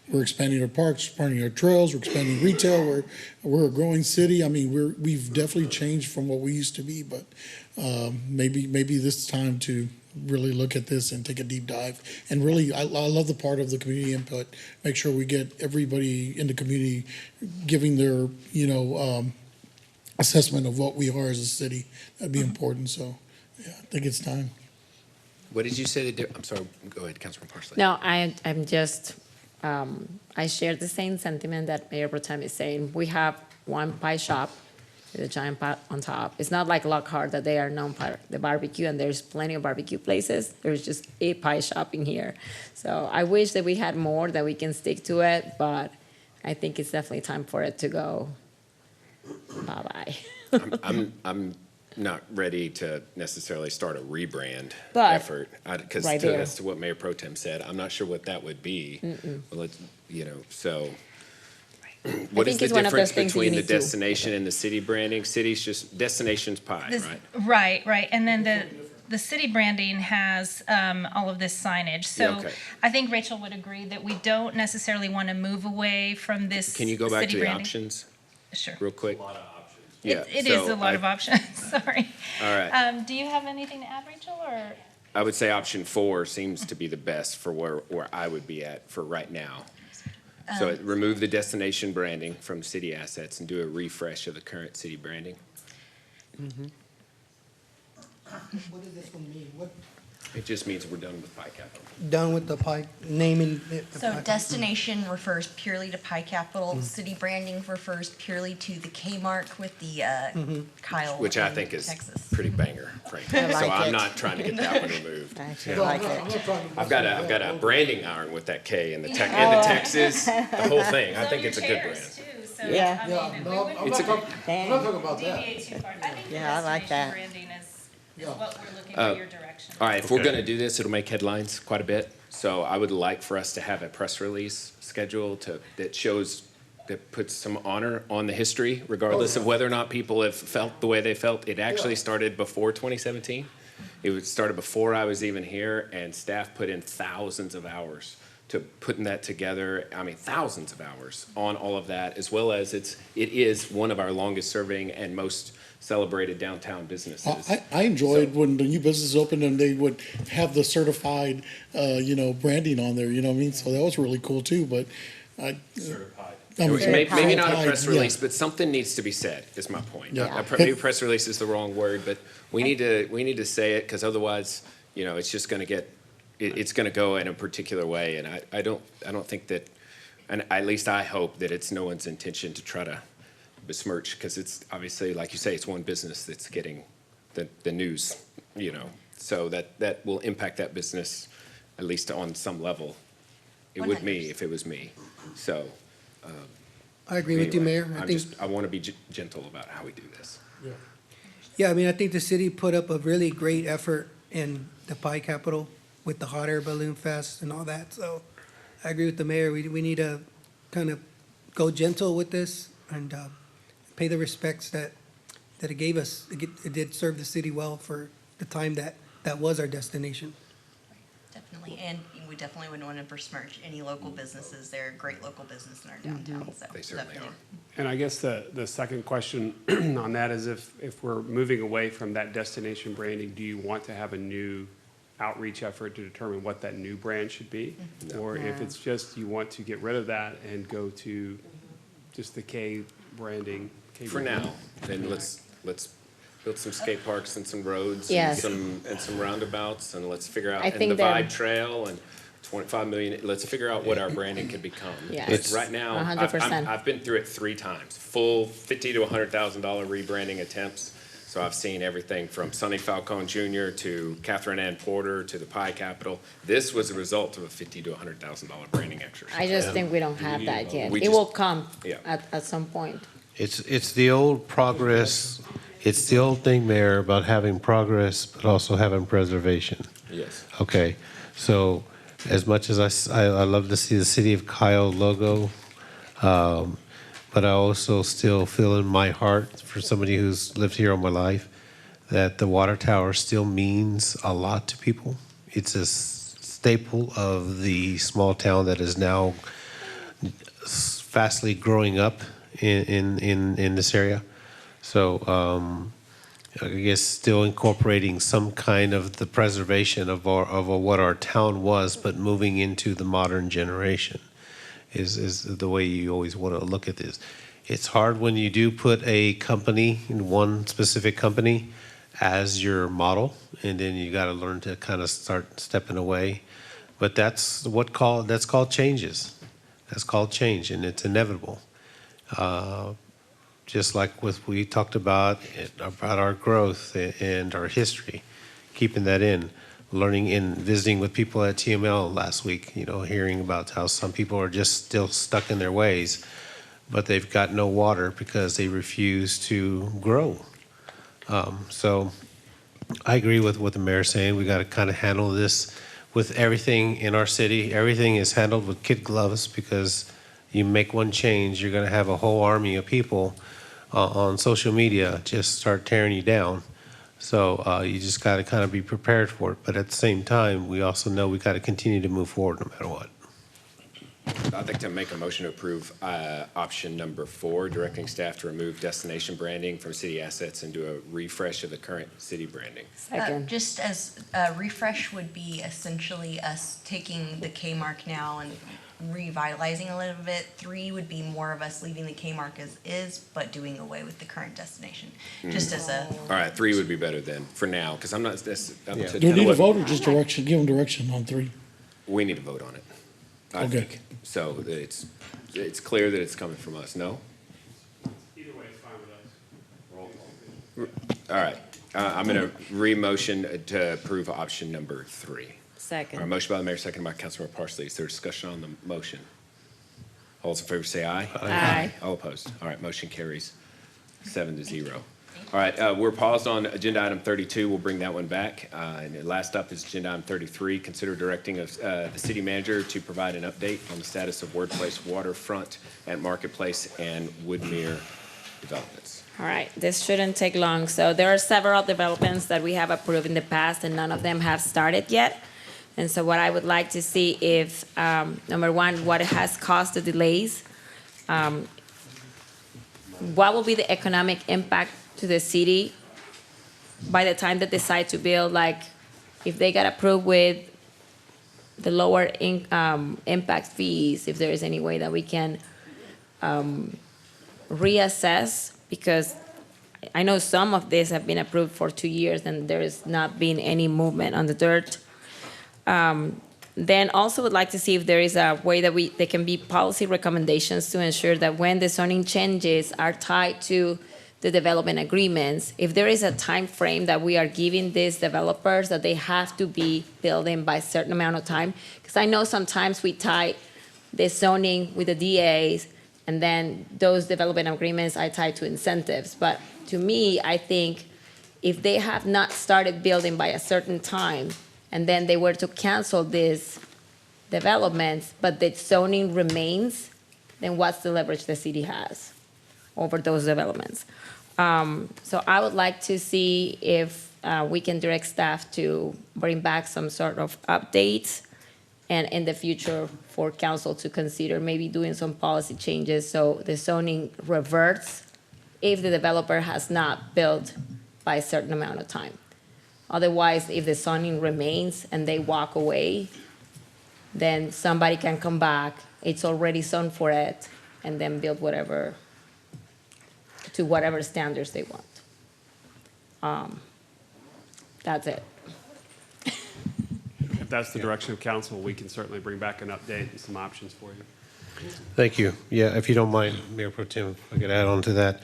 we're expanding our parks, expanding our trails, we're expanding retail, we're a growing city. I mean, we've definitely changed from what we used to be, but maybe this is time to really look at this and take a deep dive. And really, I love the part of the community input. Make sure we get everybody in the community giving their, assessment of what we are as a city. That'd be important. So, yeah, I think it's time. What did you say? I'm sorry. Go ahead, Councilman Parsley. No, I'm just, I share the same sentiment that Mayor Pro Tem is saying. We have one pie shop with a giant pot on top. It's not like Lockhart that they are known for the barbecue, and there's plenty of barbecue places. There's just a pie shop in here. So I wish that we had more, that we can stick to it, but I think it's definitely time for it to go bye-bye. I'm not ready to necessarily start a rebrand But effort, because right there. that's to what Mayor Pro Tem said. I'm not sure what that would be. Well, so what is the difference between the destination and the city branding? City's just, destination's pie, right? Right. And then the city branding has all of this signage. So Yeah, okay. I think Rachel would agree that we don't necessarily want to move away from this. Can you go back city to the branding. Options? Sure. Real quick. It is a lot of options. Sorry. All right. Do you have anything to add, Rachel, or? I would say option 4 seems to be the best for where I would be at for right now. So remove the destination branding from city assets and do a refresh of the current city branding. What does this one mean? It just means we're done with Pi Capital. Done with the pie, naming it. the So pie- destination refers purely to Pi Capital. City branding refers purely to the K mark with the Kyle. Which I in think is Texas. pretty banger, frankly. I like So I'm it. not trying to get that one removed. I actually No, like I'm it. not trying to- I've got a branding iron with that K and the Texas, the whole thing. I think it's a good brand. Yeah. Yeah, no, I'm It's not a- talking, I'm not talking about that. Yeah, I like that. Branding is what we're looking Uh, for your direction. All right, if we're gonna do this, it'll make headlines quite a bit. So I would like for us to have a press release scheduled that shows, that puts some honor on the history, regardless of whether or not people have felt the way they felt. It actually started before 2017. Started before I was even here, and staff put in thousands of hours to putting that together. I mean, thousands of hours on all of that, as well as it is one of our longest serving and most celebrated downtown businesses. I enjoyed when the new businesses opened and they would have the certified, branding on there, you know what I mean? So that was really cool too, but Certified. I mean, Maybe not a certified, press yeah. release, but something needs to be said, is my point. Yeah. Maybe press release is the wrong word, but we need to say it, because otherwise, it's just gonna get, it's gonna go in a particular way, and I don't think that, and at least I hope that it's no one's intention to try to besmirch, because it's obviously, like you say, it's one business that's getting the news, so that will impact that business, at least on some level. It would me, if it was me, so. I agree with you, anyway, Mayor. I want to be gentle about how we do this. Yeah, I mean, I think the city put up a really great effort in the Pie Capital with the hot air balloon fest and all that. So I agree with the mayor. We need to kind of go gentle with this and pay the respects that it gave us. It did serve the city well for the time that was our destination. Definitely, and we definitely wouldn't want to besmirch any local businesses. They're a great local business in our downtown, so. They certainly definitely. And I guess the second question on that is if we're moving away from that destination branding, do you want to have a new outreach effort to determine what that new brand should be? Or if it's just you want to get rid of that and go to just the K branding? For now, then let's build some skate parks and some roads Yes. and some roundabouts, and let's figure out, I and the think that- Vibe Trail and 25 million, let's figure out what our branding can become. Yes. Right now, 100%. I've been through it 3 times, full $50,000 to $100,000 rebranding attempts. So I've seen everything from Sonny Falcone Jr. to Catherine Ann Porter to the Pie Capital. This was a result of a $50,000 to $100,000 branding exercise. I just think we don't have that yet. We It just- will come Yeah. at some point. It's the old progress, it's the old thing, Mayor, about having progress, but also having preservation. Yes. Okay, so as much as I love to see the City of Kyle logo, but I also still feel in my heart, for somebody who's lived here all my life, that the water tower still means a lot to people. It's a staple of the small town that is now fastly growing up in this area. So I guess still incorporating some kind of the preservation of what our town was, but moving into the modern generation is the way you always want to look at this. It's hard when you do put a company, one specific company, as your model, and then you got to learn to kind of start stepping away. But that's called changes. That's called change, and it's inevitable. Just like we talked about our growth and our history, keeping that in, learning and visiting with people at TML last week, hearing about how some people are just still stuck in their ways, but they've got no water because they refuse to grow. So I agree with what the mayor's saying. We got to kind of handle this with everything in our city. Everything is handled with kid gloves, because you make one change, you're going to have a whole army of people on social media just start tearing you down. So you just got to kind of be prepared for it. But at the same time, we also know we got to continue to move forward no matter what. I'd like to make a motion to approve option number 4, directing staff to remove destination branding from city assets and do a refresh of the current city branding. Just as a refresh would be essentially us taking the K mark now and revitalizing a little bit. 3 would be more of us leaving the Kmart as is, but doing away with the current destination, just as a. All right, 3 would be better then, for now, because I'm not, that's. Do we need a vote or just direction, give them direction on 3? We need to vote on it, I Okay. think. So it's clear that it's coming from us, no? Either way, it's fine with us. All right, I'm going to re-motion to approve option number 3. Second. All right, motion by the mayor, second by Councilmember Parsley. Is there discussion on the motion? All those in favor say aye. Aye. All opposed. All right, motion carries 7-0. All right, we're paused on agenda item 32. We'll bring that one back. And last up is agenda item 33. Consider directing of the city manager to provide an update on the status of Workplace Waterfront at Marketplace and Woodmere developments. All right, this shouldn't take long. So there are several developments that we have approved in the past, and none of them have started yet. And so what I would like to see if, number one, what has caused the delays, what will be the economic impact to the city by the time they decide to build, like if they got approved with the lower impact fees, if there is any way that we can reassess, because I know some of these have been approved for 2 years and there has not been any movement on the dirt. Then also would like to see if there is a way that there can be policy recommendations to ensure that when the zoning changes are tied to the development agreements, if there is a time frame that we are giving these developers that they have to be building by a certain amount of time. Because I know sometimes we tie the zoning with the DAs, and then those development agreements are tied to incentives. But to me, I think if they have not started building by a certain time, and then they were to cancel these developments, but the zoning remains, then what's the leverage the city has over those developments? So I would like to see if we can direct staff to bring back some sort of updates, and in the future for council to consider maybe doing some policy changes so the zoning reverts if the developer has not built by a certain amount of time. Otherwise, if the zoning remains and they walk away, then somebody can come back, it's already zoned for it, and then build whatever, to whatever standards they want. That's it. If that's the direction of council, we can certainly bring back an update and some options for you. Thank you. Yeah, if you don't mind, Mayor Pro Tem, if I could add on to that.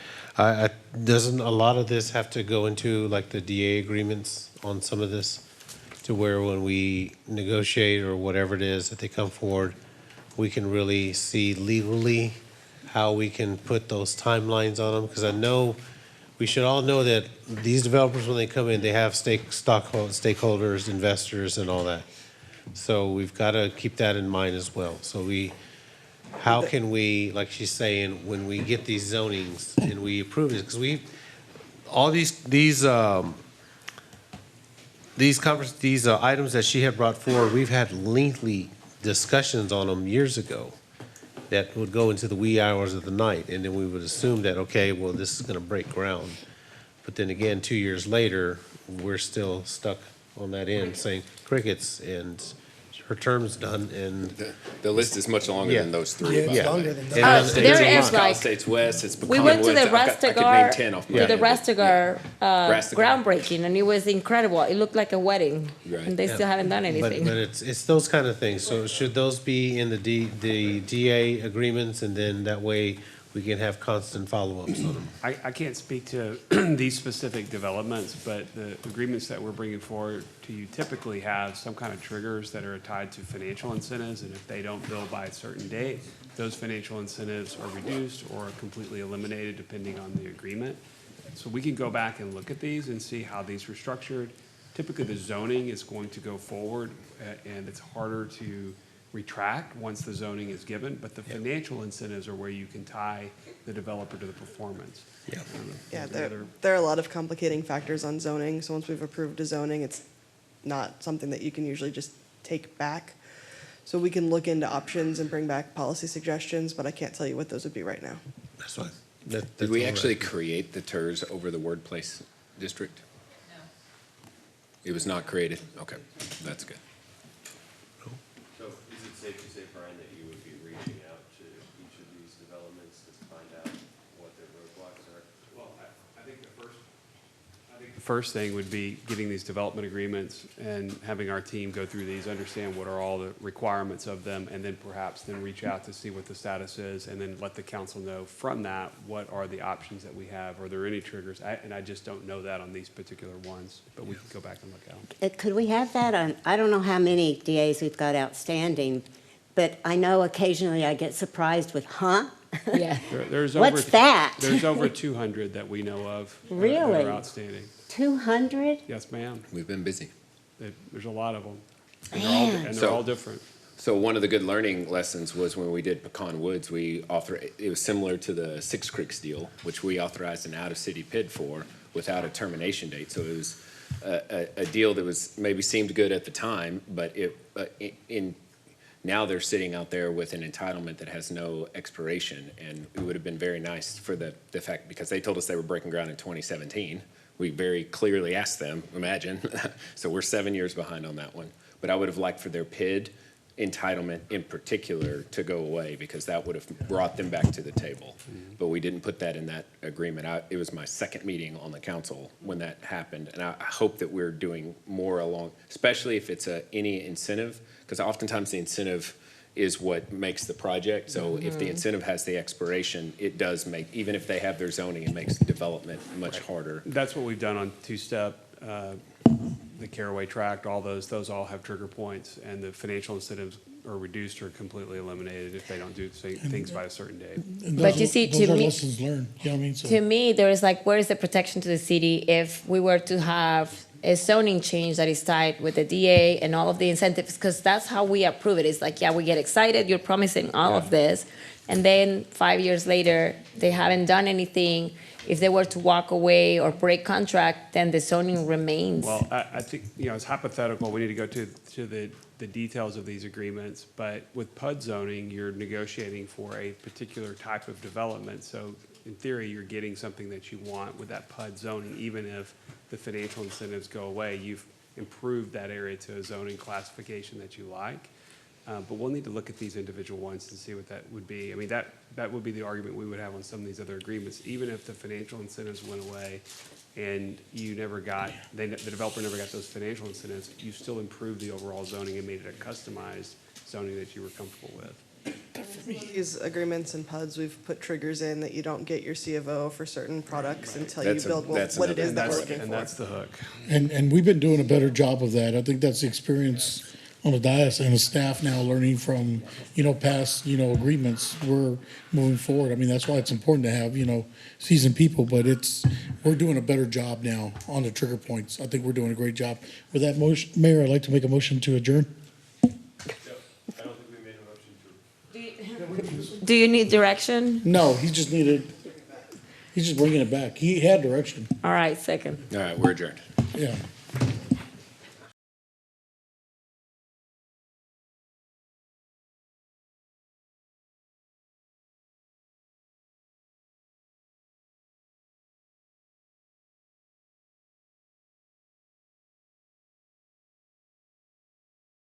Doesn't a lot of this have to go into like the DA agreements on some of this, to where when we negotiate or whatever it is that they come forward, we can really see legally how we can put those timelines on them? Because I know, we should all know that these developers, when they come in, they have stakeholders, investors, and all that. So we've got to keep that in mind as well. So how can we, like she's saying, when we get these zonings and we approve it, because all these items that she had brought forward, we've had lengthy discussions on them years ago that would go into the wee hours of the night, and then we would assume that, okay, well, this is going to break ground. But then again, 2 years later, we're still stuck on that end saying crickets, and her term's done, and The list is much longer than those 3. Yeah, it's by the longer way. than It's those. There is Kyle like- States West, it's We Pecan went to Woods. the I could name Restagar, 10 off my to the head, but- Restagar Restagar. groundbreaking, and it was incredible. It looked like a wedding, Right. and they still haven't done anything. But it's those kind of things. So should those be in the DA agreements, and then that way we can have constant follow-ups on them? I can't speak to these specific developments, but the agreements that we're bringing forward to you typically have some kind of triggers that are tied to financial incentives, and if they don't bill by a certain date, those financial incentives are reduced or completely eliminated depending on the agreement. So we can go back and look at these and see how these were structured. Typically, the zoning is going to go forward, and it's harder to retract once the zoning is given, but the financial incentives are where you can tie the developer to the performance. Yeah, there are a lot of complicating factors on zoning, so once we've approved a zoning, it's not something that you can usually just take back. So we can look into options and bring back policy suggestions, but I can't tell you what those would be right now. That's fine. Did we actually create the TERS over the Workplace District? No. It was not created? Okay, that's good. So is it safe to say, Brian, that you would be reaching out to each of these developments to find out what their roadblocks are? Well, I think the first thing would be getting these development agreements and having our team go through these, understand what are all the requirements of them, and then perhaps then reach out to see what the status is, and then let the council know from that, what are the options that we have? Are there any triggers? And I just don't know that on these particular ones, but we can go back and look at them. Could we have that on, I don't know how many DAs we've got outstanding, but I know occasionally I get surprised with, huh? Yeah. There's What's that? There's over 200 that we know of. Really? That are outstanding. 200? Yes, ma'am. We've been busy. There's a lot of them. Man. And they're all different. So one of the good learning lessons was when we did Pecan Woods, it was similar to the Six Creeks deal, which we authorized an out-of-city PID for without a termination date. So it was a deal that was maybe seemed good at the time, but now they're sitting out there with an entitlement that has no expiration, and it would have been very nice for the fact, because they told us they were breaking ground in 2017. We very clearly asked them, imagine. So we're 7 years behind on that one. But I would have liked for their PID entitlement in particular to go away, because that would have brought them back to the table. But we didn't put that in that agreement. It was my second meeting on the council when that happened, and I hope that we're doing more along, especially if it's any incentive, because oftentimes the incentive is what makes the project. So if the incentive has the expiration, it does make, even if they have their zoning, it makes development much harder. That's what we've done on two-step, the Caraway Tract, all those all have trigger points, and the financial incentives are reduced or completely eliminated if they don't do things by a certain date. But you see, those to are me, lessons learned. You know what I mean? So, to me, there is like, where is the protection to the city if we were to have a zoning change that is tied with the DA and all of the incentives? Because that's how we approve it. It's like, yeah, we get excited, you're promising all of this, and then 5 years later, they haven't done anything. If they were to walk away or break contract, then the zoning remains. Well, I think, it's hypothetical. We need to go to the details of these agreements. But with PUD zoning, you're negotiating for a particular type of development. So in theory, you're getting something that you want with that PUD zoning. Even if the financial incentives go away, you've improved that area to a zoning classification that you like. But we'll need to look at these individual ones and see what that would be. I mean, that would be the argument we would have on some of these other agreements. Even if the financial incentives went away and you never got, the developer never got those financial incentives, you still improved the overall zoning and made it a customized zoning that you were comfortable with. These agreements and PUDs, we've put triggers in that you don't get your C of O for certain products until you build what it is that we're looking for. And that's the hook. and we've been doing a better job of that. I think that's the experience on the dais and the staff now learning from, past, agreements. We're moving forward. I mean, that's why it's important to have, seasoned people, but we're doing a better job now on the trigger points. I think we're doing a great job. With that motion, Mayor, I'd like to make a motion to adjourn. I don't think we made a motion to. Do you need direction? No, he's just bringing it back. He had direction. All right, second. All right, we're adjourned. Yeah.